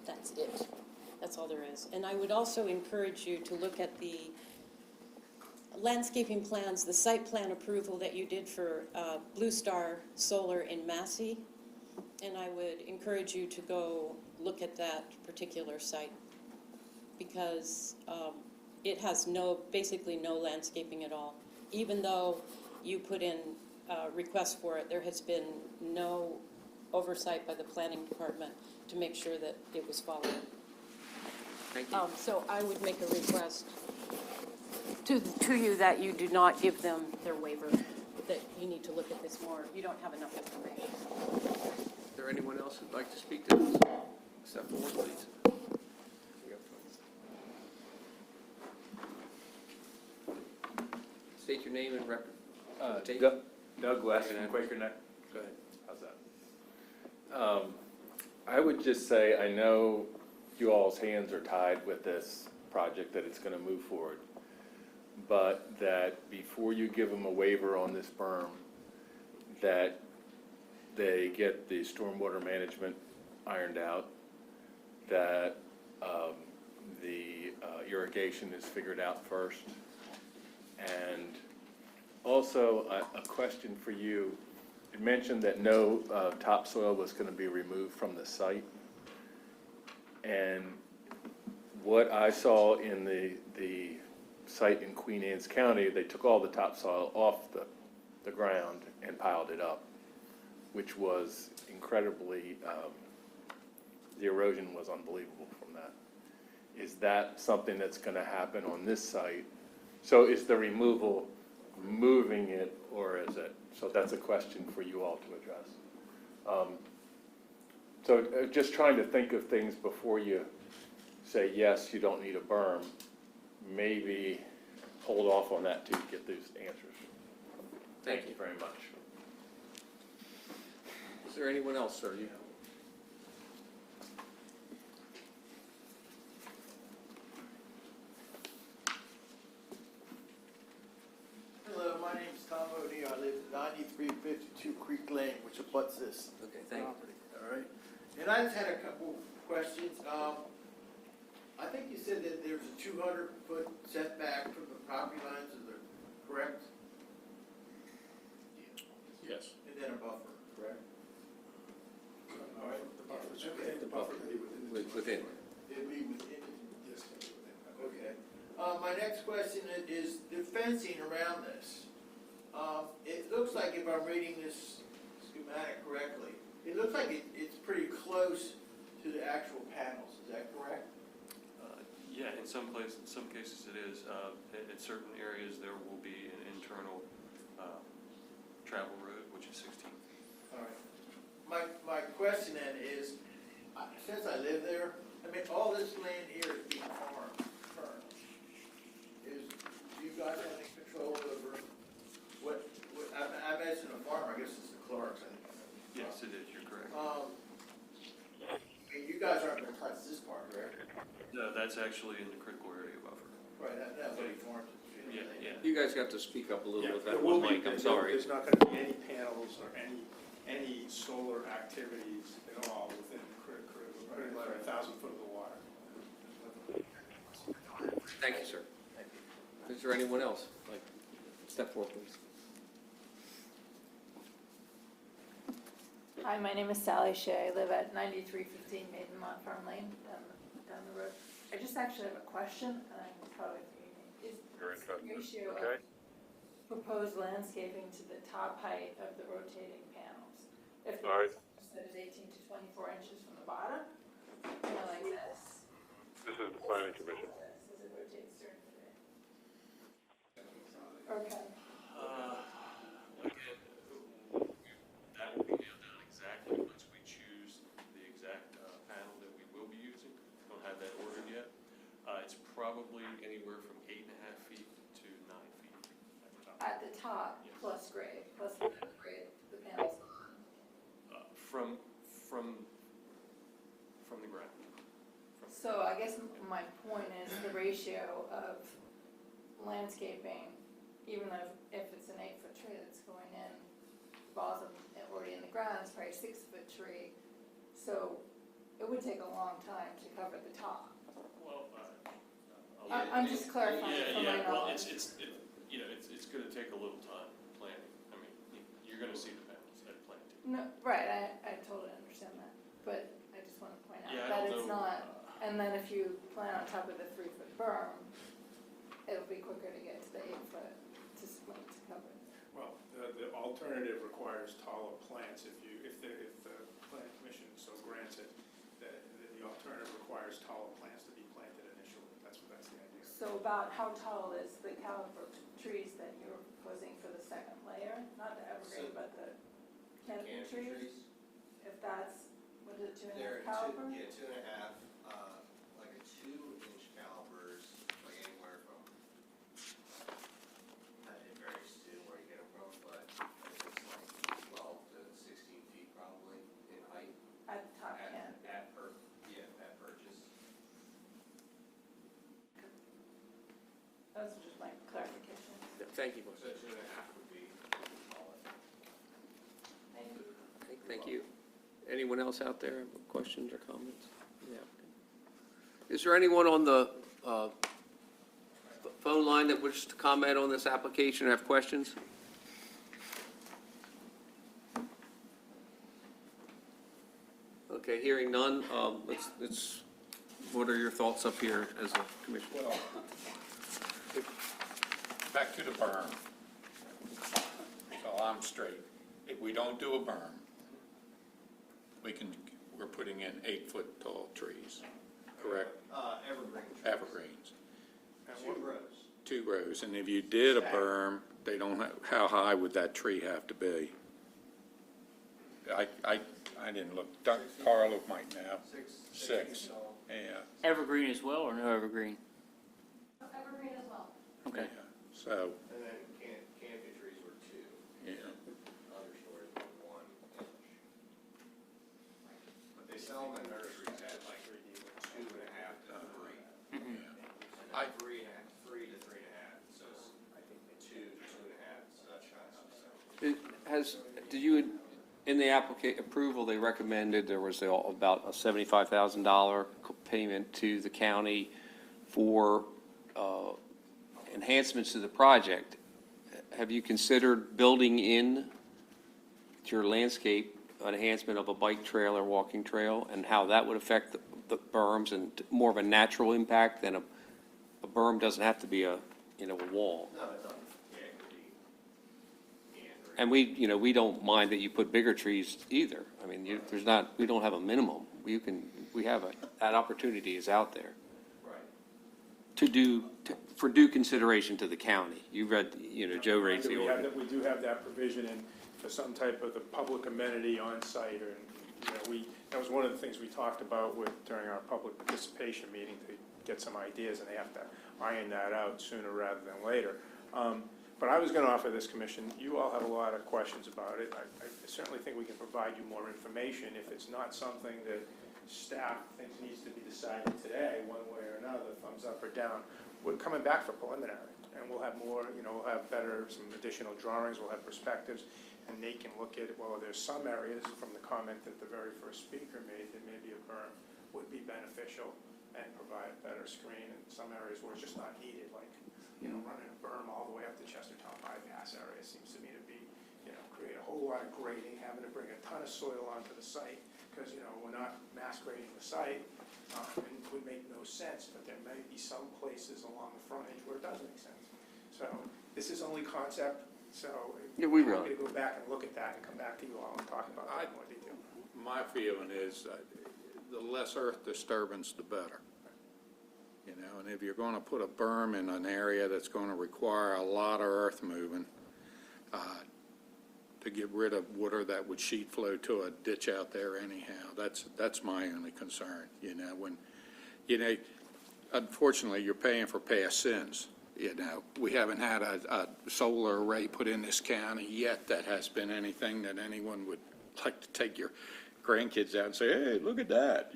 that's it. That's all there is. And I would also encourage you to look at the landscaping plans, the site plan approval that you did for Blue Star Solar in Massey. And I would encourage you to go look at that particular site, because it has basically no landscaping at all. Even though you put in requests for it, there has been no oversight by the planning department to make sure that it was followed. Thank you. So I would make a request to you that you do not give them their waiver, that you need to look at this more. You don't have enough information. Is there anyone else who'd like to speak to this? Step forward, please. State your name and representative. Doug West from Quaker Neck. Go ahead. How's that? I would just say, I know you all's hands are tied with this project, that it's going to move forward, but that before you give them a waiver on this berm, that they get the stormwater management ironed out, that the irrigation is figured out first. And also a question for you, it mentioned that no topsoil was going to be removed from the site. And what I saw in the site in Queen Anne's County, they took all the topsoil off the ground and piled it up, which was incredibly, the erosion was unbelievable from that. Is that something that's going to happen on this site? So is the removal moving it, or is it? So that's a question for you all to address. So just trying to think of things before you say, yes, you don't need a berm, maybe hold off on that to get those answers. Thank you very much. Is there anyone else, sir? Hello, my name is Tom O'Neill. I live at 9352 Creek Lane, which abuts this property. All right. And I just had a couple questions. I think you said that there's a 200-foot setback from the property lines, is that correct? Yes. And then a buffer, correct? All right. The buffer's okay. The buffer would be within the Within. It'd be within, yes, okay. My next question is the fencing around this. It looks like, if I'm reading this schematic correctly, it looks like it's pretty close to the actual panels, is that correct? Yeah, in some cases it is. In certain areas, there will be an internal travel road, which is 16. All right. My question then is, since I live there, I mean, all this land here is being farmed currently. Do you guys have any control over what I mentioned a farm, I guess it's the Clarks, I think. Yes, it is, you're correct. And you guys aren't gonna touch this part, correct? No, that's actually in the critical area buffer. Right, that's what he farmed. Yeah, yeah. You guys got to speak up a little with There that will one be- mic, I'm sorry. There's not gonna be any panels or any solar activities at all within pretty much 1,000 foot of the water. Thank you, sir. Is there anyone else? Like, step forward, please. Hi, my name is Sally Shea. I live at 9315 Maidenmont Farm Lane, down the road. I just actually have a question, and I'm probably is the ratio of proposed landscaping to the top height of the rotating panels. If the set is 18 to 24 inches from the bottom, like this. This is the planning commission. As it rotates during the day. Okay. Again, that will be nailed down exactly once we choose the exact panel that we will be using. Don't have that ordered yet. It's probably anywhere from 8.5 feet to 9 feet At the top, Yes. plus grade, plus whatever grade the panels on. from the ground. So I guess my point is the ratio of landscaping, even though if it's an 8-foot tree that's going in, balls already in the ground, it's probably a 6-foot tree. So it would take a long time to cover the top. Well, I'm just clarifying from my well, knowledge. it's gonna take a little time planning. I mean, you're gonna see the panels at planting. No, right, I totally understand that, but I just want to point out Yeah, I that don't it's know. not, and then if you plant on top of the 3-foot berm, it'll be quicker to get to the 8-foot to split to cover. Well, the alternative requires taller plants if the planning commission so grants it, that the alternative requires taller plants to be planted initially. That's the idea. So about how tall is the caliber trees that you're proposing for the second layer? Not the evergreen, but the canopy trees? If that's, what is it, 2.5 caliber? 2.5, like a 2-inch calibers, like anywhere from, it varies too where you get them from, but it's like 12 to 16 feet probably in height. At the top canopy? At purchase. Those are just my clarifications. Thank you. So 2.5 would be taller. Thank you. Okay, thank you. Anyone else out there have questions or comments? Yeah. Is there anyone on the phone line that wishes to comment on this application or have questions? Okay, hearing none, what are your thoughts up here as a commissioner? Well, back to the berm. So I'm straight. If we don't do a berm, we're putting in 8-foot tall trees, correct? Evergreens. 2 rows, and if you did a berm, they don't have, how high would that tree have to be? I didn't look, Carl might now. 6, yeah. Evergreen as well, or no evergreen? Evergreen as well. Okay. So, And then canopy trees were 2. yeah, Understory was 1 inch. But they sell them in nurseries at like 2.5 to 3. I, 3 to 3.5, so it's, I think 2 to 2.5, such kind of stuff. Did you, in the approval, they recommended there was about a $75,000 payment to the county for enhancements to the project. Have you considered building in to your landscape enhancement of a bike trail or walking trail, and how that would affect the berms, and more of a natural impact than a berm doesn't have to be a wall? No, it doesn't. Yeah, it could be. And we don't mind that you put bigger trees either. I mean, we don't have a minimum. We have that opportunity is out there. Right. For due consideration to the county. You read, Joe raised the order. We do have that provision in for some type of the public amenity on site, or, that was one of the things we talked about during our public participation meeting, to get some ideas, and they have to iron that out sooner rather than later. But I was going to offer this, Commission, you all have a lot of questions about it. I certainly think we can provide you more information if it's not something that staff thinks needs to be decided today, one way or another, thumbs up or down. We're coming back for preliminary, and we'll have more, we'll have some additional drawings, we'll have perspectives, and Nate can look at it. Well, there's some areas from the comment that the very first speaker made that maybe a berm would be beneficial and provide a better screen, and some areas where it's just not needed, like, running a berm all the way up to Chestertown bypass area seems to me to be, create a whole lot of grading, having to bring a ton of soil onto the site, because, we're not mass grading the site, and it would make no sense, but there may be some places along the frontage where it does make sense. So this is only concept, so Yeah, we're really. going to go back and look at that and come back to you all and talk about that in more detail. my feeling is the less earth disturbance, the better. And if you're going to put a berm in an area that's going to require a lot of earth moving, to get rid of water that would sheet flow to a ditch out there anyhow, that's my only concern, when, unfortunately, you're paying for past sins. We haven't had a solar array put in this county yet that has been anything that anyone would like to take your grandkids out and say, hey, look at that,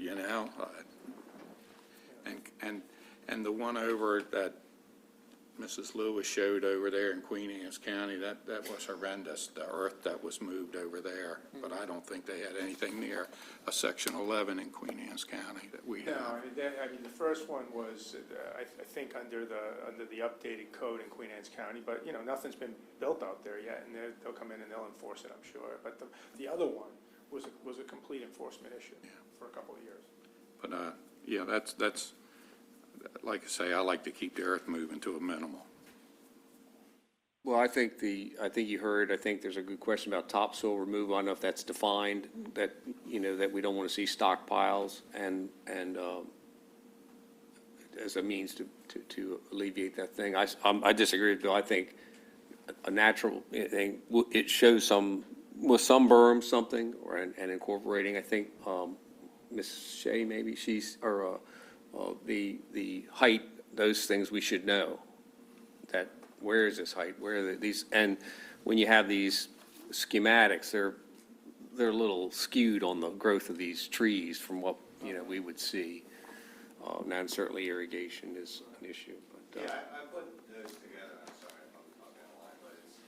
And the one over that Mrs. Lewis showed over there in Queen Anne's County, that was horrendous, the earth that was moved over there. But I don't think they had anything near a Section 11 in Queen Anne's County that we No, have. the first one was, I think, under the updated code in Queen Anne's County, but, nothing's been built out there yet, and they'll come in and they'll enforce it, I'm sure. But the other one was a complete enforcement issue for a couple of years. But, that's, like I say, I like to keep the earth moving to a minimal. Well, I think you heard, I think there's a good question about topsoil removal. I don't know if that's defined, that we don't want to see stockpiles and as a means to alleviate that thing. I disagree with Bill. I think a natural thing, it shows with some berm something, and incorporating, I think, Ms. Shea, maybe the height, those things we should know. That where is this height? Where are these? And when you have these schematics, they're a little skewed on the growth of these trees from what we would see. Now, and certainly irrigation is an issue. But I put those together. I'm sorry if I'm talking out of line, but it's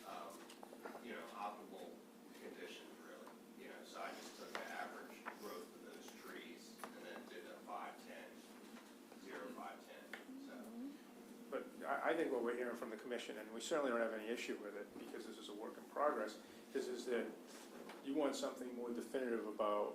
optimal conditions really. So I just took the average growth of those trees and then did a 5-10, 0, 5-10. So. But I think what we're hearing from the commission, and we certainly don't have any issue with it because this is a work in progress, is that you want something more definitive about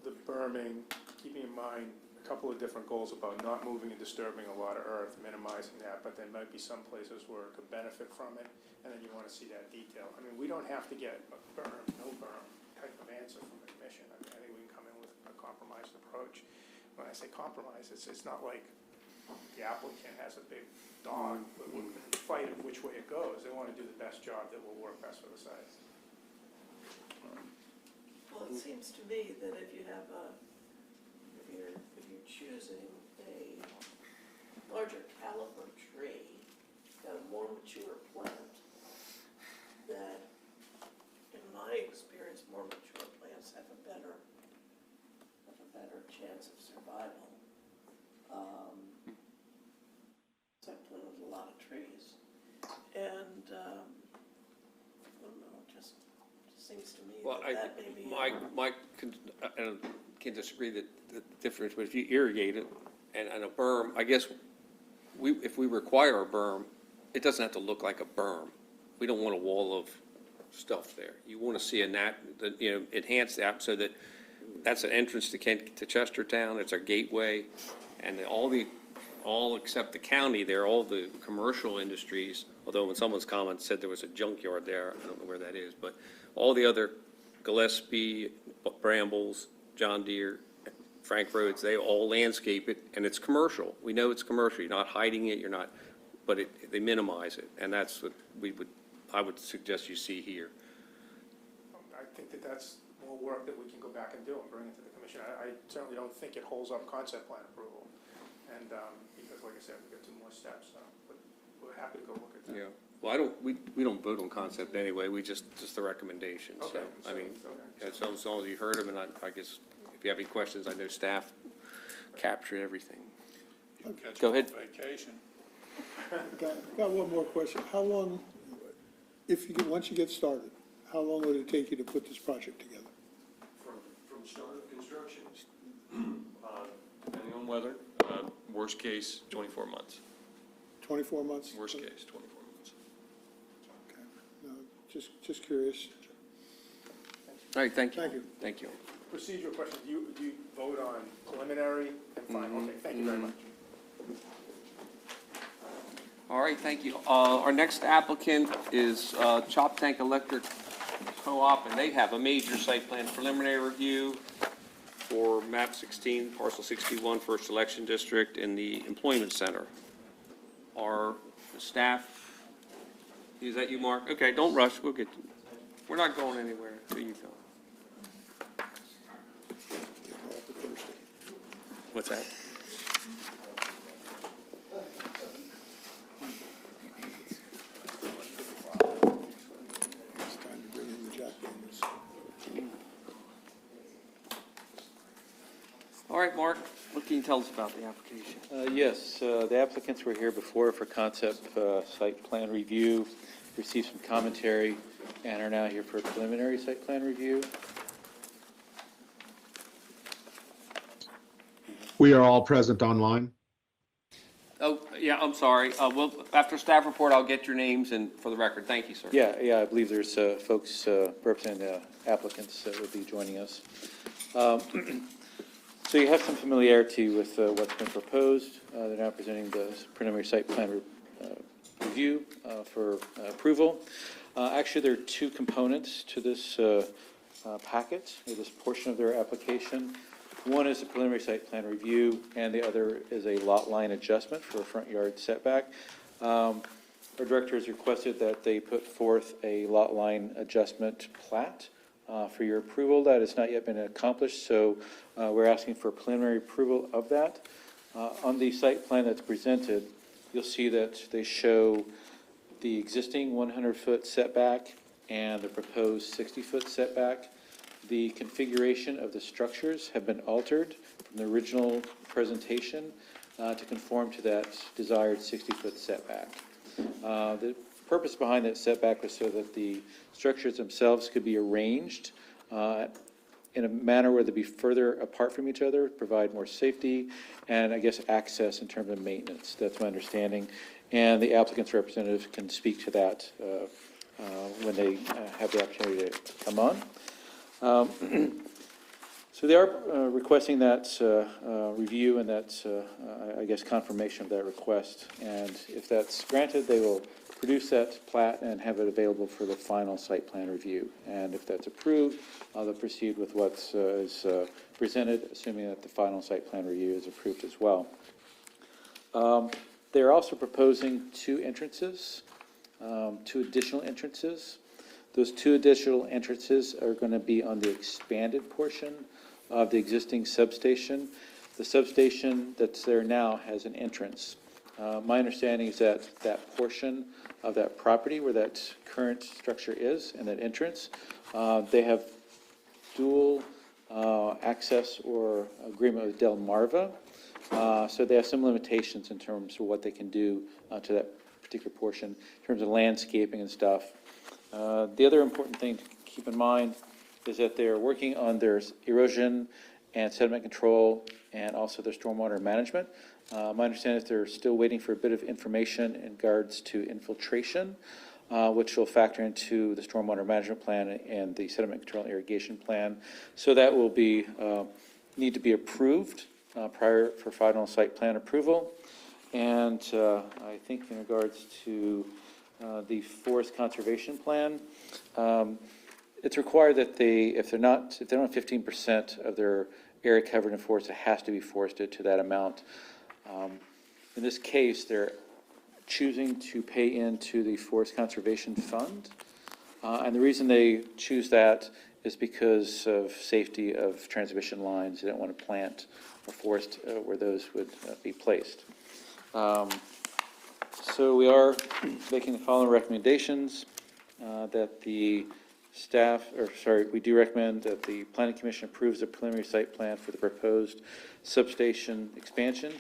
the berming, keeping in mind a couple of different goals about not moving and disturbing a lot of earth, minimizing that, but there might be some places where it could benefit from it, and then you want to see that detail. I mean, we don't have to get a berm, no berm type of answer from the commission. I mean, I think we can come in with a compromised approach. When I say compromise, it's not like the applicant has a big dog, but we're going to fight it which way it goes. They want to do the best job that will work best for the site. Well, it seems to me that if you have if you're choosing a larger caliber tree, a more mature plant, that, in my experience, more mature plants have a better chance of survival. So I planted a lot of trees, and, I don't know, it just seems to me Well, that may be. Mike can disagree that the difference, but if you irrigate it and a berm, I guess if we require a berm, it doesn't have to look like a berm. We don't want a wall of stuff there. You want to see enhance that so that that's an entrance to Chestertown, it's our gateway, and all except the county there, all the commercial industries, although when someone's comment said there was a junkyard there, I don't know where that is, but all the other Gillespie, Brambles, John Deere, Frank Rhodes, they all landscape it, and it's commercial. We know it's commercial, you're not hiding it, but they minimize it, and that's what I would suggest you see here. I think that's more work that we can go back and do and bring it to the commission. I certainly don't think it holds up concept plan approval. And, because like I said, we've got 2 more steps, but we're happy to go look at that. Yeah, well, we don't vote on concept anyway, we just the recommendations, so, Okay, I mean, okay. as long as you heard them, and I guess if you have any questions, I know staff captured everything. Go ahead. Vacation. Got one more question. How long, once you get started, how long would it take you to put this project together? From start of construction, depending on weather, worst case, 24 months. 24 months? Worst case, 24 months. Okay. No, just curious. All right, thank you. Thank you. Thank you. Procedural question, do you vote on preliminary and final? Okay, thank you very much. All right, thank you. Our next applicant is Chop Tank Electric Co-op, and they have a major site plan preliminary review for map 16, parcel 61, First Election District in the Employment Center. Our staff, is that you, Mark? Okay, don't rush, we'll get, we're not going anywhere until you go. What's that? It's time to bring in the Jack Daniels. All right, Mark, what can you tell us about the application? Yes, the applicants were here before for concept site plan review, received some commentary, and are now here for a preliminary site plan review. We are all present online. Oh, yeah, I'm sorry. Well, after staff report, I'll get your names and for the record. Thank you, sir. Yeah, I believe there's folks representing the applicants that would be joining us. So you have some familiarity with what's been proposed. They're now presenting the preliminary site plan review for approval. Actually, there are 2 components to this packet, or this portion of their application. One is a preliminary site plan review, and the other is a lot line adjustment for a front yard setback. Our director has requested that they put forth a lot line adjustment plat for your approval. That has not yet been accomplished, so we're asking for preliminary approval of that. On the site plan that's presented, you'll see that they show the existing 100-foot setback and the proposed 60-foot setback. The configuration of the structures have been altered from the original presentation to conform to that desired 60-foot setback. The purpose behind that setback was so that the structures themselves could be arranged in a manner where they'd be further apart from each other, provide more safety, and I guess access in terms of maintenance. That's my understanding. And the applicant's representative can speak to that when they have the opportunity to come on. So So they are requesting that review and that, I guess, confirmation of that request. And if that's granted, they will produce that plat and have it available for the final site plan review. And if that's approved, they'll proceed with what is presented, assuming that the final site plan review is approved as well. They're also proposing two additional entrances. Those two additional entrances are going to be on the expanded portion of the existing substation. The substation that's there now has an entrance. My understanding is that that portion of that property where that current structure is and that entrance, they have dual access or agreement with Delmarva. So they have some limitations in terms of what they can do to that particular portion in terms of landscaping and stuff. The other important thing to keep in mind is that they're working on their erosion and sediment control and also their stormwater management. My understanding is they're still waiting for a bit of information in regards to infiltration, which will factor into the stormwater management plan and the sediment control and irrigation plan. So that will be need to be approved prior for final site plan approval. And I think in regards to the forest conservation plan, it's required that if they don't have 15% of their area covered in forest, it has to be forested to that amount. In this case, they're choosing to pay into the Forest Conservation Fund. And the reason they choose that is because of safety of transmission lines. They don't want to plant or forest where those would be placed. So we are making the following recommendations, that the we do recommend that the Planning Commission approves the preliminary site plan for the proposed substation expansion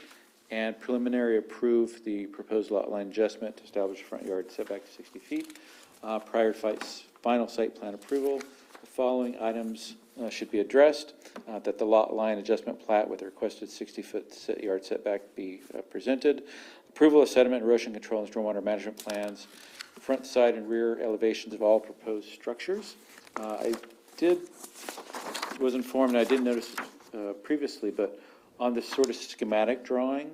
and preliminary approve the proposed lot line adjustment to establish a front yard setback to 60 feet. Prior to final site plan approval, the following items should be addressed, that the lot line adjustment plat with the requested 60-foot yard setback be presented, approval of sediment erosion control and stormwater management plans, front, side, and rear elevations of all proposed structures. I was informed, and I didn't notice previously, but on this sort of schematic drawing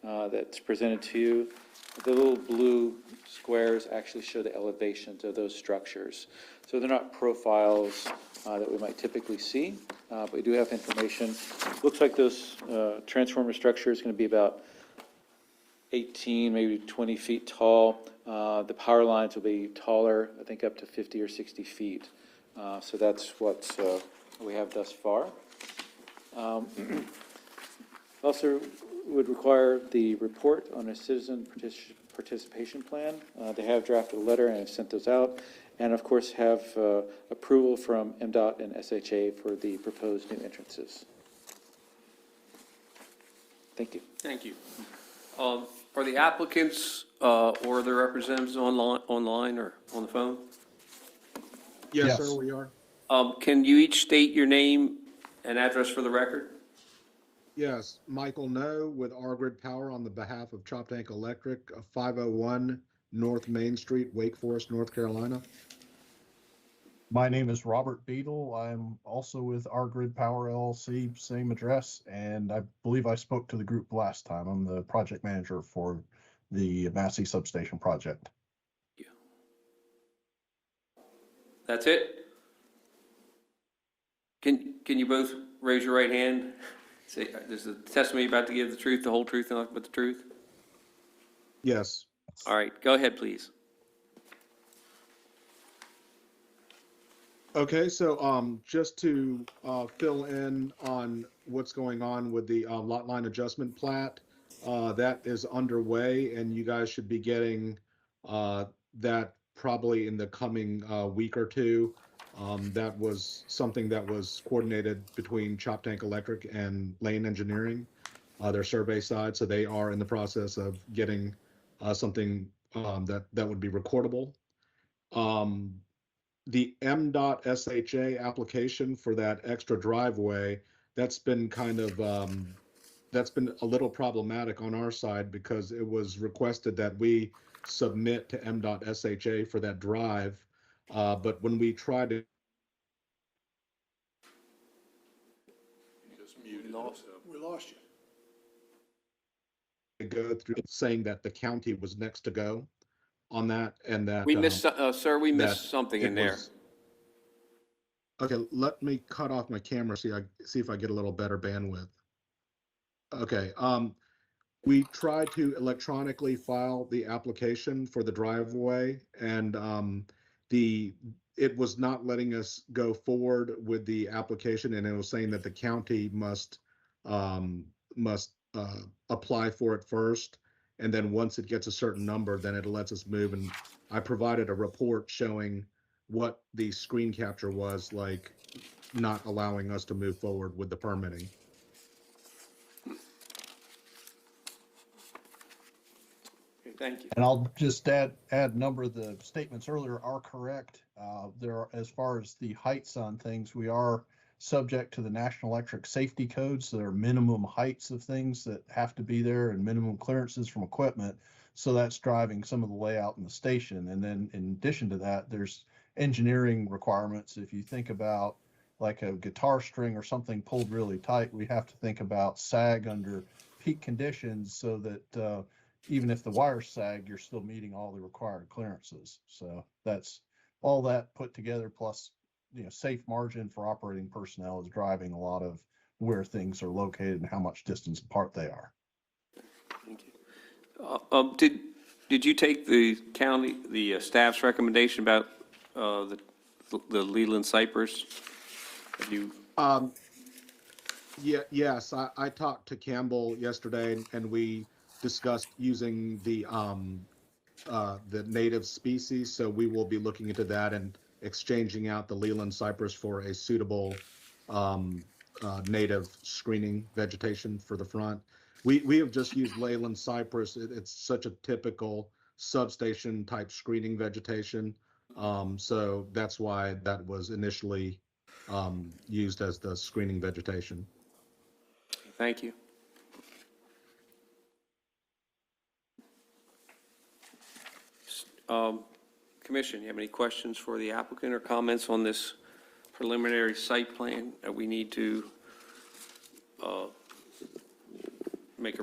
that's presented to you, the little blue squares actually show the elevations of those structures. So they're not profiles that we might typically see, but we do have information. Looks like those transformer structure is going to be about 18, maybe 20 feet tall. The power lines will be taller, I think up to 50 or 60 feet. So that's what we have thus far. Also would require the report on a citizen participation plan. They have drafted a letter and have sent those out. And of course have approval from MDOT and SHA for the proposed new entrances. Thank you. Thank you. Are the applicants or their representatives online or on the phone? Yes, sir, we are. Can you each state your name and address for the record? Yes, Michael No with R-Grid Power on the behalf of Choptank Electric, 501 North Main Street, Wake Forest, North Carolina. My name is Robert Beadle. I'm also with R-Grid Power LLC, same address, and I believe I spoke to the group last time. I'm the project manager for the Massey Substation project. That's it? Can you both raise your right hand? Say, is the testimony you're about to give the truth, the whole truth, and nothing but the truth? Yes. All right, go ahead, please. Okay, so just to fill in on what's going on with the lot line adjustment plat, that is underway, and you guys should be getting that probably in the coming week or two. That was something that was coordinated between Choptank Electric and Lane Engineering, their survey side. So they are in the process of getting something that would be recordable. The MDOT SHA application for that extra driveway, that's been kind of, that's been a little problematic on our side because it was requested that we submit to MDOT SHA for that drive. But when we tried to lost. We lost you. To go through saying that the county was next to go on that and that. We missed, sir, we that missed something in it there. was- Okay, let me cut off my camera, see if I get a little better bandwidth. Okay, we tried to electronically file the application for the driveway and it was not letting us go forward with the application, and it was saying that the county must apply for it first, and then once it gets a certain number, then it lets us move. And I provided a report showing what the screen capture was like, not allowing us to move forward with the permitting. Okay, thank you. And I'll just add a number of the statements earlier are correct. There are, as far as the heights on things, we are subject to the National Electric Safety Codes. So there are minimum heights of things that have to be there and minimum clearances from equipment. So that's driving some of the layout in the station. And then in addition to that, there's engineering requirements. If you think about like a guitar string or something pulled really tight, we have to think about sag under peak conditions so that even if the wires sag, you're still meeting all the required clearances. So that's all that put together, plus, safe margin for operating personnel is driving a lot of where things are located and how much distance apart they are. Thank you. Did you take the staff's recommendation about the Leland Cypress? Have you? Yes, I talked to Campbell yesterday, and we discussed using the native species. So we will be looking into that and exchanging out the Leland cypress for a suitable native screening vegetation for the front. We have just used Leyland cypress. It's such a typical substation type screening vegetation. So that's why that was initially used as the screening vegetation. Thank you. Commission, you have any questions for the applicant or comments on this preliminary site plan that we need to make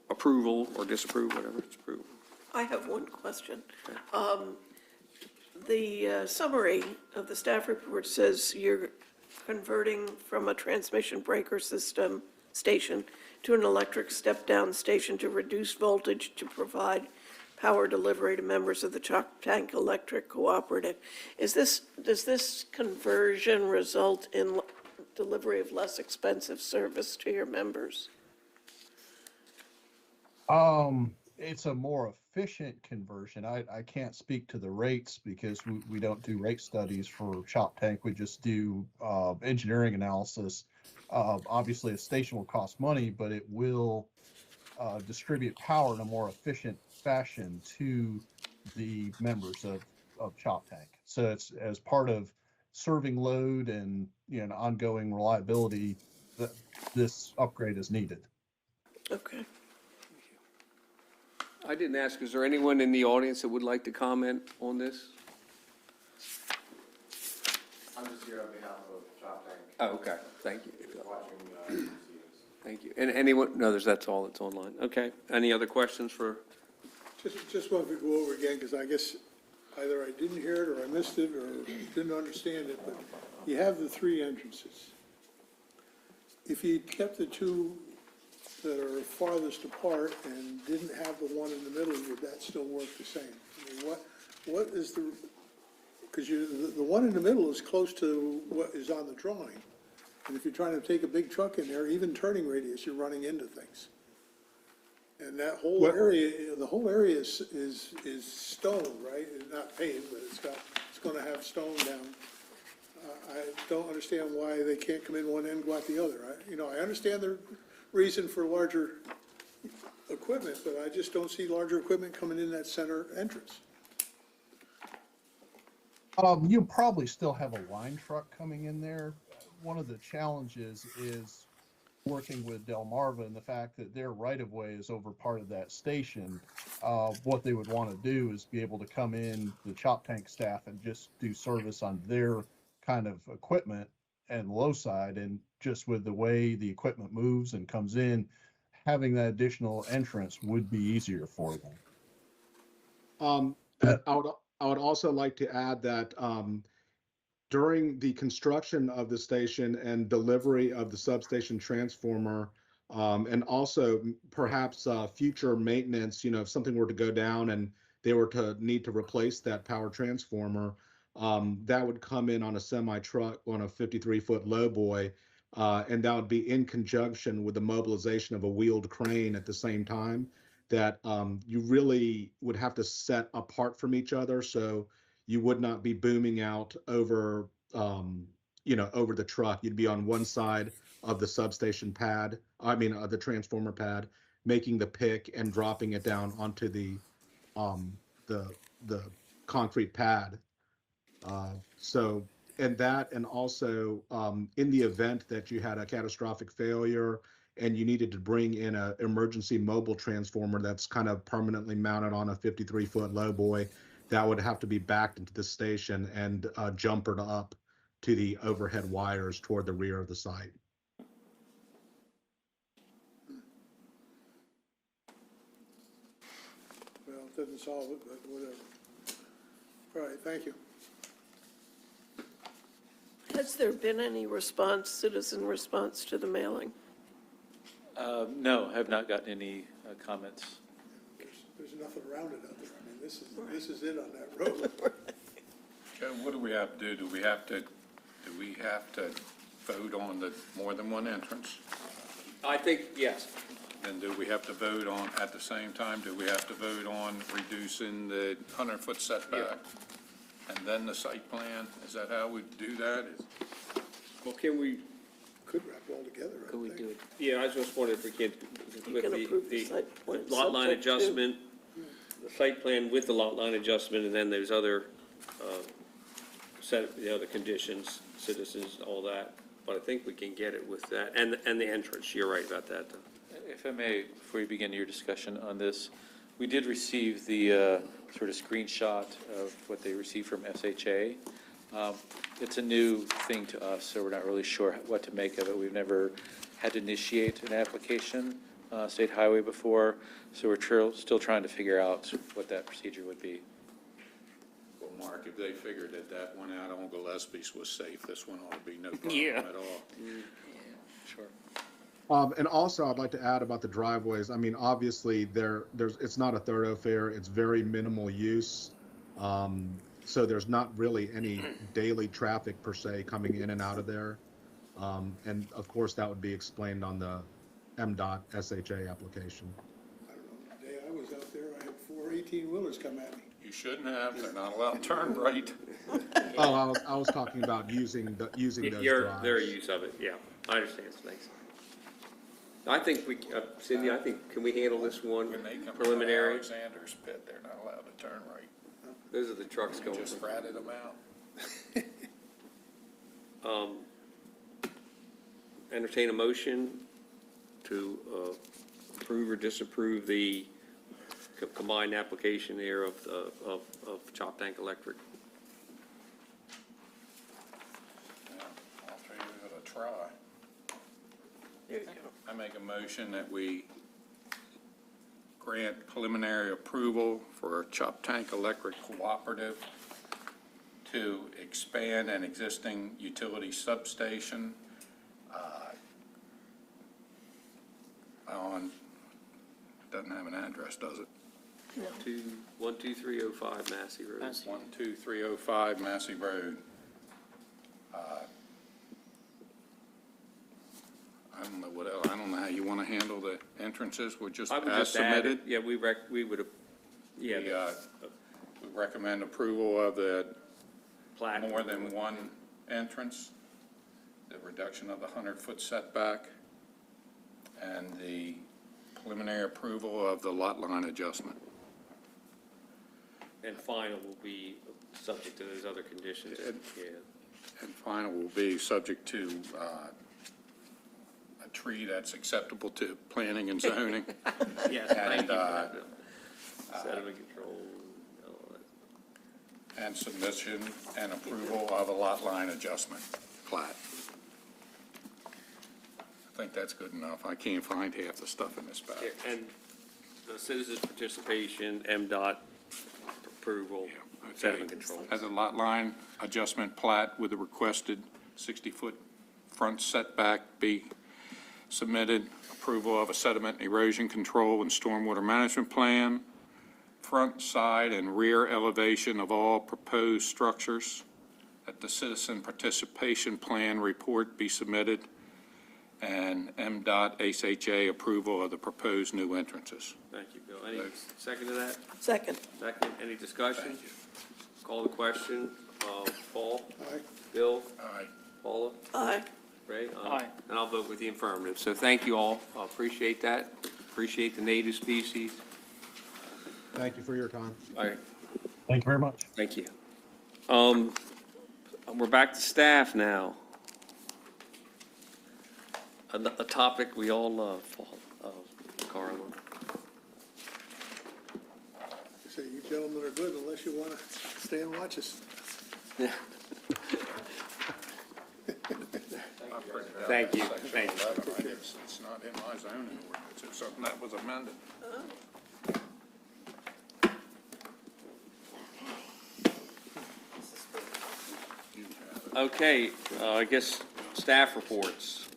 approval or disapprove, whatever it's approved? I have one question. The summary of the staff report says you're converting from a transmission breaker system station to an electric step-down station to reduce voltage to provide power delivery to members of the Choptank Electric Cooperative. Does this conversion result in delivery of less expensive service to your members? It's a more efficient conversion. I can't speak to the rates because we don't do rate studies for Choptank. We just do engineering analysis. Obviously, a station will cost money, but it will distribute power in a more efficient fashion to the members of Choptank. So it's as part of serving load and an ongoing reliability that this upgrade is needed. Okay. I didn't ask, is there anyone in the audience that would like to comment on this? I'm just here on behalf of Choptank. Oh, okay, thank you. Watching proceedings. Thank you. And anyone, no, that's all that's online. Okay, any other questions for? Just want to go over again, because I guess either I didn't hear it or I missed it or didn't understand it, but you have the three entrances. If you kept the two that are farthest apart and didn't have the one in the middle, would that still work the same? I mean, what is the, because the one in the middle is close to what is on the drawing. And if you're trying to take a big truck in there, even turning radius, you're running into things. And that whole area, the whole area is stone, right? It's not paved, but it's gonna have stone down. I don't understand why they can't come in one end, go out the other. I understand the reason for larger equipment, but I just don't see larger equipment coming in that center entrance. You'll probably still have a line truck coming in there. One of the challenges is working with Delmarva and the fact that their right-of-way is over part of that station. What they would want to do is be able to come in, the Choptank staff, and just do service on their kind of equipment and low side, and just with the way the equipment moves and comes in, having that additional entrance would be easier for them. I would also like to add that during the construction of the station and delivery of the substation transformer, and also perhaps future maintenance, if something were to go down and they were to need to replace that power transformer, that would come in on a semi truck on a 53-foot lowboy, and that would be in conjunction with the mobilization of a wheeled crane at the same time. That you really would have to set apart from each other, so you would not be booming out over, over the truck. You'd be on one side of the substation pad, the transformer pad, making the pick and dropping it down onto the concrete pad. And also in the event that you had a catastrophic failure and you needed to bring in an emergency mobile transformer that's kind of permanently mounted on a 53-foot lowboy, that would have to be backed into the station and jumpered up to the overhead wires toward the rear of the site. Well, it doesn't solve it, but whatever. All right, thank you. Has there been any response, citizen response to the mailing? No, I have not gotten any comments. There's nothing around it out there. I mean, this is it on that road. Joe, what do we have to do? Do we have to vote on the more than one entrance? I think, yes. And do we have to vote on, at the same time, do we have to vote on reducing the 100-foot setback? And then the site plan? Is that how we do that? Well, can we, Could wrap it all together, I Could we think. do it? yeah, I was just wondering if we can, You with can approve the site plan lot line subject to- adjustment, the site plan with the lot line adjustment, and then there's other, the other conditions, citizens, all that. But I think we can get it with that, and the entrance, you're right about that, though. If I may, before you begin your discussion on this, we did receive the sort of screenshot of what they received from SHA. It's a new thing to us, so we're not really sure what to make of it. We've never had to initiate an application, state highway before, so we're still trying to figure out what that procedure would be. Well, Mark, if they figured that one out on Gillespie's was safe, this one ought to be no problem Yeah. at all. Sure. And also, I'd like to add about the driveways. I mean, obviously, it's not a thoroughfare. It's very minimal use. So there's not really any daily traffic per se coming in and out of there. And of course, that would be explained on the MDOT SHA application. I don't know, the day I was out there, I had 4 18-wheelers come at me. You shouldn't have, they're not allowed to turn right. Oh, I was talking about using those drives. Their use of it, yeah, I understand, thanks. I think Cindy, can we handle this one When they come to preliminary? Alexander's pit, they're not allowed to turn right. Those are the trucks going. Just ratted them out. Entertain a motion to approve or disapprove the combined application there of Chop Tank Electric. Yeah, I'll give it a try. There you go. I make a motion that we grant preliminary approval for Chop Tank Electric Cooperative to expand an existing utility substation doesn't have an address, does it? 12305 Massey Road. 12305 Massey Road. I don't know what else, I don't know how you want to handle the entrances, we're just I would as just add it, submitted. yeah, we would have, yeah. We recommend approval of the Plaque. more than one entrance, the reduction of the 100-foot setback, and the preliminary approval of the lot line adjustment. And final will be subject to those other conditions, yeah. And final will be subject to a tree that's acceptable to planning and zoning. Yes, thank And, you for that, Bill. Sediment control, all that. and submission and approval of a lot line adjustment plat. think that's good enough. I can't find half the stuff in this bag. And the citizens' participation, MDOT approval, sediment control. As a lot line adjustment plat with the requested 60-foot front setback be submitted, approval of a sediment and erosion control and stormwater management plan, front, side, and rear elevation of all proposed structures, that the citizen participation plan report be submitted, and MDOT SHA approval of the proposed new entrances. Thank you, Bill. Any second to that? Second. Second, any discussion? Call the question. Paul? Aye. Bill? Aye. Paula? Aye. Ray? Aye. And I'll vote with the affirmative. So thank you all. I appreciate that. Appreciate the native species. Thank you for your time. All right, Thank you very much. thank you. We're back to staff now. A topic we all love, Carla. So you gentlemen are good unless you want to stay and watch us. Yeah. Thank you, thank you. It's not in my zoning ordinance, it's something that was amended. Okay, I guess staff reports.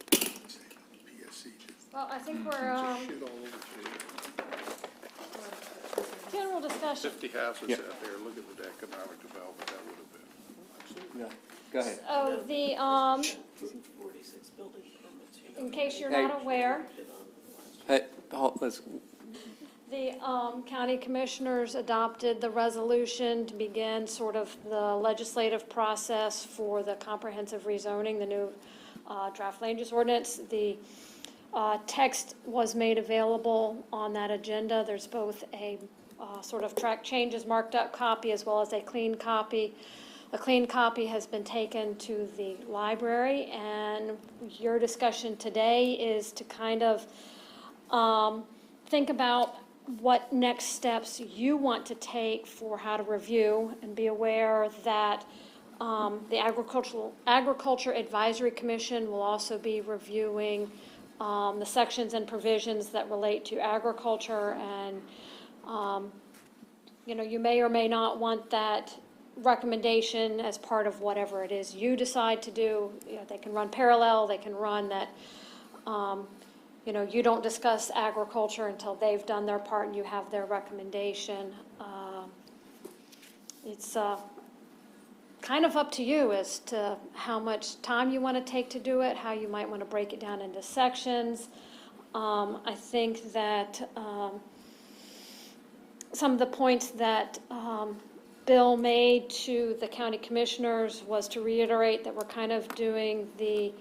Well, I think we're, general discussion. 50 houses out there, look at the economic development that would have been. Go ahead. Oh, the, 46 building permits, you know. in case you're Hey. not aware, Hey, let's, the county commissioners adopted the resolution to begin sort of the legislative process for the comprehensive rezoning, the new draft land use ordinance. The text was made available on that agenda. There's both a sort of track changes marked up copy as well as a clean copy. A clean copy has been taken to the library, and your discussion today is to kind of think about what next steps you want to take for how to review, and be aware that the Agriculture Advisory Commission will also be reviewing the sections and provisions that relate to agriculture, and you may or may not want that recommendation as part of whatever it is you decide to do. They can run parallel, they can run that, you don't discuss agriculture until they've done their part and you have their recommendation. It's kind of up to you as to how much time you want to take to do it, how you might want to break it down into sections. I think that some of the points that Bill made to the county commissioners was to reiterate that we're kind of doing the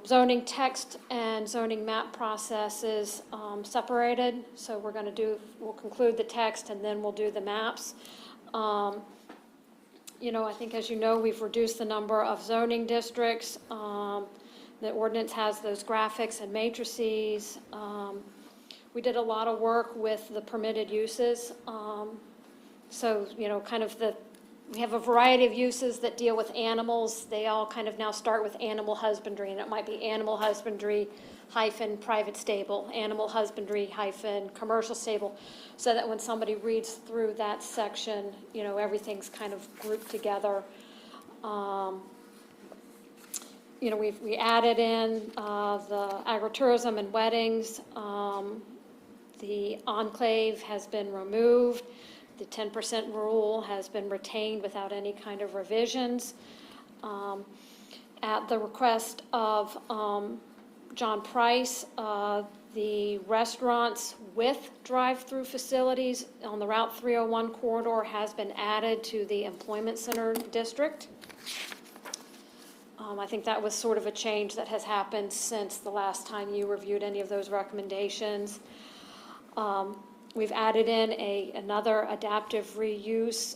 zoning text and zoning map processes separated. So we'll conclude the text and then we'll do the maps. I think, as you know, we've reduced the number of zoning districts. The ordinance has those graphics and matrices. We did a lot of work with the permitted uses. So, we have a variety of uses that deal with animals. They all kind of now start with animal husbandry, and it might be animal husbandry hyphen private stable, animal husbandry hyphen commercial stable, so that when somebody reads through that section, everything's kind of grouped together. We added in the agritourism and weddings. The enclave has been removed. The 10% rule has been retained without any kind of revisions. At the request of John Price, the restaurants with drive-through facilities on the Route 301 corridor has been added to the employment center district. I think that was sort of a change that has happened since the last time you reviewed any of those recommendations. We've added in another adaptive reuse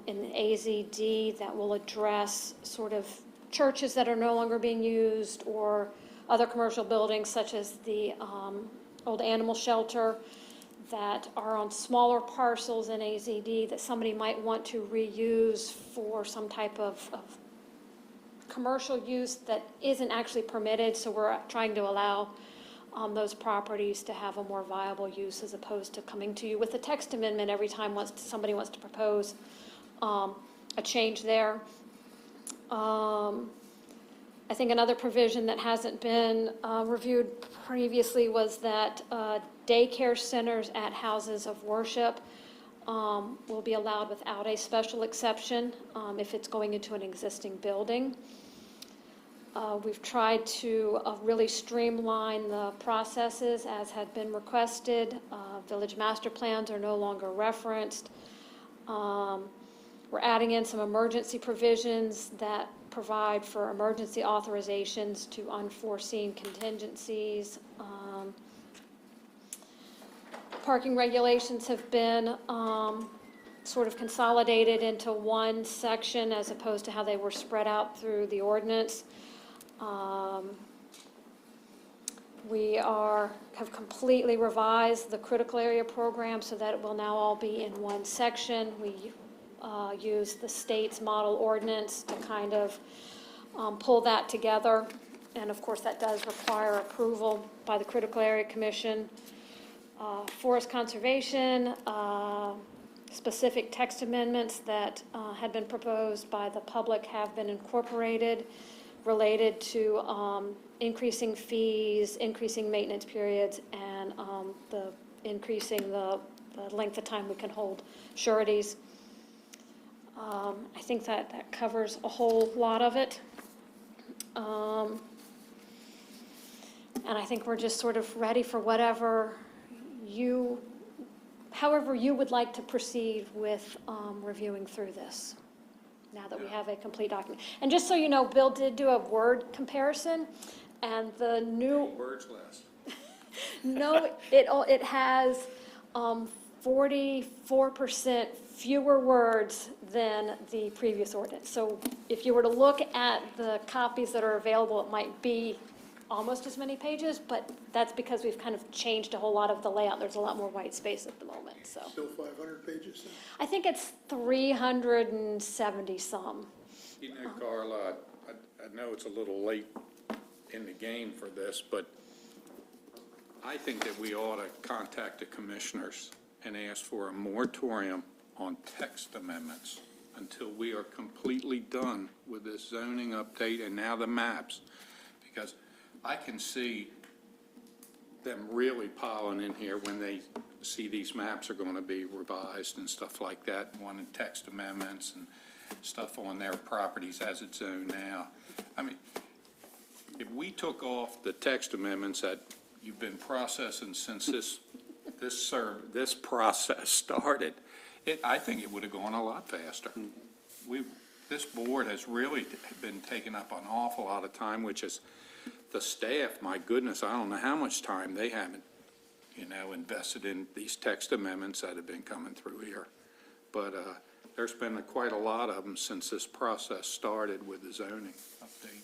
in the AZD that will address sort of churches that are no longer being used, or other commercial buildings such as the old animal shelter that are on smaller parcels in AZD that somebody might want to reuse for some type of commercial use that isn't actually permitted, so we're trying to allow those properties to have a more viable use as opposed to coming to you with a text amendment every time somebody wants to propose a change there. I think another provision that hasn't been reviewed previously was that daycare centers at houses of worship will be allowed without a special exception if it's going into an existing building. We've tried to really streamline the processes as had been requested. Village master plans are no longer referenced. We're adding in some emergency provisions that provide for emergency authorizations to unforeseen contingencies. Parking regulations have been sort of consolidated into one section as opposed to how they were spread out through the ordinance. We have completely revised the critical area program so that it will now all be in one section. We use the state's model ordinance to kind of pull that together. And of course, that does require approval by the Critical Area Commission. Forest conservation, specific text amendments that had been proposed by the public have been incorporated related to increasing fees, increasing maintenance periods, and increasing the length of time we can hold sureties. I think that covers a whole lot of it. And I think we're just sort of ready for however you would like to proceed with reviewing through this, now that we have a complete document. And just so you know, Bill did do a word comparison, and the new... Words less. No, it has 44% fewer words than the previous ordinance. So if you were to look at the copies that are available, it might be almost as many pages, but that's because we've kind of changed a whole lot of the layout. There's a lot more white space at the moment, so. Still 500 pages then? I think it's 370 some. You know, Carla, I know it's a little late in the game for this, but I think that we ought to contact the commissioners and ask for a moratorium on text amendments until we are completely done with this zoning update and now the maps. Because I can see them really piling in here when they see these maps are going to be revised and stuff like that, wanting text amendments and stuff on their properties as it's zoned now. I mean, if we took off the text amendments that you've been processing since this process started, I think it would have gone a lot faster. This board has really been taking up an awful lot of time, which is the staff, my goodness, I don't know how much time they haven't, invested in these text amendments that have been coming through here. But there's been quite a lot of them since this process started with the zoning update.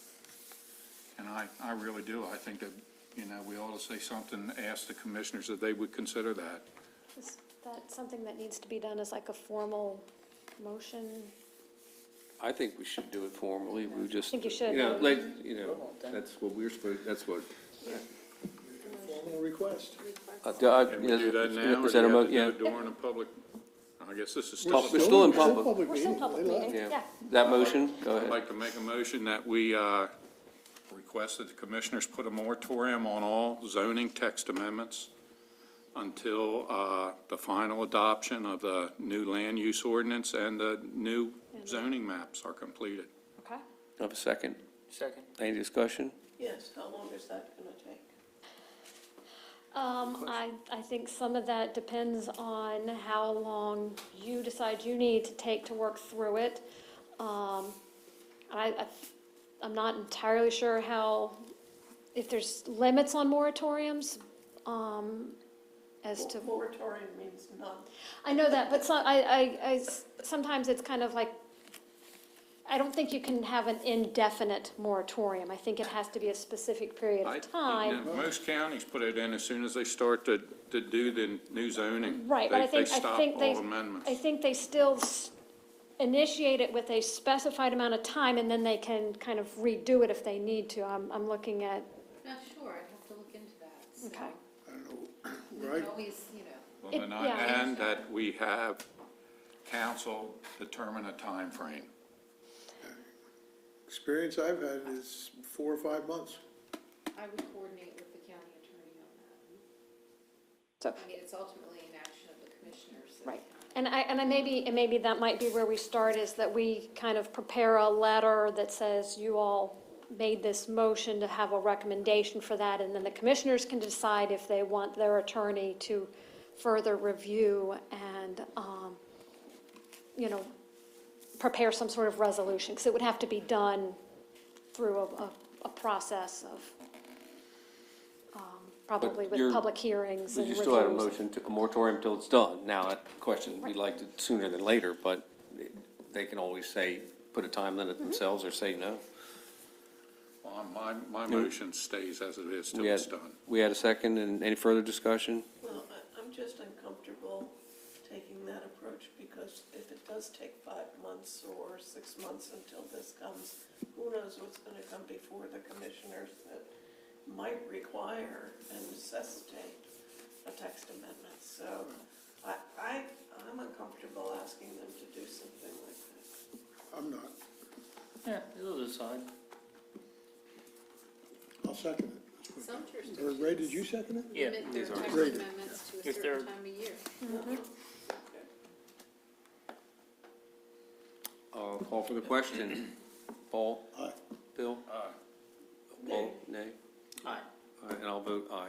And I really do. I think that, we ought to say something, ask the commissioners if they would consider that. Is that something that needs to be done as like a formal motion? I think we should do it formally. We just. I think you should. That's what we're supposed, that's what. Formal request. Can we do that now, or Is do that you a have to do yeah. it during a public? I guess this is We're still. still in public. We're still in public meeting, Yeah. yeah. That motion, go I'd ahead. like to make a motion that we request that the commissioners put a moratorium on all zoning text amendments until the final adoption of the new land use ordinance and the new zoning maps are completed. Okay. Have a second. Second. Any discussion? Yes, how long is that going to take? I think some of that depends on how long you decide you need to take to work through it. I'm not entirely sure if there's limits on moratoriums, as to. Moratorium means none. I know that, but sometimes it's kind of like, I don't think you can have an indefinite moratorium. I think it has to be a specific period of time. Most counties put it in as soon as they start to do the new zoning. Right, but They stop all amendments. I think they still initiate it with a specified amount of time, and then they can kind of redo it if they need to. I'm looking at, Not sure, I'd have to look into that, so. okay. I don't know, We right? can always, you know. Well, then yeah. and that we have council determine a time frame. Experience I've had is 4 or 5 months. I would coordinate with the county attorney on that. So, I mean, it's ultimately an action of the commissioners. so- right. And maybe that might be where we start, is that we kind of prepare a letter that says you all made this motion to have a recommendation for that, and then the commissioners can decide if they want their attorney to further review and, prepare some sort of resolution, because it would have to be done through a process of, probably But you're- with public hearings But and you reviews. still have a motion to a moratorium until it's done. Now, that question, we'd like it sooner than later, but they can always say, put a time limit themselves or say no. Well, my motion stays as it is till We it's had, done. we had a second, and any further discussion? Well, I'm just uncomfortable taking that approach, because if it does take 5 months or 6 months until this comes, who knows what's gonna come before the commissioners that might require and necessitate a text amendment. So I'm uncomfortable asking them to do something like that. I'm not. Yeah, they'll decide. I'll second it. Some Or jurisdictions. Ray, did you second it? Yeah, Limit their these are- text Great. amendments to a If certain they're- time of year. I'll call for the question. Paul? Aye. Bill? Aye. Paul? Nay? Aye. Aye, and I'll vote aye.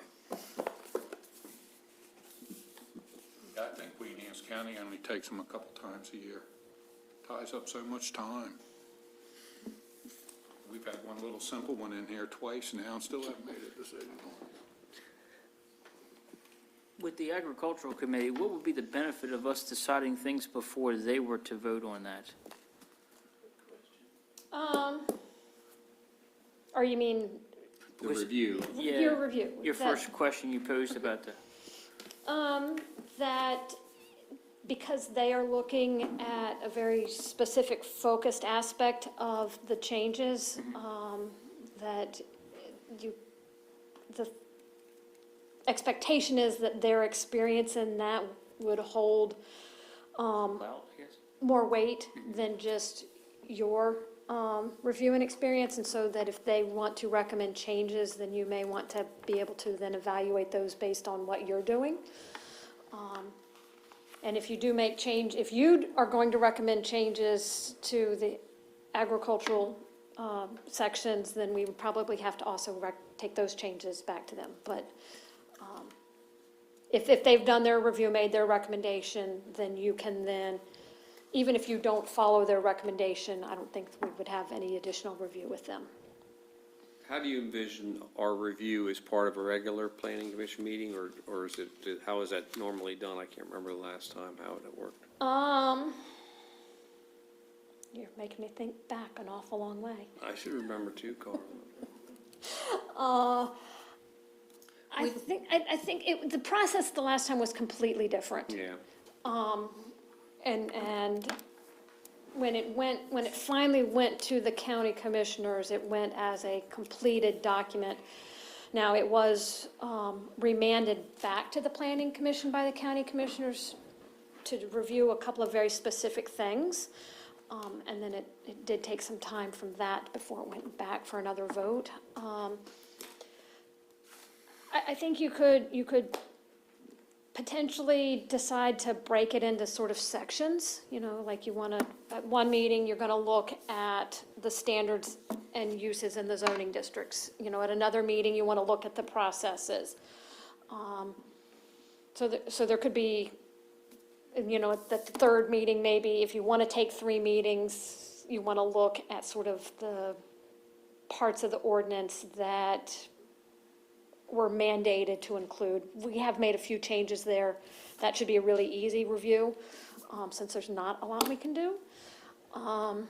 I think Queen Anne's County only takes them a couple times a year. Ties up so much time. We've had one little simple one in here twice now and still haven't made a decision on it. With the agricultural committee, what would be the benefit of us deciding things before they were to vote on that? Or you mean The review. Yeah, your review? your that- first question you posed about the, That because they are looking at a very specific focused aspect of the changes, that the expectation is that their experience in that would hold well, I guess. more weight than just your review and experience, and so that if they want to recommend changes, then you may want to be able to then evaluate those based on what you're doing. And if you do make change, if you are going to recommend changes to the agricultural sections, then we would probably have to also take those changes back to them. But if they've done their review, made their recommendation, then you can then, even if you don't follow their recommendation, I don't think we would have any additional review with them. How do you envision our review as part of a regular planning commission meeting, or is it, how is that normally done? I can't remember the last time how it worked. You're making me think back an awful long way. I should remember too, Carl. I think the process the last time was completely different. Yeah. And when it finally went to the county commissioners, it went as a completed document. Now, it was remanded back to the planning commission by the county commissioners to review a couple of very specific things. And then it did take some time from that before it went back for another vote. I think you could potentially decide to break it into sort of sections, like you want to, at one meeting, you're going to look at the standards and uses in the zoning districts. At another meeting, you want to look at the processes. So there could be, at the third meeting, maybe, if you want to take 3 meetings, you want to look at sort of the parts of the ordinance that were mandated to include. We have made a few changes there. That should be a really easy review, since there's not a lot we can do. Do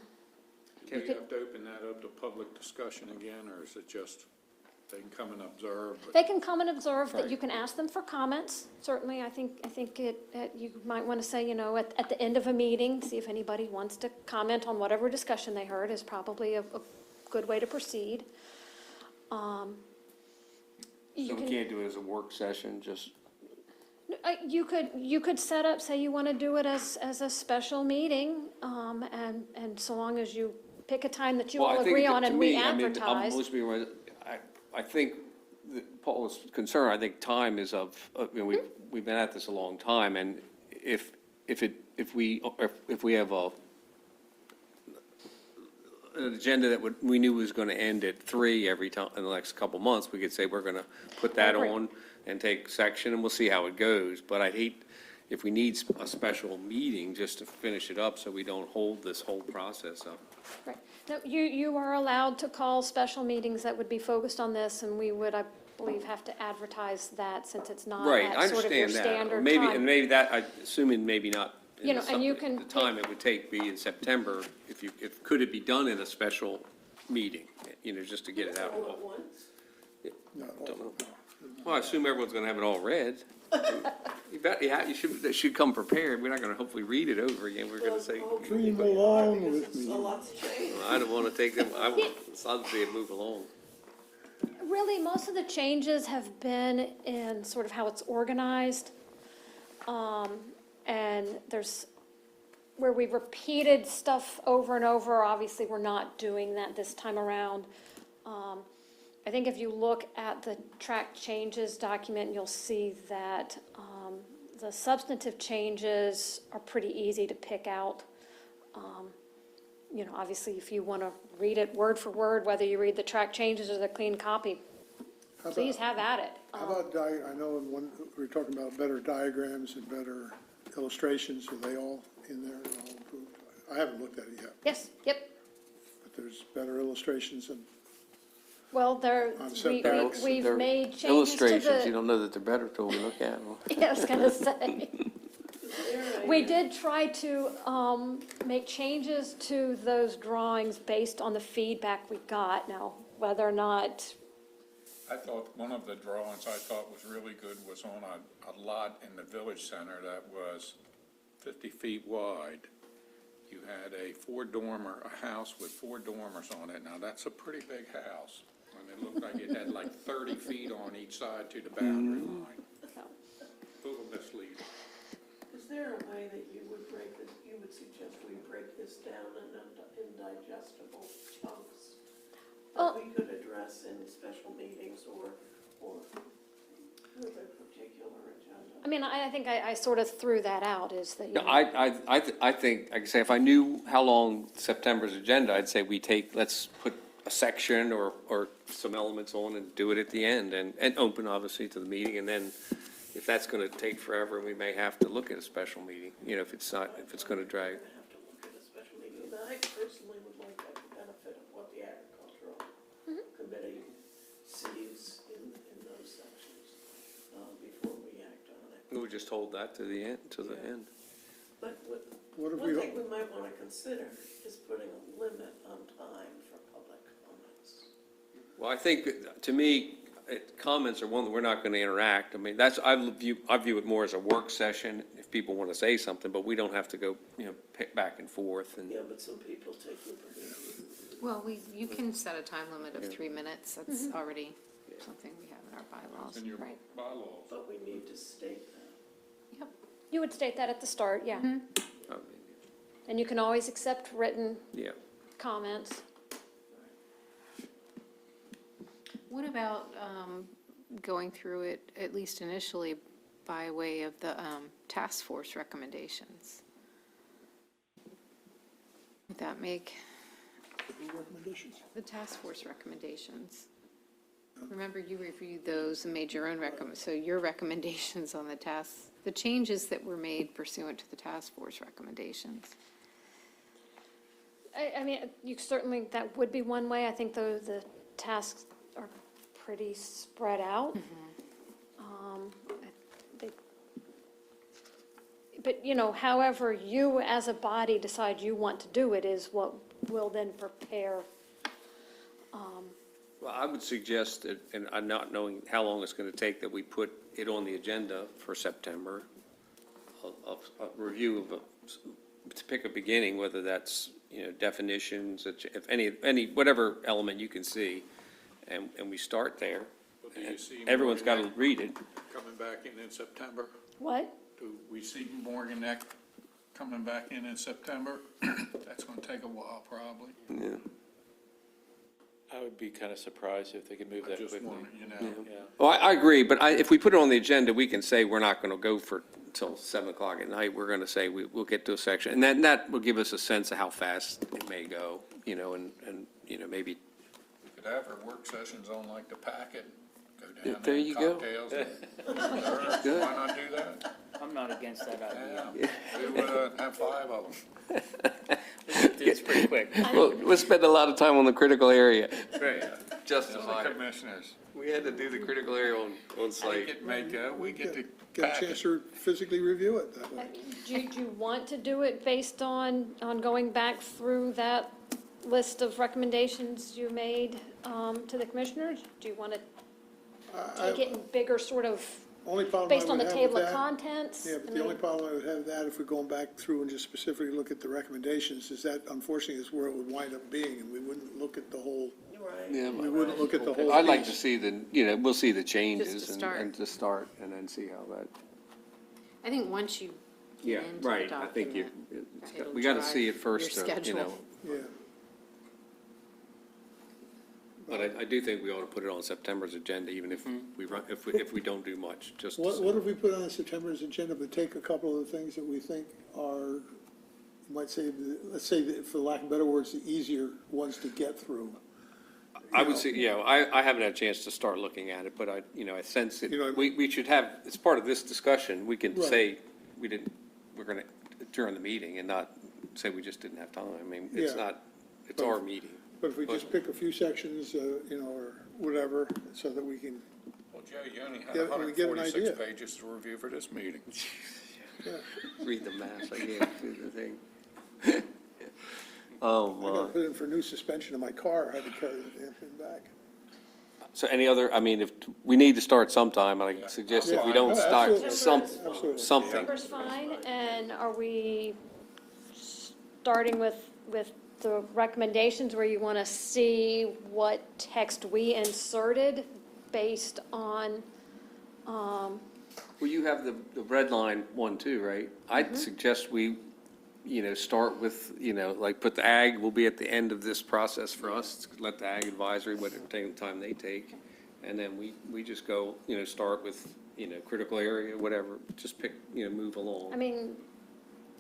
you have to open that up to public discussion again, or is it just? They can come and observe. but- They can come and observe, that you can ask them for comments. Certainly, I think you might want to say, you know, at the end of a meeting, see if anybody wants to comment on whatever discussion they heard is probably a good way to proceed. So You we can, can't do it as a work session, just, you could set up, say you want to do it as a special meeting, and so long as you pick a time that you well, I all think agree that on to and me, we I mean, advertise. I think that Paul's concern, I think time is you know, we've been at this a long time, and if we have an agenda that we knew was gonna end at 3 every time, in the next couple months, we could say, we're gonna put that agree. on and take section, and we'll see how it goes, but I'd hate if we need a special meeting just to finish it up, so we don't hold this whole process up. Right. No, you are allowed to call special meetings that would be focused on this, and we would, I believe, have to advertise that since it's not Right, I at sort of your understand that. standard Maybe, time. and maybe that, I assuming maybe not in You know, and you the can time it would take be in September, could it be done in a special meeting, you know, just to get it out? All at once? Don't know. Well, I assume everyone's gonna have it all read. You bet, you should come prepared. We're not gonna hopefully read it over again. We're gonna say, Dream along with A me. lot's changed. I don't wanna take them, I want, obviously move along. Really, most of the changes have been in sort of how it's organized. And there's, where we've repeated stuff over and over, obviously, we're not doing that this time around. I think if you look at the track changes document, you'll see that the substantive changes are pretty easy to pick out. You know, obviously, if you want to read it word for word, whether you read the track changes or the clean copy, How please about, have at it. how about, I know in one, we were talking about better diagrams and better illustrations. Are they all in there, all approved? I haven't looked at it yet, Yes, yep. but there's better illustrations and Well, we've They're made changes to illustrations, you the, don't know that they're better till we look at them. yeah, I was gonna say. We did try to make changes to those drawings based on the feedback we got. Now, whether or not, I thought one of the drawings I thought was really good was on a lot in the village center that was 50 feet wide. You had a house with 4 dormers on it. Now, that's a pretty big house. And it looked like it had like 30 feet on each side to the boundary line. A little misleading. Is there a way that you would break this, you would suggest we break this down in digestible chunks that we could address in special meetings or with a particular agenda? I mean, I think I sort of threw that out, is that, you No, know, I think, like I say, if I knew how long September's agenda, I'd say let's put a section or some elements on and do it at the end and open obviously to the meeting. And then if that's gonna take forever, we may have to look at a special meeting, you know, if it's gonna drag. We're gonna have to look at a special meeting. And I personally would like to have the benefit of what the agricultural committee sees in those sections before we act on it. We'll just hold that to the end. But what if one we thing don't? we might want to consider is putting a limit on time for public comments. Well, I think, to me, comments are one that we're not gonna interact. I mean, I view it more as a work session, if people wanna say something, but we don't have to go, you know, pick back and forth and. Yeah, but some people take liberties. Well, you can set a time limit of 3 minutes. That's already something we have in our bylaws. In your Right. bylaws. But we need to state that. you would state that at the start, yeah. Oh, And you can always accept written yeah. comments. What about going through it, at least initially, by way of the task force recommendations? Would that make Recommendations? the task force recommendations? Remember, you reviewed those and made your own so your recommendations on the changes that were made pursuant to the task force recommendations. I mean, you certainly, that would be one way. I think the tasks are pretty spread out. they- But, you know, however you as a body decide you want to do it is what will then prepare. Well, I would suggest that, and I'm not knowing how long it's going to take, that we put it on the agenda for September. A review of, to pick a beginning, whether that's, definitions, if any, whatever element you can see, and we start there. Well, do you see Everyone's got to Morgan read it. Neck coming back in September? What? Do we see Morgan Neck coming back in September? That's gonna take a while, probably. Yeah. I would be kind of surprised if they could move that Just quickly. wondering, Yeah. Well, I agree, but if we put it on the agenda, we can say we're not going to go for until 7 o'clock at night. We're going to say we'll get to a section, and then that will give us a sense of how fast it may go, and maybe. We could have our work sessions on like the packet, go Yeah, down there there, you go. cocktails. Good. Why not do that? I'm not against that idea. Yeah, we would have 5 of them. It's pretty quick. We'll spend a lot of time on the critical area. Right. Justify it. Commissioners. We had to do the critical area on We site. get we get the Get a packet. chance to physically review it that way. Do you want to do it based on going back through that list of recommendations you made to the commissioners? Do you want to take it in bigger sort of, Only problem I based on would the have table with of that- contents? Yeah, I but the mean- only problem I would have with that, if we're going back through and just specifically look at the recommendations, is that unfortunately is where it would wind up being, and we wouldn't look at the whole, Yeah, we wouldn't look at the whole I'd like to piece. see we'll see the changes and start. to start, and then see how that. I think once you Yeah, get into the right, I think document, it'll we got to drive see it your first, schedule. Yeah. But I do think we ought to put it on September's agenda, even if we run, if we don't do much, just to What see. if we put on September's agenda, but take a couple of the things that we think are, you might say, let's say, for lack of better words, the easier ones to get through? I would say, I haven't had a chance to start looking at it, but I sense it, we should have, as part of this discussion, we can Right. say, we're gonna adjourn the meeting and not say we just didn't have time. I mean, it's Yeah. not, it's our meeting. But if we just pick a few sections, or whatever, so that we can, Well, Joe, you only had Yeah, we get an 146 idea. pages to review for this meeting. Read the math, I can't do the thing. Oh, I gotta my. put in for new suspension in my car, I had to carry the damn thing back. So any other, I mean, if, we need to start sometime, I suggest if we don't Yeah, start absolutely. Absolutely. something. September's fine, and are we starting with the recommendations where you want to see what text we inserted based on, Well, you have the red line one too, right? I'd suggest we, start with, like put the ag will be at the end of this process for us. Let the ag advisory, whatever time they take. And then we just go, start with, critical area, whatever, just pick, move along. I mean,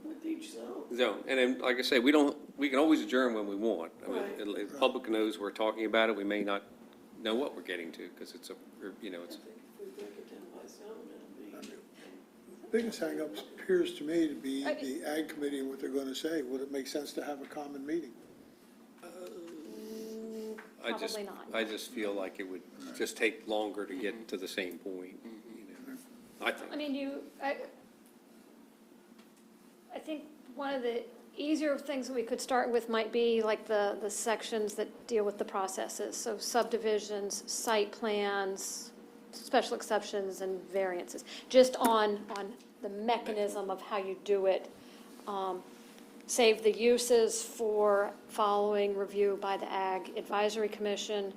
With each zone. Zone, and then, like I say, we can always adjourn when we want. I mean, Right. if the public knows we're talking about it, we may not know what we're getting to, because it's I think if we break it down by zone, it'll be. Biggest hangup appears to me to be the ag committee and what they're gonna say. Would it make sense to have a common meeting? Probably not. I just feel like it would just take longer to get to the same point, I think. I mean, I think one of the easier things that we could start with might be like the sections that deal with the processes. So subdivisions, site plans, special exceptions and variances, just on the mechanism of how you do it. Save the uses for following review by the Ag Advisory Commission.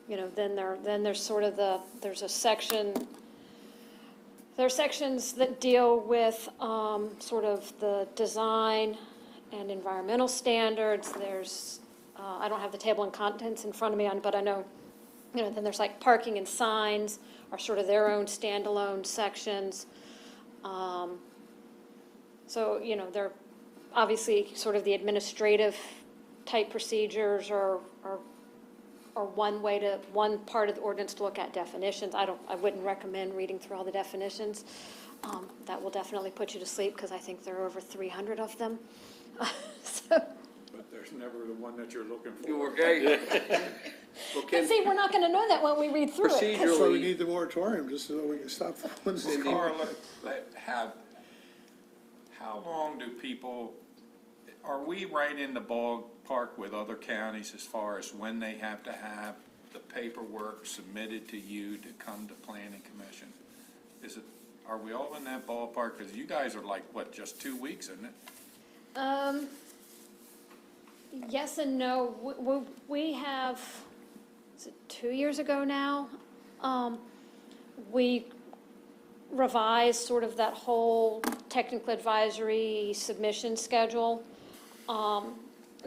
Then there's sort of there's a section, there are sections that deal with sort of the design and environmental standards. There's, I don't have the table and contents in front of me, but I know, then there's like parking and signs are sort of their own standalone sections. So, they're obviously sort of the administrative type procedures are one part of the ordinance to look at definitions. I wouldn't recommend reading through all the definitions. That will definitely put you to sleep because I think there are over 300 of them. So, But there's never the one that you're looking for. and see, we're not going to know that when we read through it. That's why we need the moratorium, just so we can stop the ones that Carla, how long do people, are we right in the ballpark with other counties as far as when they have to have the paperwork submitted to you to come to planning commission? Are we all in that ballpark? Because you guys are like, what, just 2 weeks, isn't it? Yes and no. We have, is it 2 years ago now? We revised sort of that whole technical advisory submission schedule. And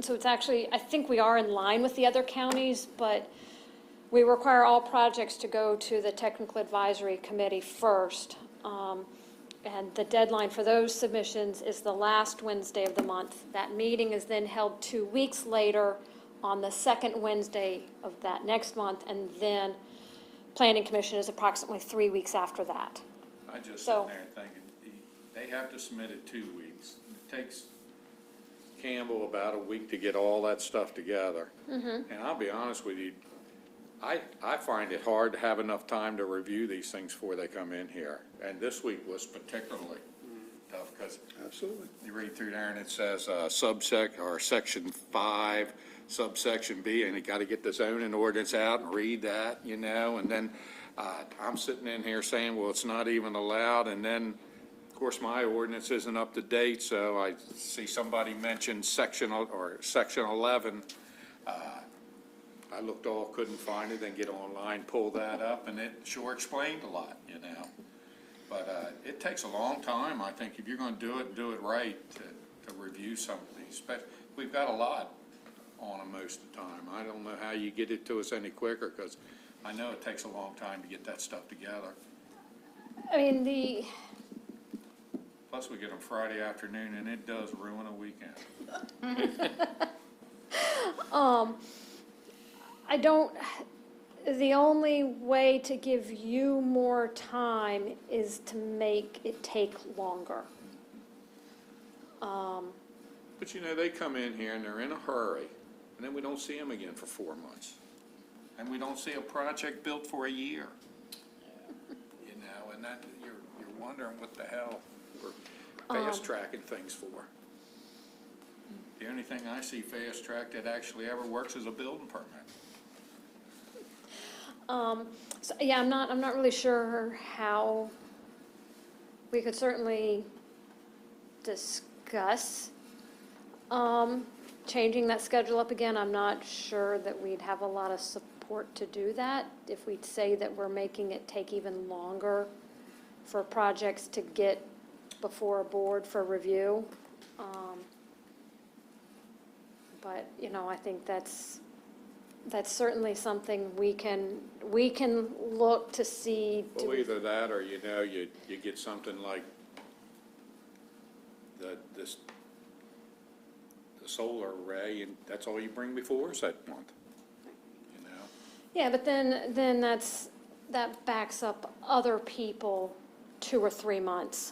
so it's actually, I think we are in line with the other counties, but we require all projects to go to the technical advisory committee first. And the deadline for those submissions is the last Wednesday of the month. That meeting is then held 2 weeks later on the second Wednesday of that next month, and then planning commission is approximately 3 weeks after that. I just So- sitting there thinking, they have to submit it 2 weeks. It takes Campbell about a week to get all that stuff together. And I'll be honest with you, I find it hard to have enough time to review these things before they come in here. And this week was particularly tough, because Absolutely. you read through there and it says section 5, subsection B, and you got to get the zoning ordinance out and read that, and then I'm sitting in here saying, well, it's not even allowed, and then, of course, my ordinance isn't up to date, so I see somebody mention section 11. I looked all, couldn't find it, then get online, pull that up, and it sure explained a lot, But it takes a long time, I think, if you're going to do it right, to review some of these. But we've got a lot on them most of the time. I don't know how you get it to us any quicker, because I know it takes a long time to get that stuff together. I mean, Plus, we get them Friday afternoon, and it does ruin a weekend. the only way to give you more time is to make it take longer. But they come in here and they're in a hurry, and then we don't see them again for 4 months. And we don't see a project built for a year. And that, you're wondering what the hell we're fast-tracking things for. The only thing I see fast-tracked that actually ever works is a building permit. So, yeah, I'm not really sure how. We could certainly discuss changing that schedule up again. I'm not sure that we'd have a lot of support to do that if we'd say that we're making it take even longer for projects to get before a board for review. But, I think that's certainly something we can look to see. Well, either that or, you get something like the solar array, and that's all you bring before us that month, Yeah, but then that backs up other people 2 or 3 months,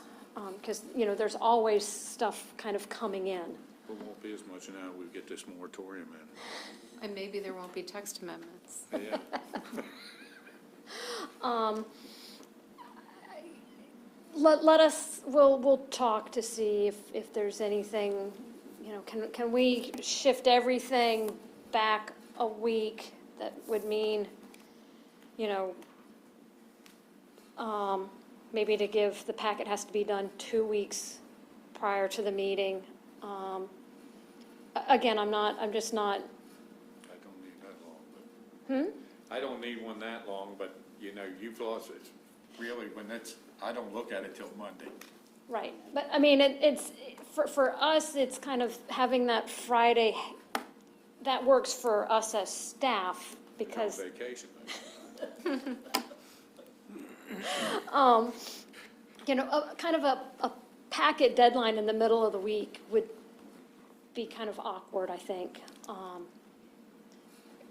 because, there's always stuff kind of coming in. It won't be as much now we get this moratorium in. And maybe there won't be text amendments. Yeah. Let us, we'll talk to see if there's anything, can we shift everything back a week? That would mean, maybe to give, the packet has to be done 2 weeks prior to the meeting. Again, I'm just not. I don't need that long, but. I don't need one that long, but, you've lost it. Really, I don't look at it till Monday. Right, but I mean, it's, for us, it's kind of having that Friday, that works for us as staff, because. On vacation. Kind of a packet deadline in the middle of the week would be kind of awkward, I think.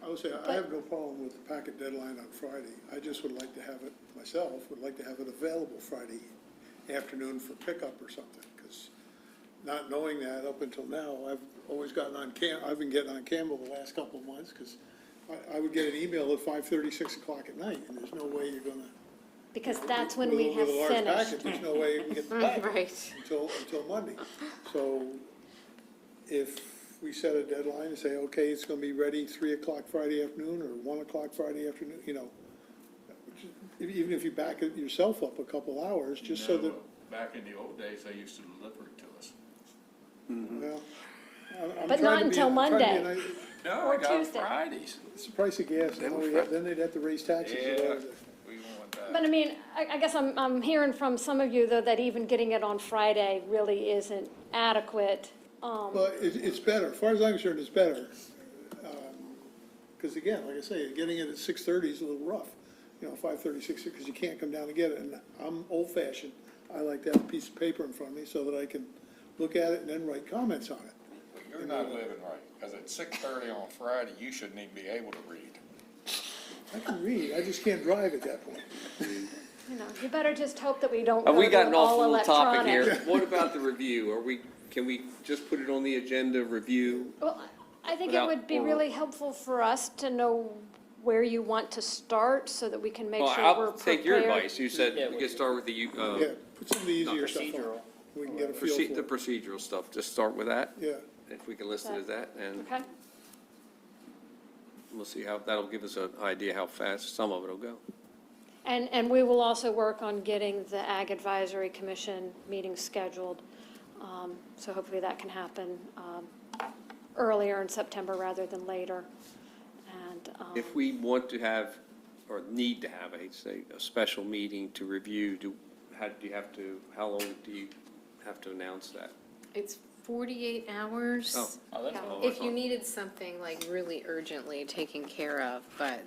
I would say, I have no problem with the packet deadline on Friday. I just would like to have it, would like to have it available Friday afternoon for pickup or something, because not knowing that up until now, I've always gotten on I've been getting on Campbell the last couple of months, because I would get an email at 5:30, 6 o'clock at night, and there's no way you're gonna. Because that's when we have With a large finished. packet, there's no way you can get the packet Right. until Monday. So if we set a deadline and say, okay, it's gonna be ready 3 o'clock Friday afternoon or 1 o'clock Friday afternoon, you know. Even if you back it yourself up a couple hours, just so that, Back in the old days, they used to deliver it to us. well. I'm But trying not to be- until I'm trying to be Monday. nice- No, Or I got it Tuesday. Fridays. It's the price of gas, and then they'd have to raise taxes. Yeah, we want that. But I mean, I guess I'm hearing from some of you, though, that even getting it on Friday really isn't adequate. Well, it's better, as far as I'm concerned, it's better. Because again, like I say, getting it at 6:30 is a little rough, you know, 5:30, 6, because you can't come down and get it. And I'm old-fashioned, I like to have a piece of paper in front of me so that I can look at it and then write comments on it. You're not living right, because at 6:30 on Friday, you shouldn't even be able to read. I can read, I just can't drive at that point. You know, you better just hope that we don't We go got to an all awful little topic here. electronic. What about the review? Can we just put it on the agenda, review? Well, I think it Without- would be really helpful for us to know where you want to start so that we can make Well, sure we're I'll prepared. take your advice. You said we could start with the, Yeah, put some of the easier stuff on, we can get a feel the for it. procedural stuff. Just start with that, Yeah, if we can list it as that, and Okay, we'll see how, that'll give us an idea how fast some of it'll go. and we will also work on getting the Ag Advisory Commission meeting scheduled. So hopefully that can happen earlier in September rather than later. And, If we want to have, or need to have, I hate to say, a special meeting to review, how long do you have to announce that? It's 48 hours. Oh, that's all. If you needed something like really urgently taken care of, but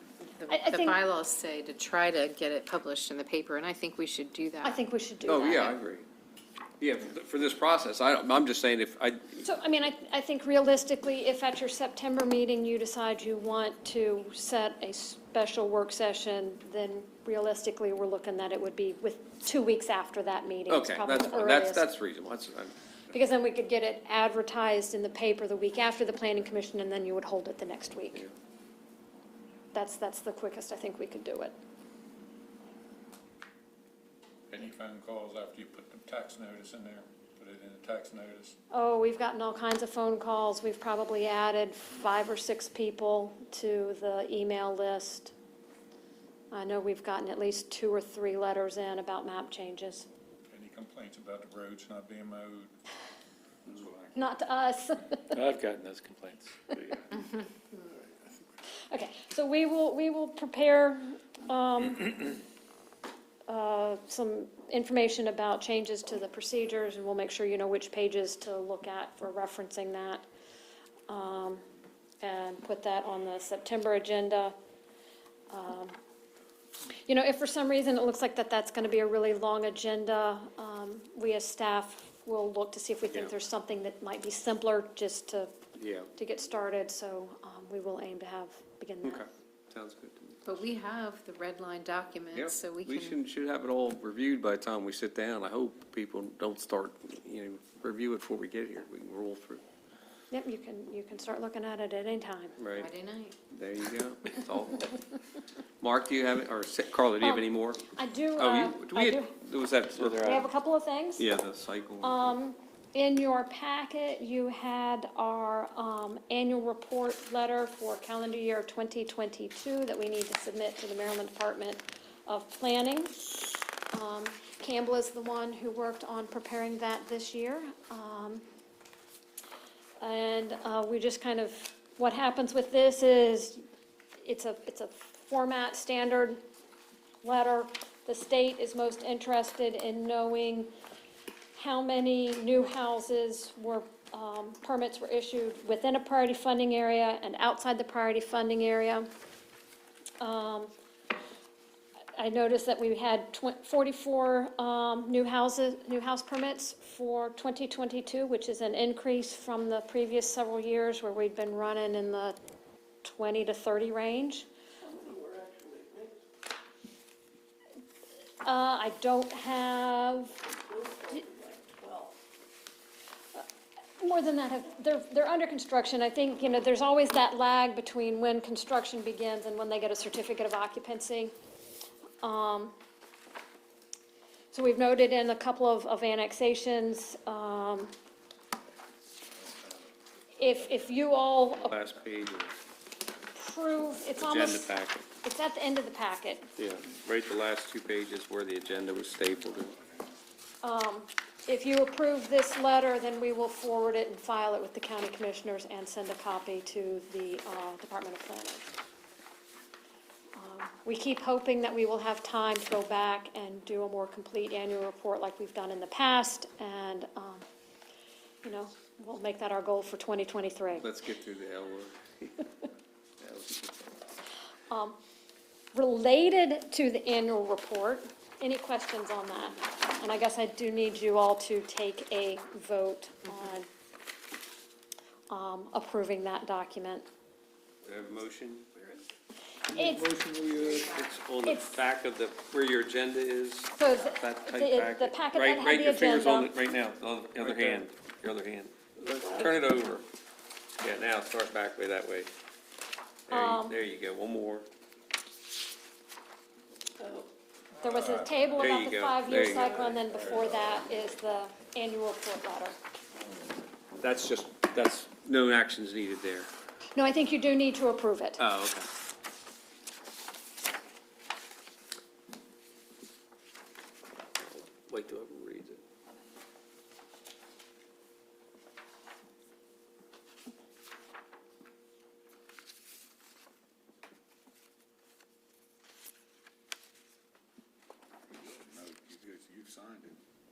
I the think- bylaws say to try to get it published in the paper, and I think we should do that. I think we should do that. Oh, yeah, I agree. Yeah, for this process, I'm just saying So, I mean, I think realistically, if at your September meeting you decide you want to set a special work session, then realistically, we're looking that it would be with 2 weeks after that meeting. It's okay, probably that's the fine. earliest. That's reasonable. Because then we could get it advertised in the paper the week after the planning commission, and then you would hold it the next week. Yeah. That's the quickest I think we could do it. Any phone calls after you put the tax notice in there? Put it in the tax notice? Oh, we've gotten all kinds of phone calls. We've probably added 5 or 6 people to the email list. I know we've gotten at least 2 or 3 letters in about map changes. Any complaints about the roads not being mowed? Not to us. I've gotten those complaints. Okay, so we will prepare some information about changes to the procedures, and we'll make sure you know which pages to look at for referencing that. And put that on the September agenda. You know, if for some reason it looks like that's going to be a really long agenda, we as staff will look to see if we think Yeah. there's something that might be simpler just to Yeah, get started, so we will aim to begin that. okay, sounds good to me. But we have the red line Yeah, documents, so we we can. should have it all reviewed by the time we sit down. I hope people don't start, review it before we get here. We can roll through. Yep, you can start looking at it at any time. Right, Friday night. there you go. It's all. Mark, do you have, or Carla, do you have any more? I do, Oh, I do. Was that? We have a couple of things. Yeah, the cycle. In your packet, you had our annual report letter for calendar year 2022 that we need to submit to the Maryland Department of Planning. Campbell is the one who worked on preparing that this year. And we just kind of, what happens with this is, it's a format standard letter. The state is most interested in knowing how many new houses permits were issued within a priority funding area and outside the priority funding area. I noticed that we had 44 new house permits for 2022, which is an increase from the previous several years where we'd been running in the 20 to 30 range. I don't have, more than that, they're under construction. I think, there's always that lag between when construction begins and when they get a certificate of occupancy. So we've noted in a couple of annexations, if you all Last page of approve, it's the agenda almost, packet. it's at the end of the packet. Yeah, right the last 2 pages where the agenda was stapled. If you approve this letter, then we will forward it and file it with the county commissioners and send a copy to the Department of Planning. We keep hoping that we will have time to go back and do a more complete annual report like we've done in the past, and, you know, we'll make that our goal for 2023. Let's get through the L word. Related to the annual report, any questions on that? And I guess I do need you all to take a vote on approving that document. Do I have a motion? It's, Motion, we, It's on the It's- back of the, where your agenda is. So that type the packet Right, that had right, the your finger's on agenda. it right now, the other hand, your other hand. Turn it over. Yeah, now start back way that way. There you go, one more. There was a table There about you the go. five-year There you go. cycle, and then before that is the annual report letter. That's just, that's, no actions needed there. No, I think you do need to approve it. Oh, okay. Wait till everyone reads it. You've signed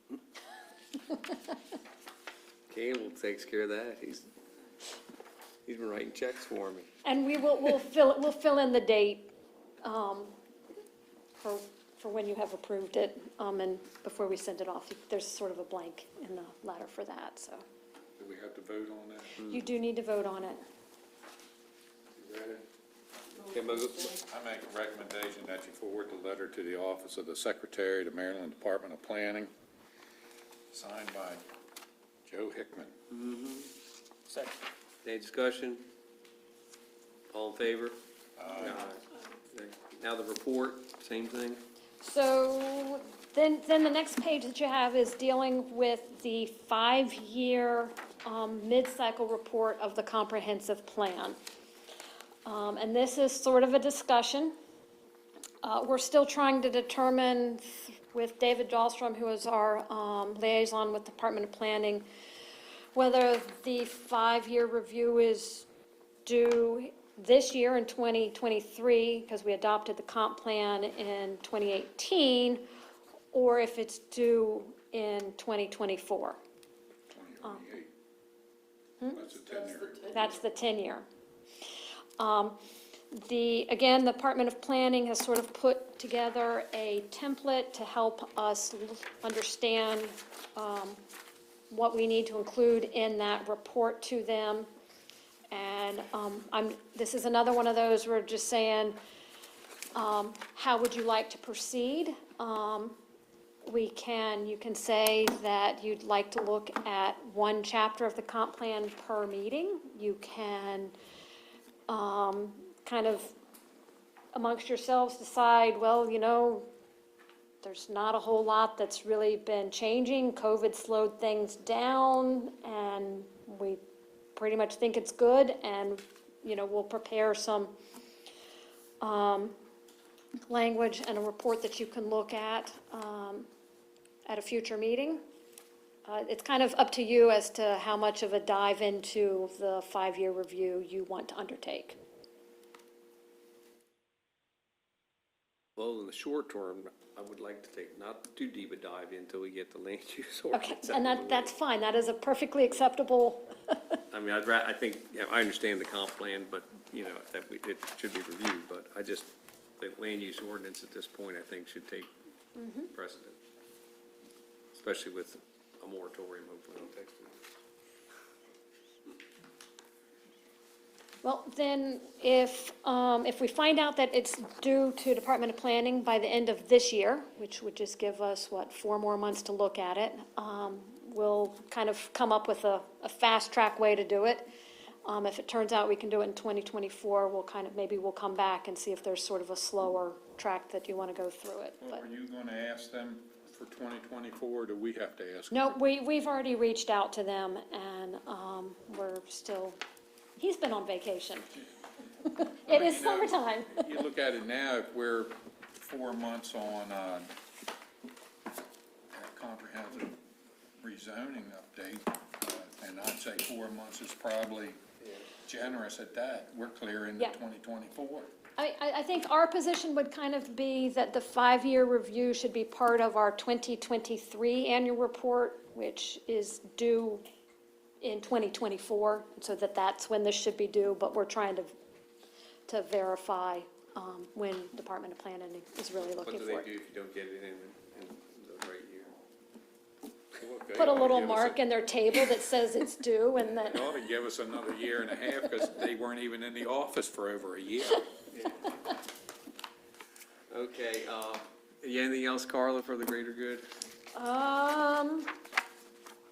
it. Campbell takes care of that. He's been writing checks for me. And we'll fill in the date, for when you have approved it, and before we send it off. There's sort of a blank in the letter for that, so. Do we have to vote on that? You do need to vote on it. You ready? Campbell, I make a recommendation that you forward the letter to the Office of the Secretary, the Maryland Department of Planning, signed by Joe Hickman. Second. any discussion? All in favor? Aye. Now the report, same thing? So then the next page that you have is dealing with the 5-year mid-cycle report of the comprehensive plan. And this is sort of a discussion. We're still trying to determine with David Dahlstrom, who is our liaison with Department of Planning, whether the 5-year review is due this year in 2023, because we adopted the comp plan in 2018, or if it's due in 2024. 2028. That's a 10-year. That's the 10-year. Again, the Department of Planning has sort of put together a template to help us understand what we need to include in that report to them. And this is another one of those, we're just saying, how would you like to proceed? You can say that you'd like to look at one chapter of the comp plan per meeting. You can kind of amongst yourselves decide, well, you know, there's not a whole lot that's really been changing. COVID slowed things down, and we pretty much think it's good, and, you know, we'll prepare some language and a report that you can look at a future meeting. It's kind of up to you as to how much of a dive into the 5-year review you want to undertake. Well, in the short term, I would like to take not too deep a dive until we get the land use Okay, ordinance. and that's fine. That is a perfectly acceptable. I mean, I think, yeah, I understand the comp plan, but, you know, it should be reviewed, but I just, the land use ordinance at this point, I think, should take precedent, especially with a moratorium hopefully on text. Well, then, if we find out that it's due to Department of Planning by the end of this year, which would just give us, 4 more months to look at it, we'll kind of come up with a fast-track way to do it. If it turns out we can do it in 2024, maybe we'll come back and see if there's sort of a slower track that you want to go through it. But Are you going to ask them for 2024, or do we have to ask? No, we've already reached out to them, and we're still, he's been on vacation. It is summertime. You look at it now, if we're 4 months on a comprehensive rezoning update, and I'd say 4 months is probably generous at that. We're clear into Yeah. 2024. I think our position would kind of be that the 5-year review should be part of our 2023 annual report, which is due in 2024, so that's when this should be due, but we're trying to verify when Department of Planning is really looking What do for they do it. if you don't get it in the right year? Put a little mark in their table that says it's due, and that, They ought to give us another year and a half, because they weren't even in the office for over a year. Okay, anything else, Carla, for the greater good?